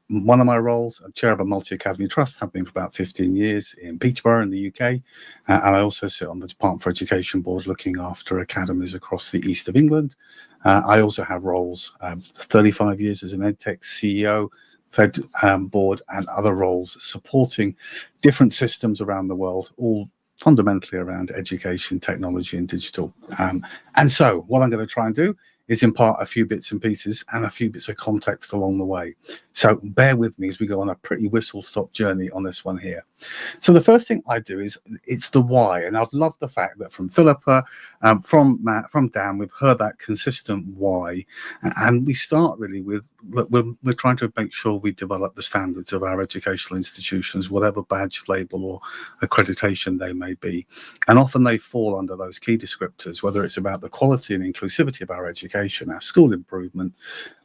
One of my roles, I'm chair of a multi-academy trust, have been for about 15 years in Peterborough in the UK. And I also sit on the Department for Education board looking after academies across the east of England. I also have roles, 35 years as an EdTech CEO, Fed board, and other roles supporting different systems around the world, all fundamentally around education, technology, and digital. And so what I'm going to try and do is impart a few bits and pieces and a few bits of context along the way. So bear with me as we go on a pretty whistle-stop journey on this one here. So the first thing I do is it's the why, and I've loved the fact that from Philippa, from Matt, from Dan, we've heard that consistent why, and we start really with we're trying to make sure we develop the standards of our educational institutions, whatever badge, label, or accreditation they may be, and often they fall under those key descriptors, whether it's about the quality and inclusivity of our education, our school improvement,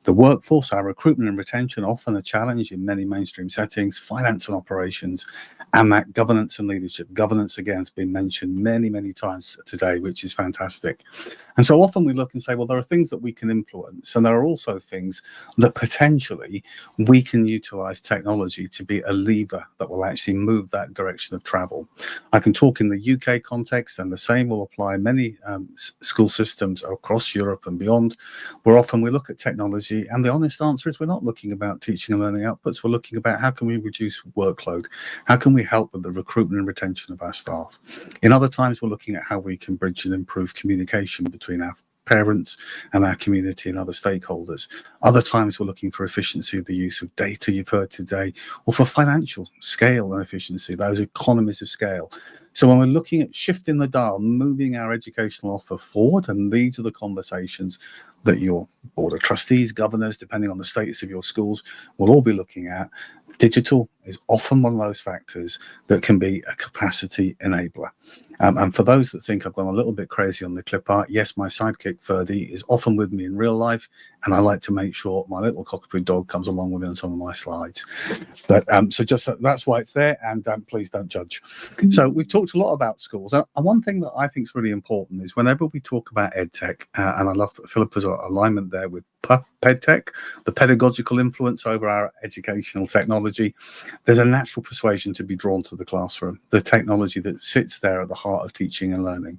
the workforce, our recruitment and retention, often a challenge in many mainstream settings, finance and operations, and that governance and leadership. Governance, again, has been mentioned many, many times today, which is fantastic. And so often we look and say, well, there are things that we can influence, and there are also things that potentially we can utilize technology to be a lever that will actually move that direction of travel. I can talk in the UK context, and the same will apply in many school systems across Europe and beyond, where often we look at technology, and the honest answer is we're not looking about teaching and learning outputs. We're looking about how can we reduce workload? How can we help with the recruitment and retention of our staff? In other times, we're looking at how we can bridge and improve communication between our parents and our community and other stakeholders. Other times we're looking for efficiency of the use of data you've heard today, or for financial scale and efficiency, those economies of scale. So when we're looking at shifting the dial, moving our educational offer forward, and these are the conversations that your board of trustees, governors, depending on the status of your schools, will all be looking at. Digital is often one of those factors that can be a capacity enabler. And for those that think I've gone a little bit crazy on the clip art, yes, my sidekick Ferdy is often with me in real life, and I like to make sure my little cockapoo dog comes along with me on some of my slides. But so just that's why it's there, and please don't judge. So we've talked a lot about schools, and one thing that I think is really important is whenever we talk about EdTech, and I love that Philippa's alignment there with PedTech, the pedagogical influence over our educational technology, there's a natural persuasion to be drawn to the classroom, the technology that sits there at the heart of teaching and learning.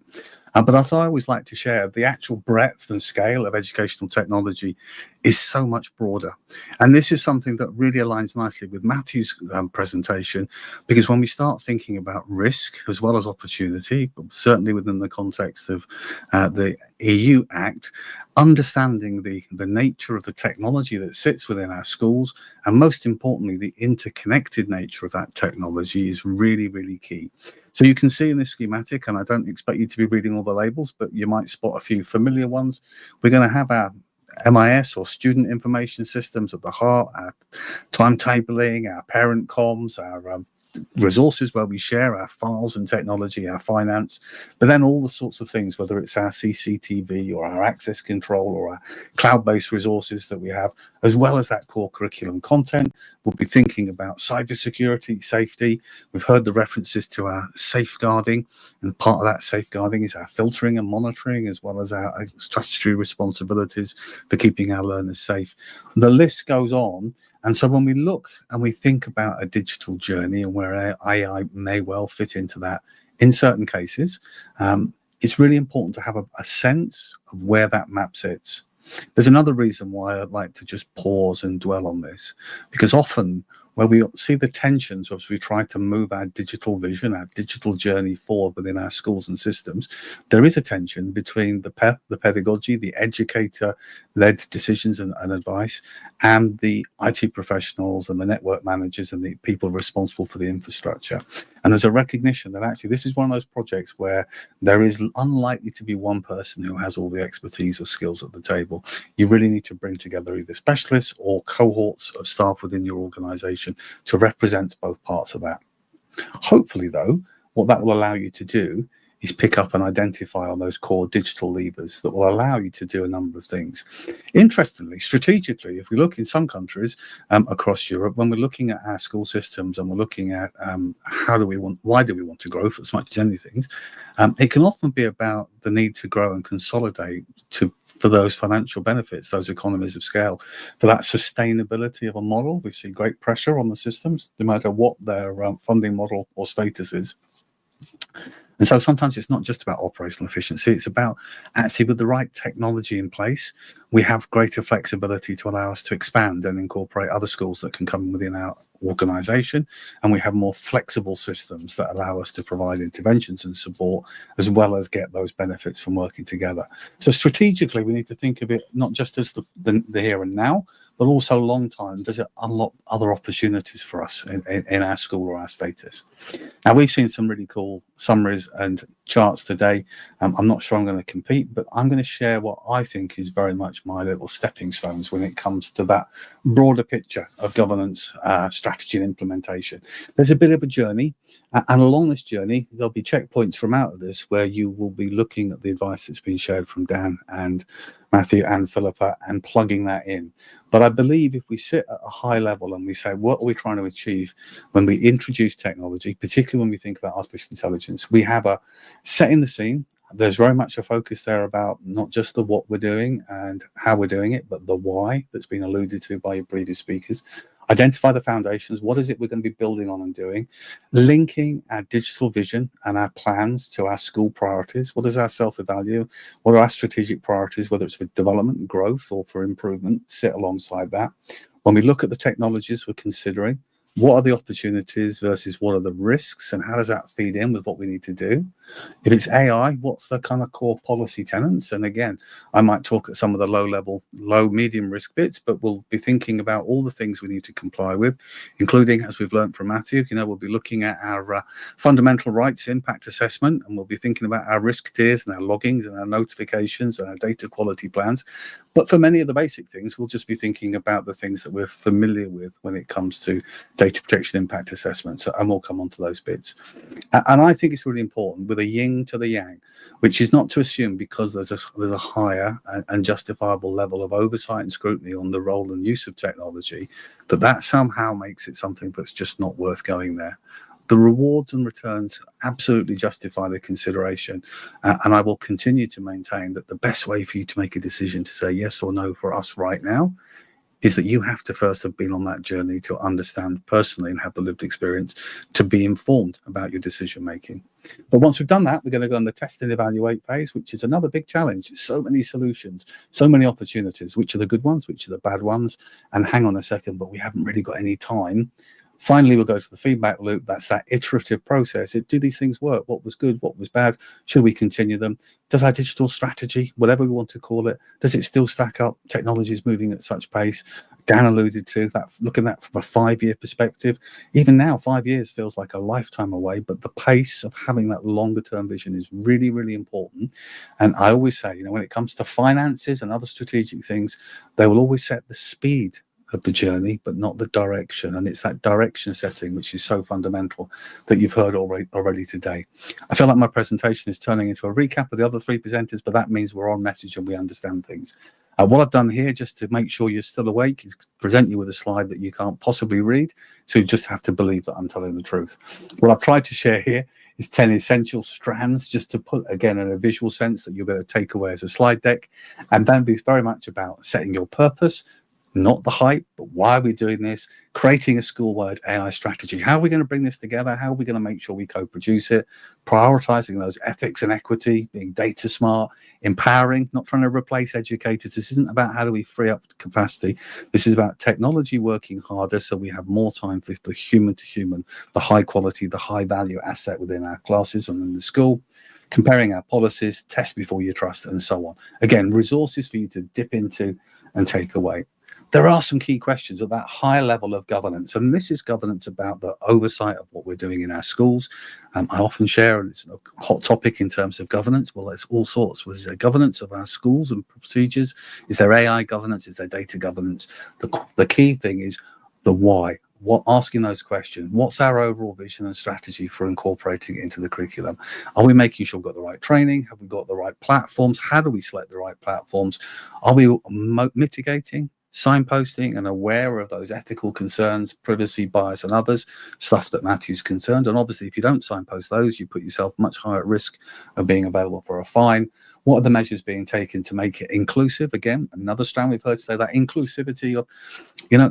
But as I always like to share, the actual breadth and scale of educational technology is so much broader. And this is something that really aligns nicely with Matthew's presentation, because when we start thinking about risk as well as opportunity, but certainly within the context of the EU Act, understanding the nature of the technology that sits within our schools, and most importantly, the interconnected nature of that technology is really, really key. So you can see in this schematic, and I don't expect you to be reading all the labels, but you might spot a few familiar ones. We're going to have our MIS or student information systems at the heart, our timetabling, our parent comms, our resources where we share our files and technology, our finance, but then all the sorts of things, whether it's our CCTV or our access control or our cloud-based resources that we have, as well as that core curriculum content. We'll be thinking about cybersecurity, safety. We've heard the references to our safeguarding, and part of that safeguarding is our filtering and monitoring, as well as our statutory responsibilities for keeping our learners safe. The list goes on. And so when we look and we think about a digital journey and where AI may well fit into that, in certain cases, it's really important to have a sense of where that map sits. There's another reason why I'd like to just pause and dwell on this, because often where we see the tensions as we try to move our digital vision, our digital journey forward within our schools and systems, there is a tension between the pedagogy, the educator-led decisions and advice, and the IT professionals and the network managers and the people responsible for the infrastructure. And there's a recognition that actually this is one of those projects where there is unlikely to be one person who has all the expertise or skills at the table. You really need to bring together either specialists or cohorts of staff within your organization to represent both parts of that. Hopefully, though, what that will allow you to do is pick up and identify on those core digital levers that will allow you to do a number of things. Interestingly, strategically, if we look in some countries across Europe, when we're looking at our school systems and we're looking at why do we want to grow for as much as anything, it can often be about the need to grow and consolidate for those financial benefits, those economies of scale, for that sustainability of a model. We see great pressure on the systems, no matter what their funding model or status is. And so sometimes it's not just about operational efficiency, it's about actually with the right technology in place, we have greater flexibility to allow us to expand and incorporate other schools that can come within our organization. And we have more flexible systems that allow us to provide interventions and support, as well as get those benefits from working together. So strategically, we need to think of it not just as the here and now, but also long time. Does it unlock other opportunities for us in our school or our status? Now, we've seen some really cool summaries and charts today. I'm not sure I'm going to compete, but I'm going to share what I think is very much my little stepping stones when it comes to that broader picture of governance, strategy and implementation. There's a bit of a journey, and along this journey, there'll be checkpoints from out of this where you will be looking at the advice that's been shared from Dan and Matthew and Philippa and plugging that in. But I believe if we sit at a high level and we say, what are we trying to achieve when we introduce technology, particularly when we think about artificial intelligence, we have a setting the scene. There's very much a focus there about not just the what we're doing and how we're doing it, but the why that's been alluded to by your previous speakers. Identify the foundations. What is it we're going to be building on and doing? Linking our digital vision and our plans to our school priorities. What is our self-evaluate? What are our strategic priorities, whether it's for development and growth or for improvement? Sit alongside that. When we look at the technologies we're considering, what are the opportunities versus what are the risks, and how does that feed in with what we need to do? If it's AI, what's the kind of core policy tenets? And again, I might talk at some of the low, medium risk bits, but we'll be thinking about all the things we need to comply with, including, as we've learned from Matthew, we'll be looking at our fundamental rights impact assessment, and we'll be thinking about our risk tiers and our loggings and our notifications and our data quality plans. But for many of the basic things, we'll just be thinking about the things that we're familiar with when it comes to data protection impact assessments, and we'll come on to those bits. And I think it's really important with a yin to the yang, which is not to assume because there's a higher and justifiable level of oversight and scrutiny on the role and use of technology, that somehow makes it something that's just not worth going there. The rewards and returns absolutely justify the consideration, and I will continue to maintain that the best way for you to make a decision to say yes or no for us right now is that you have to first have been on that journey to understand personally and have the lived experience to be informed about your decision making. But once we've done that, we're going to go on the test and evaluate phase, which is another big challenge. So many solutions, so many opportunities. Which are the good ones? Which are the bad ones? And hang on a second, but we haven't really got any time. Finally, we'll go to the feedback loop. That's that iterative process. Do these things work? What was good? What was bad? Should we continue them? Does our digital strategy, whatever we want to call it, does it still stack up? Technology is moving at such pace. Dan alluded to that, looking at from a 5-year perspective. Even now, 5 years feels like a lifetime away, but the pace of having that longer term vision is really, really important. And I always say, when it comes to finances and other strategic things, they will always set the speed of the journey, but not the direction. And it's that direction setting which is so fundamental that you've heard already today. I feel like my presentation is turning into a recap of the other 3 presenters, but that means we're on message and we understand things. What I've done here, just to make sure you're still awake, is present you with a slide that you can't possibly read, so you just have to believe that I'm telling the truth. What I've tried to share here is 10 essential strands, just to put, again, in a visual sense that you're going to take away as a slide deck. And then it's very much about setting your purpose, not the hype, but why are we doing this? Creating a school-wide AI strategy. How are we going to bring this together? How are we going to make sure we co-produce it? Prioritizing those ethics and equity, being data smart, empowering, not trying to replace educators. This isn't about how do we free up capacity. This is about technology working harder so we have more time for the human to human, the high quality, the high value asset within our classes and in the school. Comparing our policies, test before you trust, and so on. Again, resources for you to dip into and take away. There are some key questions at that high level of governance, and this is governance about the oversight of what we're doing in our schools. I often share, and it's a hot topic in terms of governance. Well, there's all sorts. Is there governance of our schools and procedures? Is there AI governance? Is there data governance? The key thing is the why. Asking those questions. What's our overall vision and strategy for incorporating it into the curriculum? Are we making sure we've got the right training? Have we got the right platforms? How do we select the right platforms? Are we mitigating, signposting and aware of those ethical concerns, privacy, bias and others, stuff that Matthew's concerned? And obviously, if you don't signpost those, you put yourself much higher at risk of being available for a fine. What are the measures being taken to make it inclusive? Again, another strand we've heard say, that inclusivity of,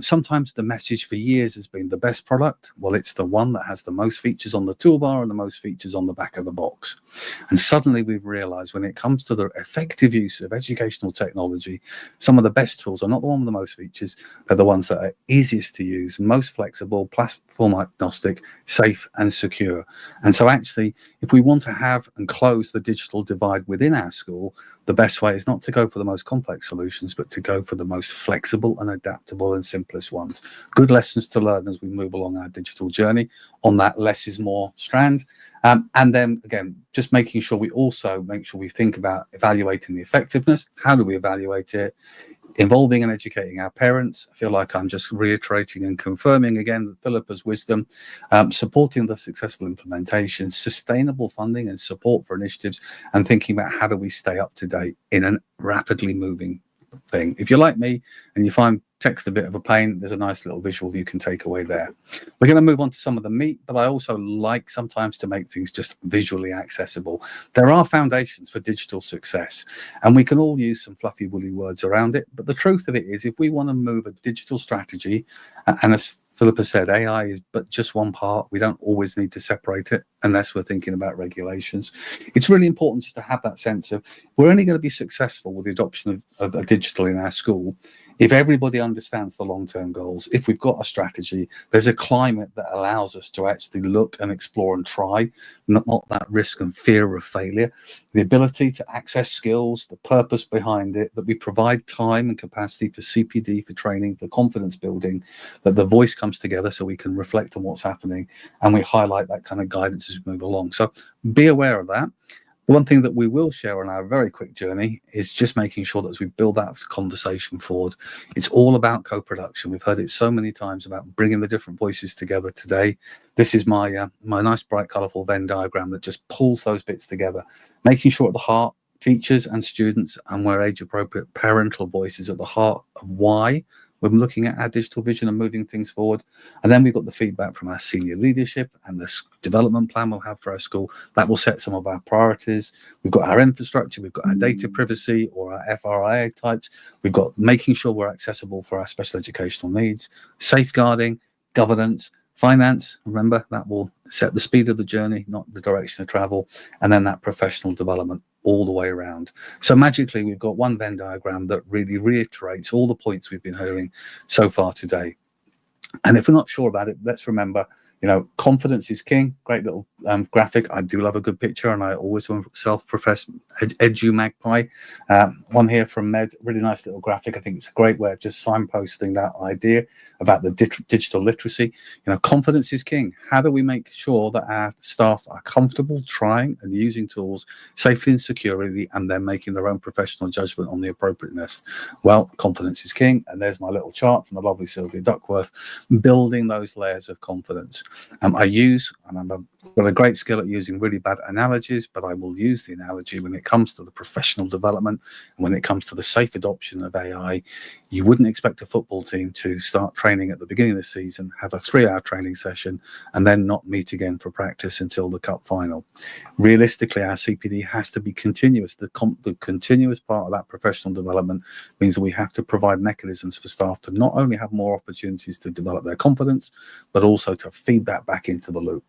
sometimes the message for years has been the best product. Well, it's the one that has the most features on the toolbar and the most features on the back of the box. And suddenly we've realized when it comes to the effective use of educational technology, some of the best tools are not the one with the most features. They're the ones that are easiest to use, most flexible, platform agnostic, safe and secure. And so actually, if we want to have and close the digital divide within our school, the best way is not to go for the most complex solutions, but to go for the most flexible and adaptable and simplest ones. Good lessons to learn as we move along our digital journey on that less is more strand. And then again, just making sure we think about evaluating the effectiveness. How do we evaluate it? Involving and educating our parents. I feel like I'm just reiterating and confirming again Philippa's wisdom, supporting the successful implementation, sustainable funding and support for initiatives, and thinking about how do we stay up to date in a rapidly moving thing. If you're like me and you find text a bit of a pain, there's a nice little visual you can take away there. We're going to move on to some of the meat, but I also like sometimes to make things just visually accessible. There are foundations for digital success, and we can all use some fluffy woolly words around it, but the truth of it is, if we want to move a digital strategy, and as Philippa said, AI is but just one part. We don't always need to separate it unless we're thinking about regulations. It's really important just to have that sense of we're only going to be successful with the adoption of a digital in our school if everybody understands the long-term goals. If we've got a strategy, there's a climate that allows us to actually look and explore and try, not that risk and fear of failure, the ability to access skills, the purpose behind it, that we provide time and capacity for CPD, for training, for confidence building, that the voice comes together so we can reflect on what's happening and we highlight that kind of guidance as we move along. So be aware of that. The one thing that we will share on our very quick journey is just making sure that as we build that conversation forward, it's all about co-production. We've heard it so many times about bringing the different voices together today. This is my nice, bright, colourful Venn diagram that just pulls those bits together, making sure at the heart, teachers and students, and where age appropriate, parental voices at the heart of why when looking at our digital vision and moving things forward. And then we've got the feedback from our senior leadership and the development plan we'll have for our school. That will set some of our priorities. We've got our infrastructure, we've got our data privacy or our FRIA types. We've got making sure we're accessible for our special educational needs, safeguarding, governance, finance. Remember, that will set the speed of the journey, not the direction of travel, and then that professional development all the way around. So magically, we've got one Venn diagram that really reiterates all the points we've been hearing so far today. And if we're not sure about it, let's remember, you know, confidence is king. Great little graphic. I do love a good picture, and I always self-profess edu magpie. One here from Med, really nice little graphic. I think it's a great way of just signposting that idea about the digital literacy. You know, confidence is king. How do we make sure that our staff are comfortable trying and using tools safely and securely, and then making their own professional judgment on the appropriateness? Well, confidence is king. And there's my little chart from the lovely Sylvia Duckworth, building those layers of confidence. I use, and I've got a great skill at using really bad analogies, but I will use the analogy when it comes to the professional development and when it comes to the safe adoption of AI. You wouldn't expect a football team to start training at the beginning of the season, have a 3-hour training session, and then not meet again for practice until the cup final. Realistically, our CPD has to be continuous. The continuous part of that professional development means that we have to provide mechanisms for staff to not only have more opportunities to develop their confidence, but also to feed that back into the loop.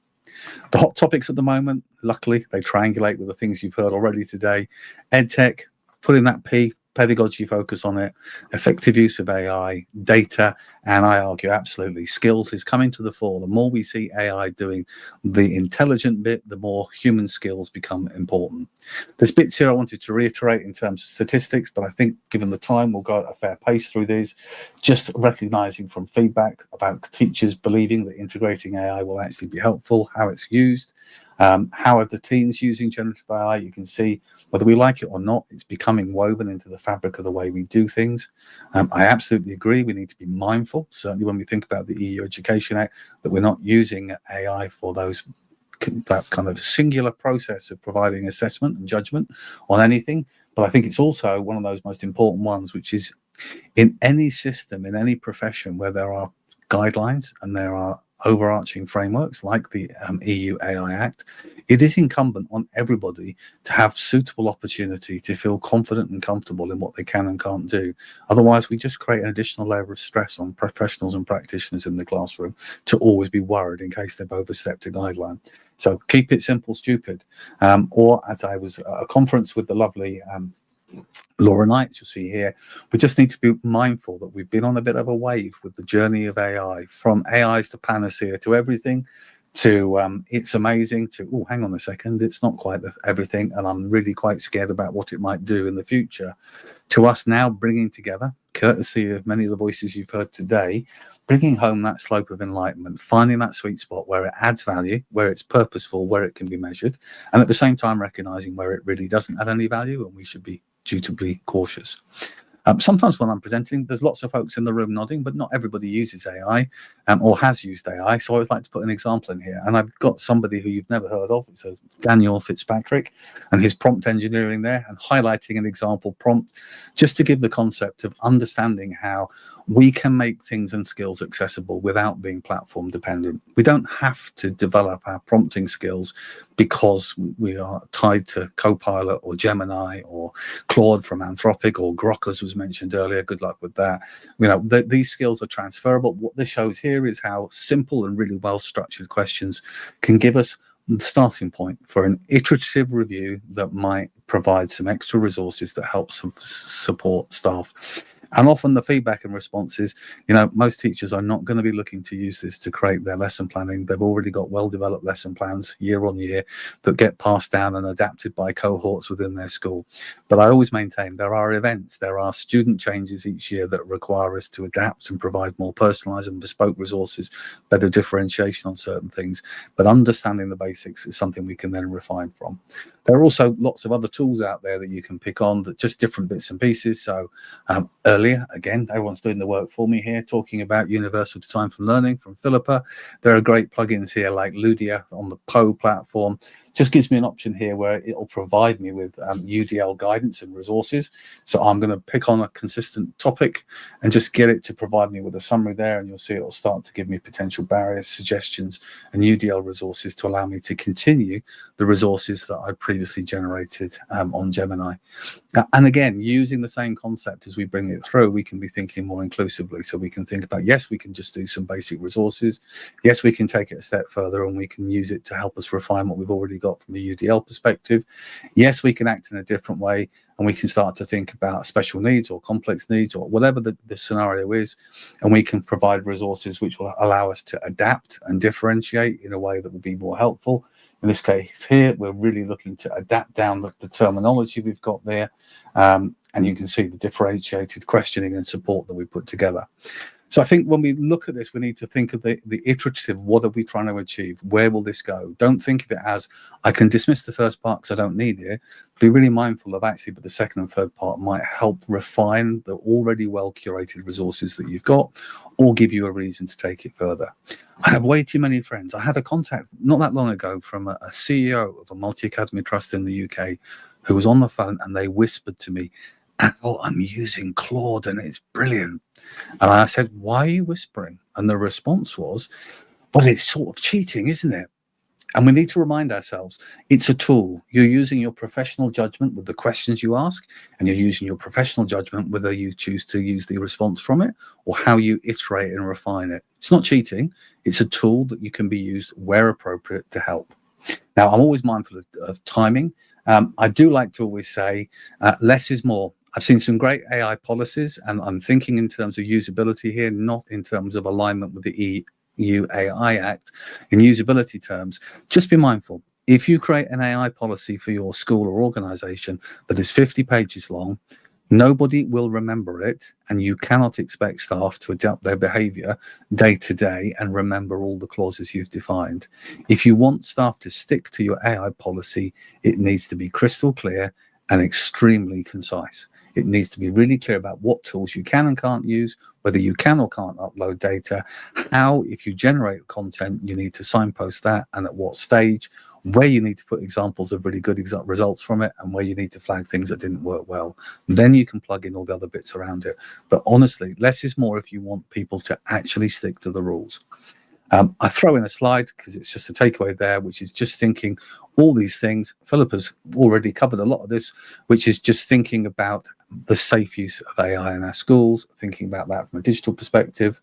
The hot topics at the moment, luckily, they triangulate with the things you've heard already today. EdTech, putting that pedagogy focus on it, effective use of AI, data, and I argue absolutely skills is coming to the fore. The more we see AI doing the intelligent bit, the more human skills become important. There's bits here I wanted to reiterate in terms of statistics, but I think given the time, we'll go at a fair pace through these. Just recognizing from feedback about teachers believing that integrating AI will actually be helpful, how it's used. How are the teens using generative AI? You can see whether we like it or not, it's becoming woven into the fabric of the way we do things. I absolutely agree. We need to be mindful, certainly when we think about the EU Education Act, that we're not using AI for that kind of singular process of providing assessment and judgment on anything. But I think it's also one of those most important ones, which is in any system, in any profession where there are guidelines and there are overarching frameworks like the EU AI Act, it is incumbent on everybody to have suitable opportunity to feel confident and comfortable in what they can and can't do. Otherwise, we just create an additional layer of stress on professionals and practitioners in the classroom to always be worried in case they've overstepped a guideline. So keep it simple, stupid. Or as I was at a conference with the lovely Laura Knight, you'll see here, we just need to be mindful that we've been on a bit of a wave with the journey of AI, from AI's to panacea to everything, to it's amazing, to, oh, hang on a second, it's not quite everything, and I'm really quite scared about what it might do in the future, to us now bringing together, courtesy of many of the voices you've heard today, bringing home that slope of enlightenment, finding that sweet spot where it adds value, where it's purposeful, where it can be measured, and at the same time recognizing where it really doesn't add any value and we should be dutifully cautious. Sometimes when I'm presenting, there's lots of folks in the room nodding, but not everybody uses AI or has used AI. So I always like to put an example in here. And I've got somebody who you've never heard of. It's Dan Fitzpatrick and his prompt engineering there, and highlighting an example prompt just to give the concept of understanding how we can make things and skills accessible without being platform dependent. We don't have to develop our prompting skills because we are tied to Copilot or Gemini or Claude from Anthropic or Grok, as was mentioned earlier. Good luck with that. You know, these skills are transferable. What this shows here is how simple and really well-structured questions can give us the starting point for an iterative review that might provide some extra resources that help support staff. And often the feedback and responses, you know, most teachers are not going to be looking to use this to create their lesson planning. They've already got well-developed lesson plans year on year that get passed down and adapted by cohorts within their school. But I always maintain there are events, there are student changes each year that require us to adapt and provide more personalised and bespoke resources, better differentiation on certain things. But understanding the basics is something we can then refine from. There are also lots of other tools out there that you can pick on, that just different bits and pieces. So early familiar. Again, everyone's doing the work for me here, talking about universal design for learning from Philippa. There are great plugins here like Ludia on the Poe platform. Just gives me an option here where it'll provide me with UDL guidance and resources. So I'm going to pick on a consistent topic and just get it to provide me with a summary there, and you'll see it'll start to give me potential barriers, suggestions, and UDL resources to allow me to continue the resources that I previously generated on Gemini. And again, using the same concept as we bring it through, we can be thinking more inclusively. So we can think about, yes, we can just do some basic resources. Yes, we can take it a step further and we can use it to help us refine what we've already got from a UDL perspective. Yes, we can act in a different way, and we can start to think about special needs or complex needs or whatever the scenario is, and we can provide resources which will allow us to adapt and differentiate in a way that will be more helpful. In this case here, we're really looking to adapt down the terminology we've got there, and you can see the differentiated questioning and support that we put together. So I think when we look at this, we need to think of the iterative, what are we trying to achieve? Where will this go? Don't think of it as, I can dismiss the first part because I don't need it. Be really mindful of actually, but the second and third part might help refine the already well-curated resources that you've got, or give you a reason to take it further. I have way too many friends. I had a contact not that long ago from a CEO of a multi-academy trust in the UK who was on the phone, and they whispered to me, Al, I'm using Claude and it's brilliant. And I said, why are you whispering? And the response was, well, it's sort of cheating, isn't it? And we need to remind ourselves, it's a tool. You're using your professional judgment with the questions you ask, and you're using your professional judgment whether you choose to use the response from it or how you iterate and refine it. It's not cheating. It's a tool that you can be used where appropriate to help. Now, I'm always mindful of timing. I do like to always say less is more. I've seen some great AI policies, and I'm thinking in terms of usability here, not in terms of alignment with the EU AI Act. In usability terms, just be mindful. If you create an AI policy for your school or organization that is 50 pages long, nobody will remember it, and you cannot expect staff to adapt their behavior day to day and remember all the clauses you've defined. If you want staff to stick to your AI policy, it needs to be crystal clear and extremely concise. It needs to be really clear about what tools you can and can't use, whether you can or can't upload data, how, if you generate content, you need to signpost that, and at what stage, where you need to put examples of really good results from it, and where you need to flag things that didn't work well. Then you can plug in all the other bits around it. But honestly, less is more if you want people to actually stick to the rules. I throw in a slide because it's just a takeaway there, which is just thinking all these things. Philippa's already covered a lot of this, which is just thinking about the safe use of AI in our schools, thinking about that from a digital perspective.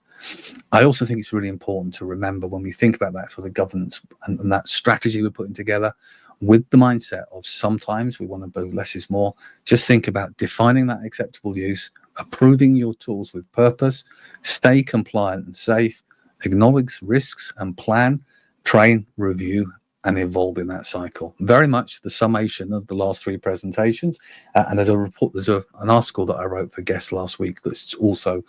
I also think it's really important to remember when we think about that sort of governance and that strategy we're putting together, with the mindset of sometimes we want to do less is more. Just think about defining that acceptable use, approving your tools with purpose, stay compliant and safe, acknowledge risks and plan, train, review, and evolve in that cycle. Very much the summation of the last three presentations. And there's a report, an article that I wrote for guests last week that's also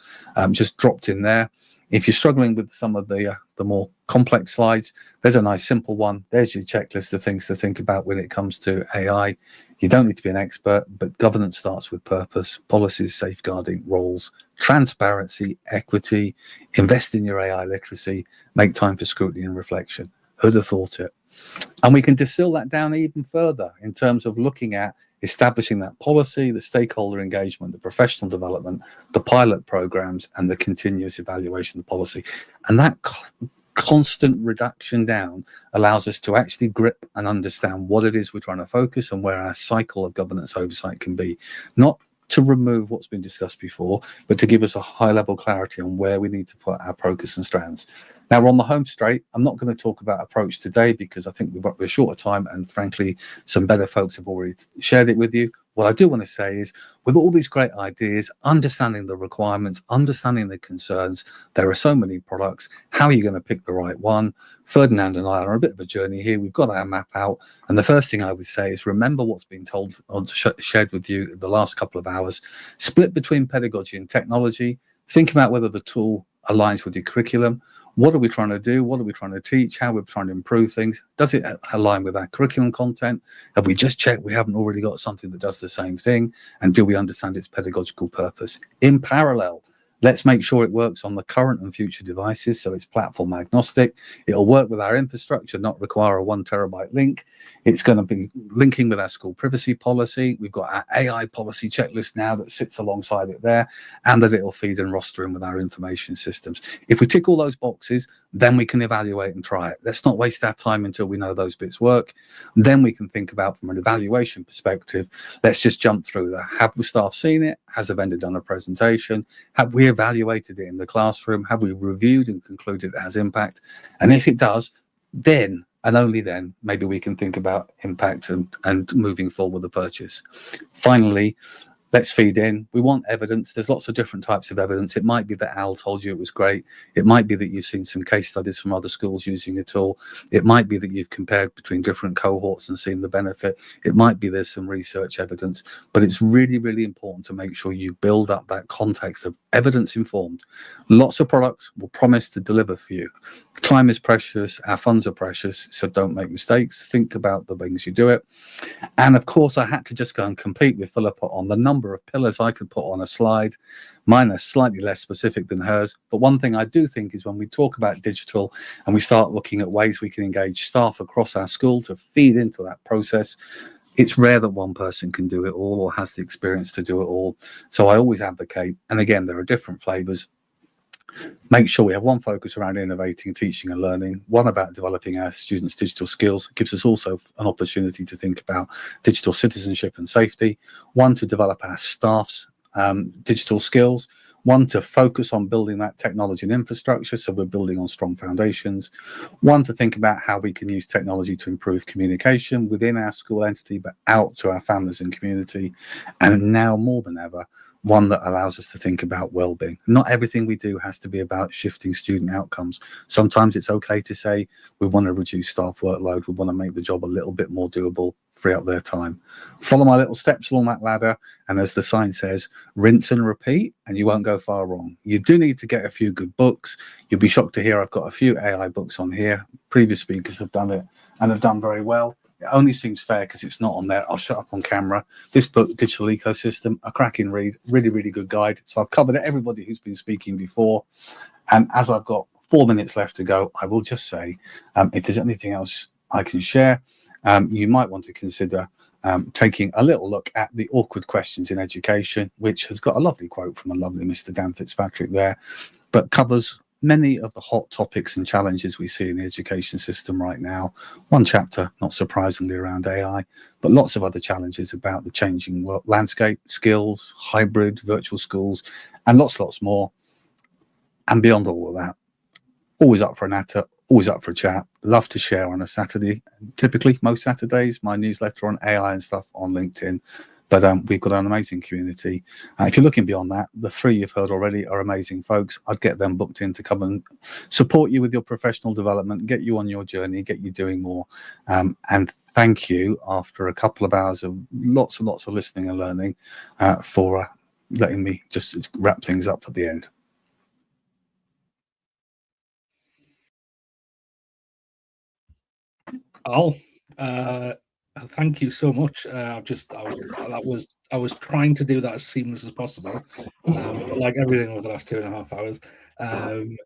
just dropped in there. If you're struggling with some of the more complex slides, there's a nice simple one. There's your checklist of things to think about when it comes to AI. You don't need to be an expert, but governance starts with purpose, policies, safeguarding, roles, transparency, equity, invest in your AI literacy, make time for scrutiny and reflection. Who'd have thought it? And we can distill that down even further in terms of looking at establishing that policy, the stakeholder engagement, the professional development, the pilot programs, and the continuous evaluation of the policy. And that constant reduction down allows us to actually grip and understand what it is we're trying to focus and where our cycle of governance oversight can be. Not to remove what's been discussed before, but to give us a high level clarity on where we need to put our focus and strands. Now we're on the home straight. I'm not going to talk about approach today because I think we've got a shorter time, and frankly, some better folks have already shared it with you. What I do want to say is, with all these great ideas, understanding the requirements, understanding the concerns, there are so many products. How are you going to pick the right one? Ferdinand and I are on a bit of a journey here. We've got our map out. And the first thing I would say is remember what's been told or shared with you the last couple of hours. Split between pedagogy and technology. Think about whether the tool aligns with your curriculum, What are we trying to do? What are we trying to teach? How we're trying to improve things? Does it align with our curriculum content? Have we just checked we haven't already got something that does the same thing? And do we understand its pedagogical purpose? In parallel, let's make sure it works on the current and future devices, so it's platform agnostic. It'll work with our infrastructure, not require a 1 terabyte link. It's going to be linking with our school privacy policy. We've got our AI policy checklist now that sits alongside it there, and that it'll feed and roster in with our information systems. If we tick all those boxes, then we can evaluate and try it. Let's not waste our time until we know those bits work. Then we can think about, from an evaluation perspective, let's just jump through that. Have the staff seen it? Has the vendor done a presentation? Have we evaluated it in the classroom? Have we reviewed and concluded it has impact? And if it does, then and only then maybe we can think about impact and moving forward with the purchase. Finally, let's feed in. We want evidence. There's lots of different types of evidence. It might be that Al told you it was great. It might be that you've seen some case studies from other schools using it all. It might be that you've compared between different cohorts and seen the benefit. It might be there's some research evidence, but it's really, really important to make sure you build up that context of evidence informed. Lots of products will promise to deliver for you. Time is precious. Our funds are precious. So don't make mistakes. Think about the things you do it. And of course, I had to just go and compete with Philippa on the number of pillars I could put on a slide. Mine are slightly less specific than hers, but one thing I do think is when we talk about digital and we start looking at ways we can engage staff across our school to feed into that process, it's rare that one person can do it all or has the experience to do it all. So I always advocate, and again, there are different flavors, make sure we have one focus around innovating, teaching and learning, one about developing our students' digital skills. It gives us also an opportunity to think about digital citizenship and safety, one to develop our staff's digital skills, one to focus on building that technology and infrastructure, so we're building on strong foundations, one to think about how we can use technology to improve communication within our school entity but out to our families and community, and now more than ever, one that allows us to think about well-being. Not everything we do has to be about shifting student outcomes. Sometimes it's okay to say we want to reduce staff workload, we want to make the job a little bit more doable, free up their time. Follow my little steps along that ladder, and as the sign says, rinse and repeat, and you won't go far wrong. You do need to get a few good books. You'll be shocked to hear I've got a few AI books on here. Previous speakers have done it and have done very well. It only seems fair because it's not on there. I'll shut up on camera. This book, Digital Ecosystem, a cracking read, really, really good guide. So I've covered everybody who's been speaking before. And as I've got 4 minutes left to go, I will just say, if there's anything else I can share, you might want to consider taking a little look at the awkward questions in education, which has got a lovely quote from a lovely Mr. Dan Fitzpatrick there, but covers many of the hot topics and challenges we see in the education system right now. One chapter, not surprisingly, around AI, but lots of other challenges about the changing landscape, skills, hybrid, virtual schools, and lots more. And beyond all of that, always up for a natter, always up for a chat. Love to share on a Saturday. Typically, most Saturdays, my newsletter on AI and stuff on LinkedIn. But we've got an amazing community. If you're looking beyond that, the 3 you've heard already are amazing folks. I'd get them booked in to come and support you with your professional development, get you on your journey, get you doing more. And thank you, after a couple of hours of lots and lots of listening and learning, for letting me just wrap things up at the end. Al, thank you so much. I was trying to do that as seamless as possible, but like everything over the last 2.5 hours,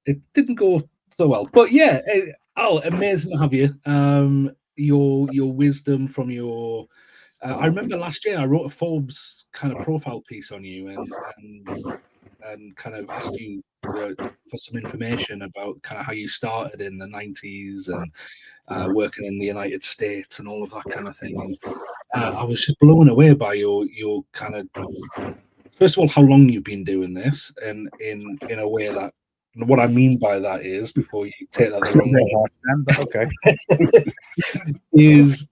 it didn't go so well. But yeah, Al, amazing to have you. Your wisdom from your. I remember last year I wrote a Forbes kind of profile piece on you and kind of asked you for some information about kind of how you started in the 90s and working in the United States and all of that kind of thing. And I was just blown away by your kind of, first of all, how long you've been doing this, and in a way that, what I mean by that is, before you take that the wrong way, Okay, is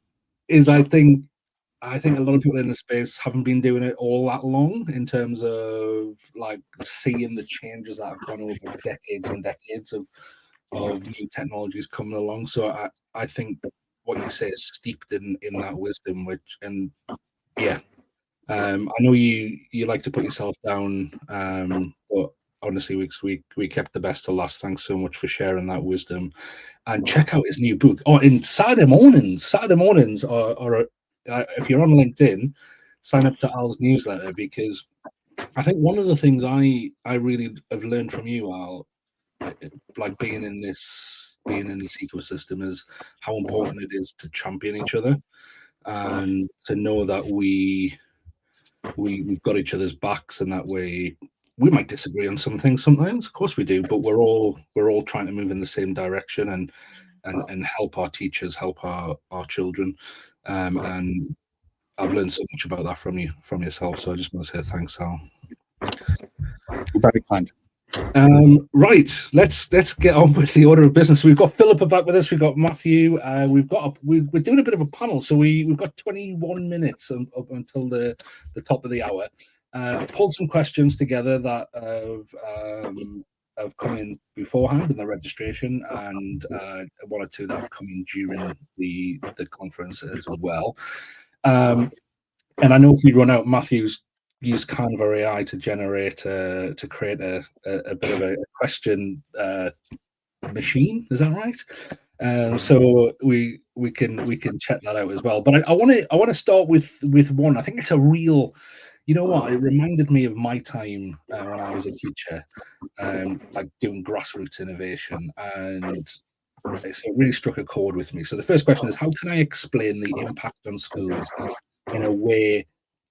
I think a lot of people in the space haven't been doing it all that long in terms of like seeing the changes that have gone over decades and decades of new technologies coming along. So I think what you say is steeped in that wisdom, I know you like to put yourself down, but honestly, we kept the best to last. Thanks so much for sharing that wisdom. And check out his new book. Oh, in Saturday mornings are if you're on LinkedIn, sign up to Al's newsletter, because I think one of the things I really have learned from you, Al, like being in this ecosystem, is how important it is to champion each other and to know that we've got each other's backs, and that way we might disagree on some things sometimes, of course we do, but we're all trying to move in the same direction and help our teachers, help our children, and I've learned so much about that from yourself. So I just want to say thanks, Al. Very kind. Right, let's get on with the order of business. We've got Philippa back with us. We've got Matthew. We're doing a bit of a panel, so we've got 21 minutes up until the top of the hour. Pulled some questions together that have come in beforehand in the registration, and one or two that have come in during the conference as well. And I know if we run out, Matthew's used Canva AI to generate to create a bit of a question machine. Is that right? So we can check that out as well. But I want to start with one. I think it's a real. You know what? It reminded me of my time when I was a teacher, like doing grassroots innovation, and it really struck a chord with me. So the first question is, how can I explain the impact on schools in a way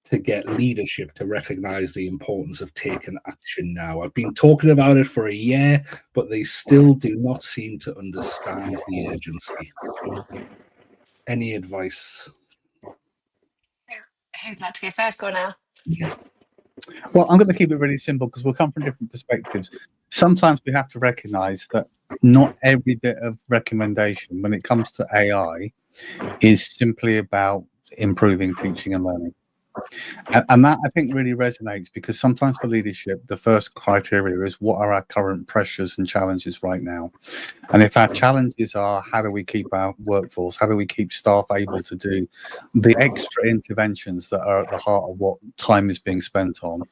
to get leadership to recognize the importance of taking action now? I've been talking about it for a year, but they still do not seem to understand the urgency. Any advice? Who'd like to go first? Go on now. Well, I'm going to keep it really simple because we'll come from different perspectives. Sometimes we have to recognize that not every bit of recommendation when it comes to AI is simply about improving teaching and learning. And that, I think, really resonates, because sometimes for leadership, the first criteria is what are our current pressures and challenges right now? And if our challenges are, how do we keep our workforce? How do we keep staff able to do the extra interventions that are at the heart of what time is being spent on?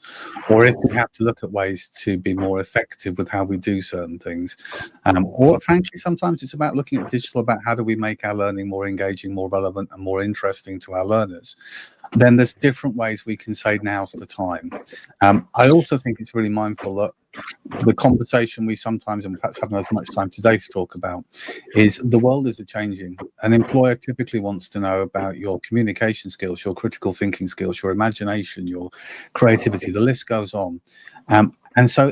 Or if we have to look at ways to be more effective with how we do certain things. Or frankly, sometimes it's about looking at digital, about how do we make our learning more engaging, more relevant and more interesting to our learners. Then there's different ways we can say now's the time. I also think it's really mindful that the conversation we sometimes, and perhaps haven't as much time today to talk about, is the world is changing. An employer typically wants to know about your communication skills, your critical thinking skills, your imagination, your creativity, the list goes on. And so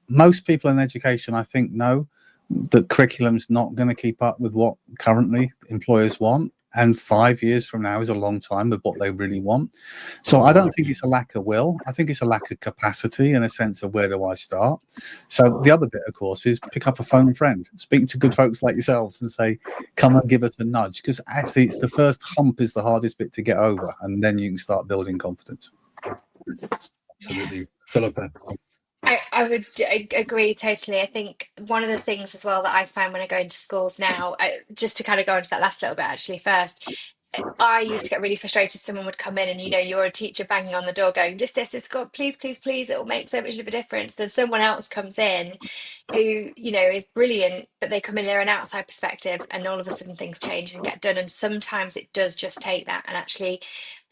most people in education, I think, know that curriculum's not going to keep up with what currently employers want. And 5 years from now is a long time with what they really want. So I don't think it's a lack of will. I think it's a lack of capacity in a sense of where do I start? So the other bit, of course, is pick up a phone friend, speak to good folks like yourselves and say, come and give us a nudge. Because actually it's the first hump is the hardest bit to get over. And then you can start building confidence. Absolutely. Philippa. I would agree totally. I think one of the things as well that I find when I go into schools now, just to kind of go into that last little bit actually first, I used to get really frustrated. Someone would come in and, you're a teacher banging on the door going, this, God, please, please, please, it will make so much of a difference. Then someone else comes in who, is brilliant, but they come in, they're an outside perspective, and all of a sudden things change and get done. And sometimes it does just take that. And actually,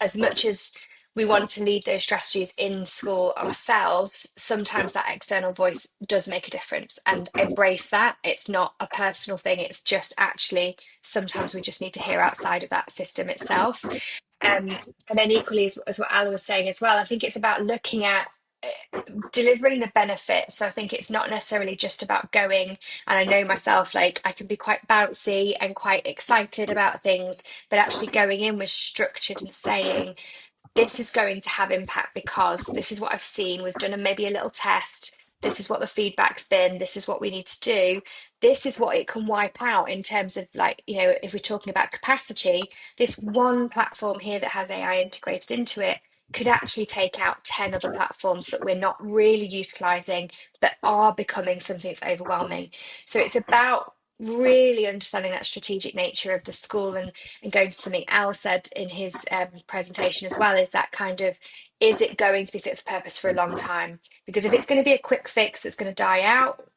as much as we want to lead those strategies in school ourselves, sometimes that external voice does make a difference, and embrace that. It's not a personal thing. It's just actually sometimes we just need to hear outside of that system itself. And then equally, as what Alan was saying as well, I think it's about looking at delivering the benefits. So I think it's not necessarily just about going, and I know myself, like I can be quite bouncy and quite excited about things, but actually going in with structured and saying, this is going to have impact because this is what I've seen. We've done maybe a little test. This is what the feedback's been. This is what we need to do. This is what it can wipe out in terms of, like, if we're talking about capacity, this one platform here that has AI integrated into it could actually take out 10 other platforms that we're not really utilizing, but are becoming something that's overwhelming. So it's about really understanding that strategic nature of the school, and going to something Al said in his presentation as well, is that kind of, is it going to be fit for purpose for a long time? Because if it's going to be a quick fix that's going to die out,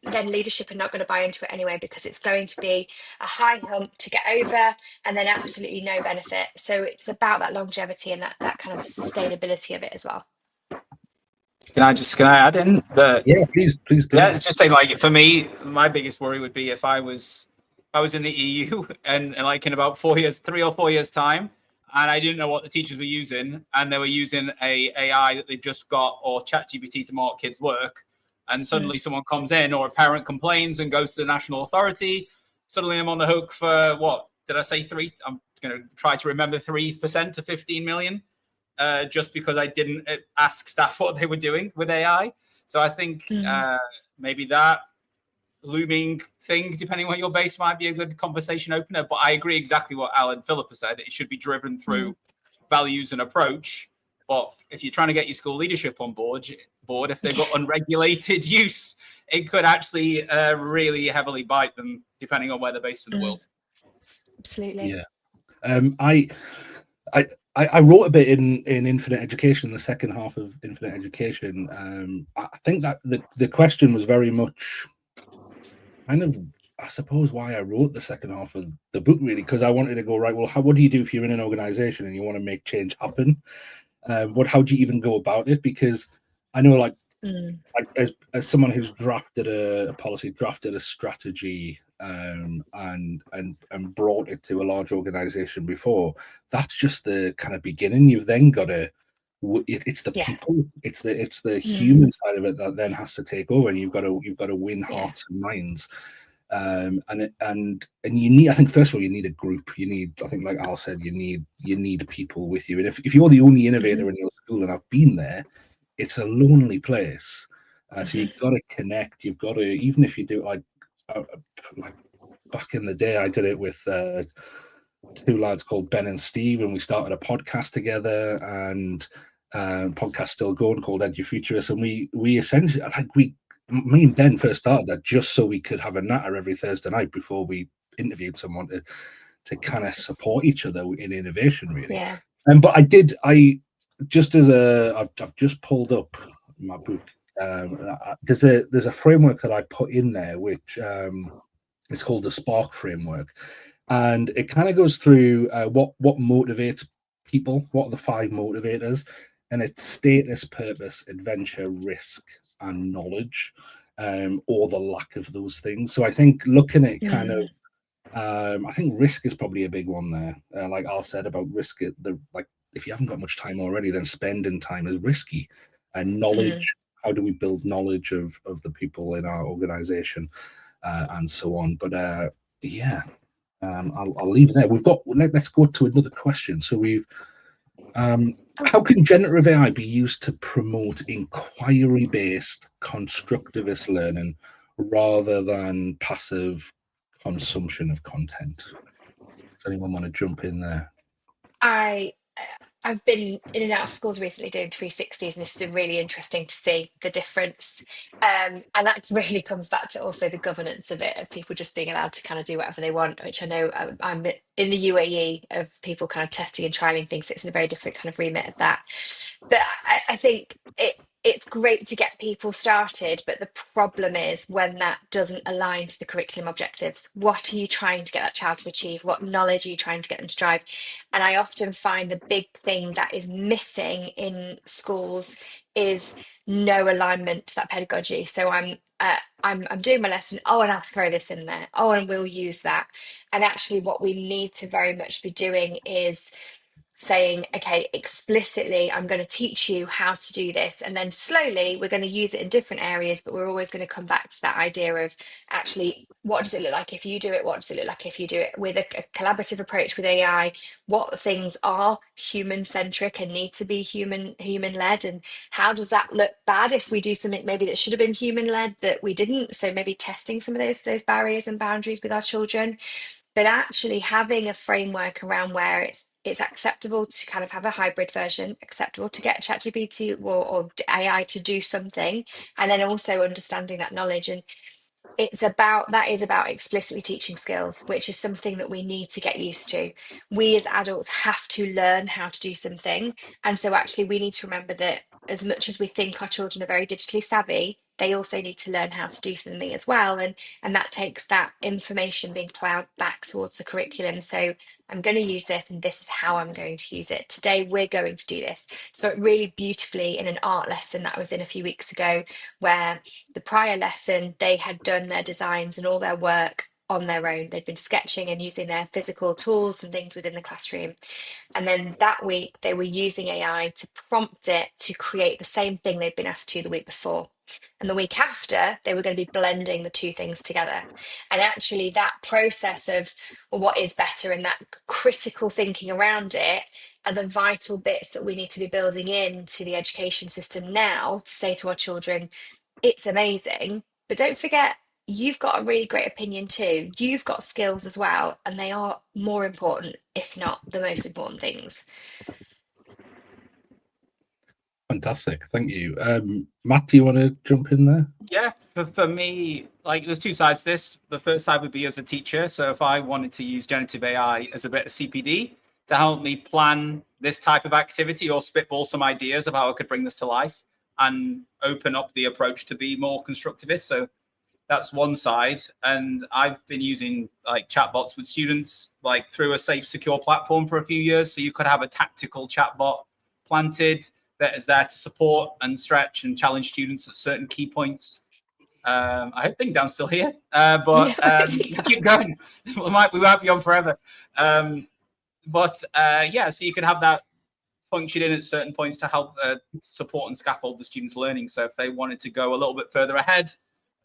then leadership are not going to buy into it anyway, because it's going to be a high hump to get over and then absolutely no benefit. So it's about that longevity and that kind of sustainability of it as well. Can I add in the? Yeah, please do. Yeah, it's just saying, like, for me, my biggest worry would be if I was in the EU and like in about 3 or 4 years time, and I didn't know what the teachers were using, and they were using a AI that they've just got, or ChatGPT, to mark kids' work, and suddenly someone comes in, or a parent complains and goes to the national authority. Suddenly I'm on the hook for, what did I say, 3? I'm going to try to remember, 3% to 15 million. Just because I didn't ask staff what they were doing with AI. So I think maybe that looming thing, depending on where you're based, might be a good conversation opener. But I agree exactly what Al and Philippa said. It should be driven through values and approach. But if you're trying to get your school leadership on board, if they've got unregulated use, it could actually really heavily bite them, depending on where they're based in the world. Absolutely. Yeah. I wrote a bit in Infinite Education, the second half of Infinite Education. I think that the question was very much kind of, I suppose, why I wrote the second half of the book, really, because I wanted to go, right, well, what do you do if you're in an organization and you want to make change happen? How do you even go about it? Because I know, like as someone who's drafted a policy, drafted a strategy, and brought it to a large organization before, that's just the kind of beginning. You've then got to, it's the people, it's the human side of it that then has to take over, and you've got to win hearts and minds. And you need, I think, first of all, you need a group. You need, I think, like Al said, you need people with you. And if you're the only innovator in your school, and I've been there, it's a lonely place. So you've got to connect. You've got to, even if you do like back in the day, I did it with 2 lads called Ben and Steve, and we started a podcast together, and podcast still going, called EduFuturist. And we essentially, me and Ben first started that just so we could have a natter every Thursday night before we interviewed someone to kind of support each other in innovation, really. Yeah. But I've just pulled up my book. There's a framework that I put in there, which is called the Spark framework, and it kind of goes through what motivates people, what are the 5 motivators, and it's status, purpose, adventure, risk, and knowledge, or the lack of those things. So I think looking at kind of, I think risk is probably a big one there. Like Al said about risk, if you haven't got much time already, then spending time is risky. And knowledge, how do we build knowledge of the people in our organization, and so on. But I'll leave it there. Let's go to another question. So how can generative AI be used to promote inquiry-based constructivist learning rather than passive consumption of content? Does anyone want to jump in there? I've been in and out of schools recently doing 360s, and it's been really interesting to see the difference. And that really comes back to also the governance of it, of people just being allowed to kind of do whatever they want, which I know I'm in the UAE of people kind of testing and trialing things. So it's in a very different kind of remit of that. But I think it's great to get people started, but the problem is when that doesn't align to the curriculum objectives. What are you trying to get that child to achieve? What knowledge are you trying to get them to drive? And I often find the big thing that is missing in schools is no alignment to that pedagogy. So I'm doing my lesson, and I'll throw this in there, and we'll use that. And actually what we need to very much be doing is saying, okay, explicitly, I'm going to teach you how to do this, and then slowly we're going to use it in different areas, but we're always going to come back to that idea of actually, what does it look like if you do it? What does it look like if you do it with a collaborative approach with AI? What things are human centric and need to be human led, and how does that look bad if we do something maybe that should have been human led that we didn't? So maybe testing some of those barriers and boundaries with our children, but actually having a framework around where it's acceptable to kind of have a hybrid version, acceptable to get ChatGPT or AI to do something, and then also understanding that knowledge. And that is about explicitly teaching skills, which is something that we need to get used to. We as adults have to learn how to do something. And so actually we need to remember that as much as we think our children are very digitally savvy, they also need to learn how to do something as well. And that takes that information being plowed back towards the curriculum. So I'm going to use this and this is how I'm going to use it. Today we're going to do this. So it really beautifully in an art lesson that I was in a few weeks ago, where the prior lesson, they had done their designs and all their work on their own. They'd been sketching and using their physical tools and things within the classroom. And then that week, they were using AI to prompt it to create the same thing they'd been asked to the week before. And the week after, they were going to be blending the two things together. And actually, that process of, well, what is better, and that critical thinking around it are the vital bits that we need to be building into the education system now to say to our children, it's amazing, but don't forget, you've got a really great opinion too. You've got skills as well, and they are more important, if not the most important things. Fantastic, thank you. Matt, do you want to jump in there? Yeah, for me, like there's two sides to this. The first side would be as a teacher. So if I wanted to use generative AI as a bit of CPD to help me plan this type of activity or spitball some ideas of how I could bring this to life and open up the approach to be more constructivist. So that's one side. And I've been using like chatbots with students, like through a safe, secure platform for a few years. So you could have a tactical chatbot planted that is there to support and stretch and challenge students at certain key points. I think Dan's still here, but keep going. we might be on forever. Yeah, so you could have that function in at certain points to help support and scaffold the students' learning. So if they wanted to go a little bit further ahead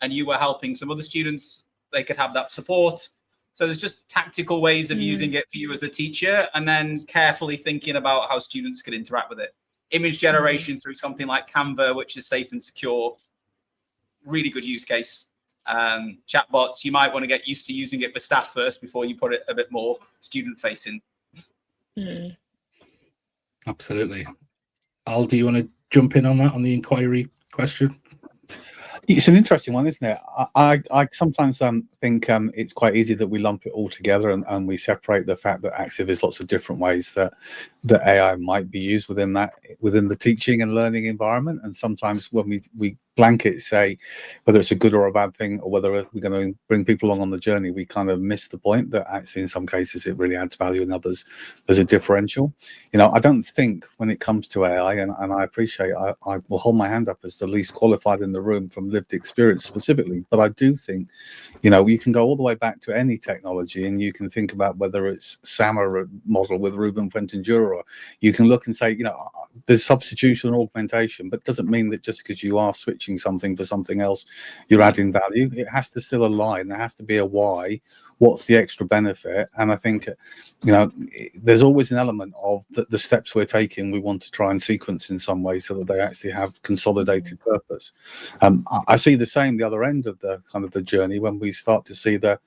and you were helping some other students, they could have that support. So there's just tactical ways of using it for you as a teacher, and then carefully thinking about how students could interact with it. Image generation through something like Canva, which is safe and secure, really good use case. Chatbots, you might want to get used to using it with staff first before you put it a bit more student facing. Absolutely. Al, do you want to jump in on that, on the inquiry question? It's an interesting one, isn't it? I sometimes think it's quite easy that we lump it all together and we separate the fact that actually there's lots of different ways that AI might be used within the teaching and learning environment. And sometimes when we blanket say whether it's a good or a bad thing, or whether we're going to bring people along on the journey, we kind of miss the point that actually in some cases it really adds value, in others there's a differential. I don't think when it comes to AI, and I appreciate, I will hold my hand up as the least qualified in the room from lived experience specifically, but I do think you can go all the way back to any technology and you can think about whether it's SAMA model with Ruben Fuengirola. You can look and say, there's substitution and augmentation, but it doesn't mean that just because you are switching something for something else, you're adding value. It has to still align. There has to be a why. What's the extra benefit? And I think, there's always an element of the steps we're taking, we want to try and sequence in some way so that they actually have consolidated purpose. I see the same, the other end of the kind of the journey, when we start to see the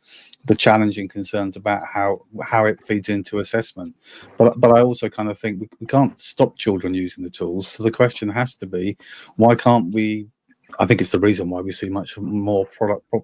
challenging concerns about how it feeds into assessment. But I also kind of think we can't stop children using the tools. So the question has to be, why can't we? I think it's the reason why we see much more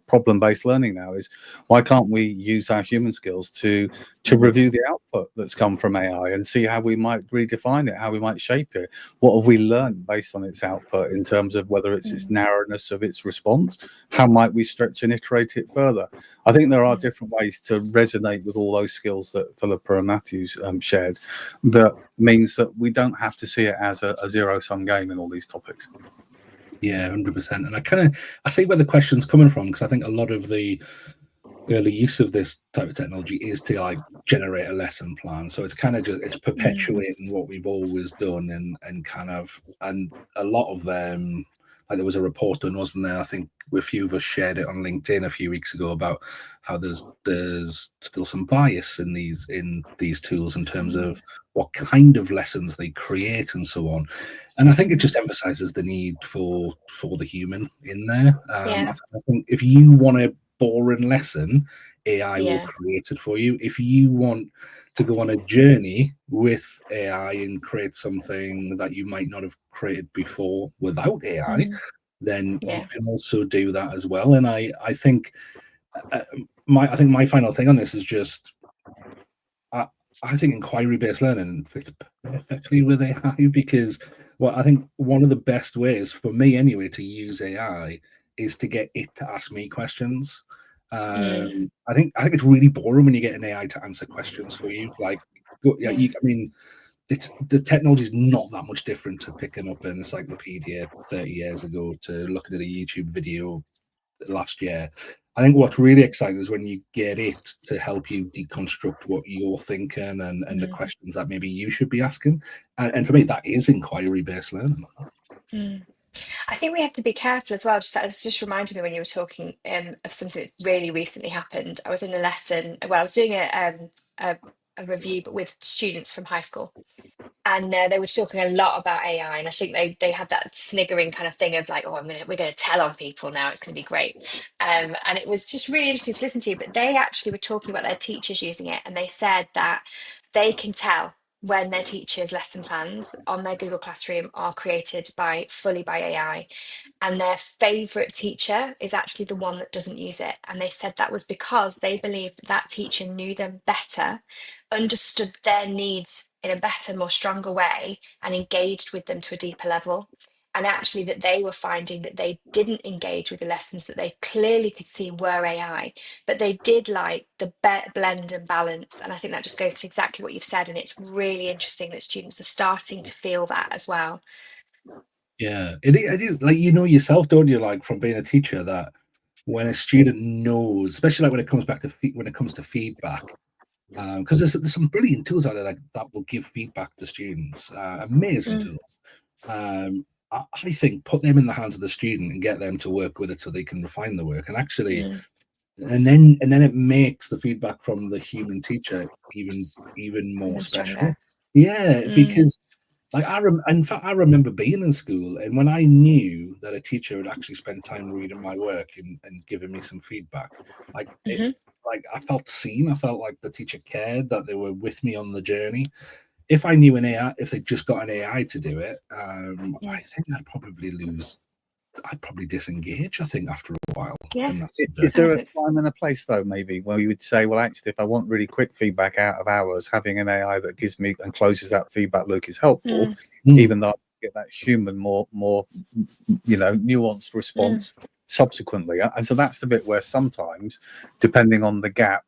problem-based learning now, is why can't we use our human skills to review the output that's come from AI and see how we might redefine it, how we might shape it? What have we learned based on its output in terms of whether it's its narrowness of its response? How might we stretch and iterate it further? I think there are different ways to resonate with all those skills that Philippa and Matthew's shared, that means that we don't have to see it as a zero-sum game in all these topics. Yeah, 100%. And I see where the question's coming from, because I think a lot of the early use of this type of technology is to generate a lesson plan. So it's kind of it's perpetuating what we've always done, and a lot of them, like there was a report done, wasn't there? I think a few of us shared it on LinkedIn a few weeks ago about how there's still some bias in these tools in terms of what kind of lessons they create and so on. And I think it just emphasizes the need for the human in there. I think if you want a boring lesson, AI will create it for you. If you want to go on a journey with AI and create something that you might not have created before without AI, then you Yeah. can also do that as well. And I think my final thing on this is just I think inquiry-based learning fits perfectly with AI, because I think one of the best ways for me anyway to use AI is to get it to ask me questions. I think it's really boring when you get an AI to answer questions for you. Like, I mean, the technology is not that much different to picking up an encyclopedia 30 years ago to looking at a YouTube video last year. I think what's really exciting is when you get it to help you deconstruct what you're thinking and the questions that maybe you should be asking. And for me, that is inquiry-based learning. I think we have to be careful as well. Just reminded me when you were talking of something that really recently happened. I was in a lesson. Well, I was doing a review, but with students from high school. And they were talking a lot about AI, and I think they had that sniggering kind of thing of like, oh, we're gonna tell on people now. It's gonna be great, and it was just really interesting to listen to. But they actually were talking about their teachers using it, and they said that they can tell when their teachers' lesson plans on their Google Classroom are created fully by AI, and their favorite teacher is actually the one that doesn't use it. And they said that was because they believed that teacher knew them better, understood their needs in a better, more stronger way, and engaged with them to a deeper level. And actually, that they were finding that they didn't engage with the lessons that they clearly could see were AI, but they did like the blend and balance. And I think that just goes to exactly what you've said. And it's really interesting that students are starting to feel that as well. Yeah, it is like, you know yourself, don't you? Like, from being a teacher, that when a student knows, especially like when it comes back to when it comes to feedback, because there's some brilliant tools out there that will give feedback to students, amazing tools. I think put them in the hands of the student and get them to work with it so they can refine the work, and actually, and then it makes the feedback from the human teacher even more special. Yeah, because like in fact, I remember being in school, and when I knew that a teacher had actually spent time reading my work and giving me some feedback, like like I felt seen. I felt like the teacher cared, that they were with me on the journey. If I knew an AI, if they just got an AI to do it, I think I'd probably disengage, I think, after a while. Is there a time and a place, though, maybe, where you would say, well, actually, if I want really quick feedback out of hours, having an AI that gives me and closes that feedback loop is helpful, even though I get that human, more nuanced response subsequently. And so that's the bit where sometimes, depending on the gap,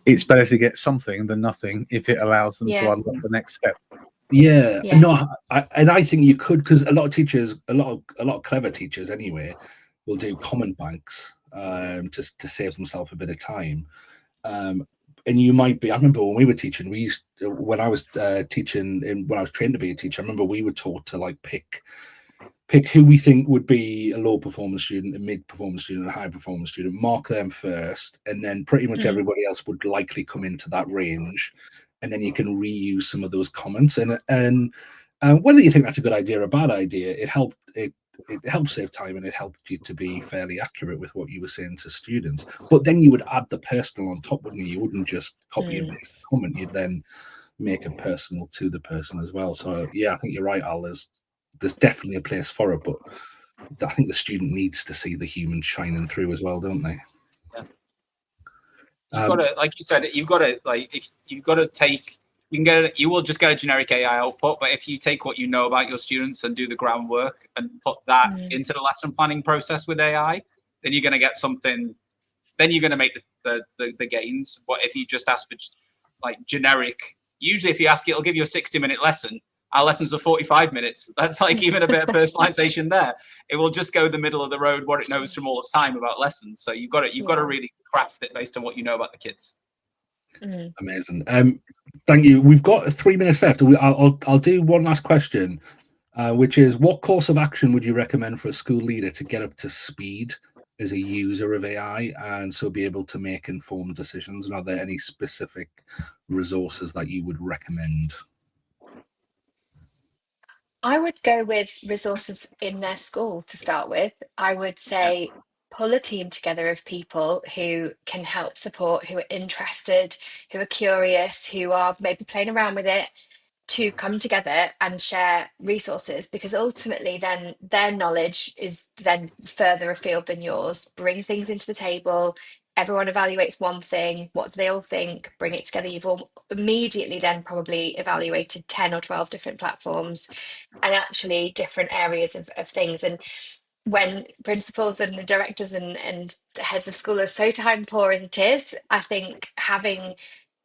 it's better to get something than nothing if it allows them to unlock the next step. Yeah. No, I think you could, because a lot of teachers, a lot of clever teachers anyway, will do comment banks just to save themselves a bit of time. And you might be. I remember when we were teaching, when I was teaching, and when I was trained to be a teacher, I remember we were taught to like pick who we think would be a low performance student, a mid performance student, a high performance student, mark them first, and then pretty much everybody else would likely come into that range, and then you can reuse some of those comments. And whether you think that's a good idea or a bad idea, it helped save time, and it helped you to be fairly accurate with what you were saying to students. But then you would add the personal on top, wouldn't you? You wouldn't just copy and paste the comment. You'd then make it personal to the person as well. So yeah, I think you're right, Al. There's definitely a place for it, but I think the student needs to see the human shining through as well, don't they? Yeah. You've got to, like you said, you've got to, like, if you've got to take, you will just get a generic AI output, but if you take what you know about your students and do the groundwork and put that into the lesson planning process with AI, then you're going to get something, then you're going to make the gains. But if you just ask for like generic, usually if you ask it, it'll give you a 60-minute lesson. Our lessons are 45 minutes. That's like even a bit of personalization there. It will just go the middle of the road, what it knows from all the time about lessons. So you've got to really craft it based on what you know about the kids. Amazing. Thank you. We've got 3 minutes left. I'll do one last question, which is, what course of action would you recommend for a school leader to get up to speed as a user of AI, and so be able to make informed decisions? And are there any specific resources that you would recommend? I would go with resources in their school to start with. I would say pull a team together of people who can help support, who are interested, who are curious, who are maybe playing around with it, to come together and share resources, because ultimately then their knowledge is then further afield than yours. Bring things into the table, everyone evaluates one thing, what do they all think, bring it together. You've all immediately then probably evaluated 10 or 12 different platforms and actually different areas of things. And when principals and the directors and the heads of school are so time poor as it is, I think having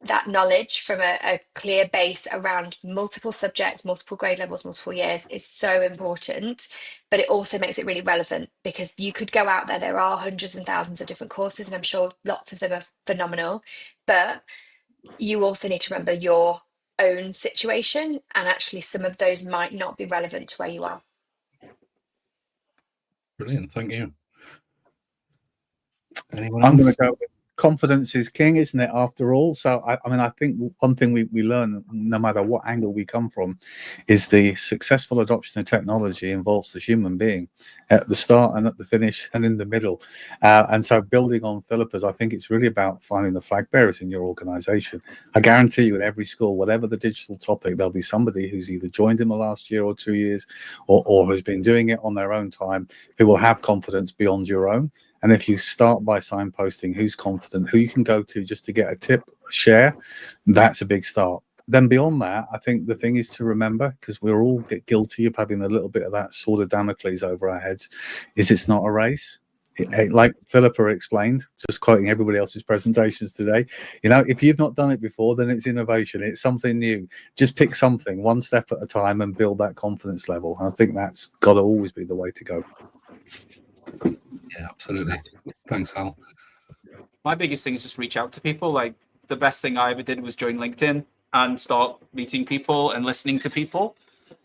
that knowledge from a clear base around multiple subjects, multiple grade levels, multiple years is so important. But it also makes it really relevant, because you could go out there are hundreds and thousands of different courses, and I'm sure lots of them are phenomenal, but you also need to remember your own situation, and actually some of those might not be relevant to where you are. Brilliant, thank you. Anyone I'm else? going to go with confidence is king, isn't it, after all? So I mean, I think one thing we learn, no matter what angle we come from, is the successful adoption of technology involves the human being at the start and at the finish and in the middle. And so building on Philippa's, I think it's really about finding the flag bearers in your organization. I guarantee you, in every school, whatever the digital topic, there'll be somebody who's either joined in the last year or 2 years, or who's been doing it on their own time, who will have confidence beyond your own. And if you start by signposting who's confident, who you can go to just to get a tip, share, that's a big start. Then beyond that, I think the thing is to remember, because we're all guilty of having a little bit of that sword of Damocles over our heads, is it's not a race. Like Philippa explained, just quoting everybody else's presentations today, you know, if you've not done it before, then it's innovation. It's something new. Just pick something one step at a time and build that confidence level. And I think that's got to always be the way to go. Yeah, absolutely. Thanks, Hal. My biggest thing is just reach out to people. Like, the best thing I ever did was join LinkedIn and start meeting people and listening to people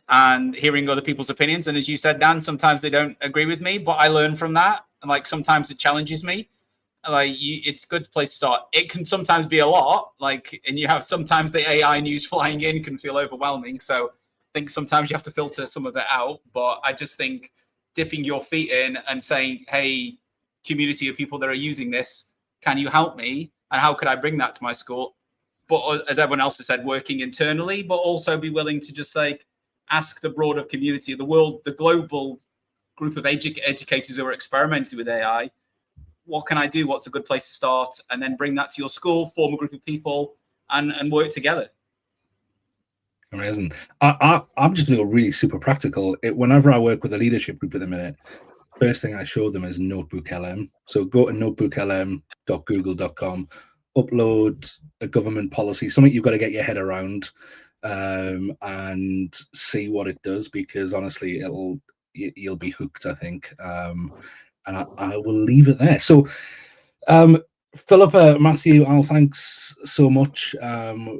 and hearing other people's opinions. And as you said, Dan, sometimes they don't agree with me, but I learn from that. And like, sometimes it challenges me. Like, it's a good place to start. It can sometimes be a lot, like, and you have sometimes the AI news flying in can feel overwhelming. So I think sometimes you have to filter some of it out. But I just think dipping your feet in and saying, hey, community of people that are using this, can you help me? And how could I bring that to my school? But as everyone else has said, working internally, but also be willing to just like ask the broader community of the world, the global group of educators who are experimenting with AI, what can I do? What's a good place to start? And then bring that to your school, form a group of people and work together. Amazing. I'm just going to go really super practical. Whenever I work with a leadership group at the minute, first thing I show them is Notebook LM. So go to notebooklm.google.com, upload a government policy, something you've got to get your head around, and see what it does, because honestly, you'll be hooked, I think. And I will leave it there. So, Philippa, Matthew, Al, thanks so much.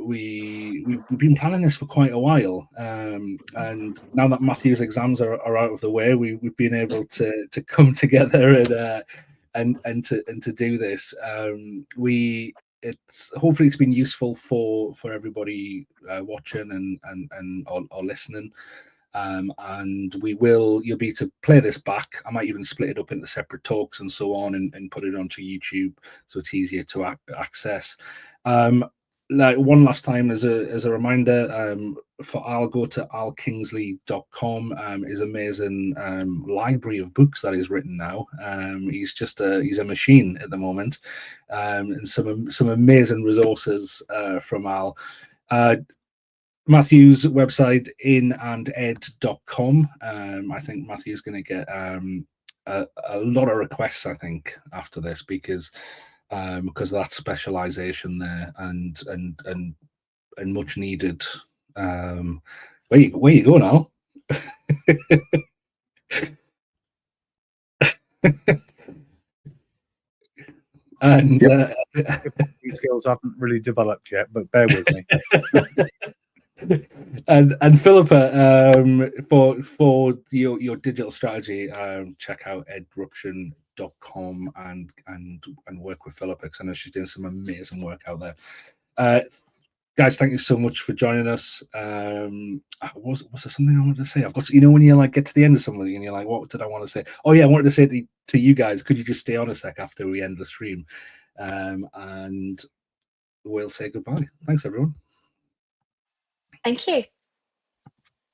We've been planning this for quite a while, and now that Matthew's exams are out of the way, we've been able to come together and to do this. Hopefully it's been useful for everybody watching and or listening. And you'll be to play this back. I might even split it up into separate talks and so on, and put it onto YouTube so it's easier to access. Like one last time as a reminder, I'll go to alkingsley.com. His amazing library of books that he's written now. He's a machine at the moment, and some amazing resources from Al. Matthew's website, inanded.com. I think Matthew's going to get a lot of requests, I think, after this, because of that specialization there and much needed. Where you go now? And these skills haven't really developed yet, but bear with me. And Philippa, for your digital strategy, check out edruption.com and work with Philippa, because I know she's doing some amazing work out there. Guys, thank you so much for joining us. Was there something I wanted to say? I've got when you like get to the end of something and you're like, what did I want to say? Oh yeah, I wanted to say to you guys, could you just stay on a sec after we end the stream, and we'll say goodbye. Thanks everyone. Thank you.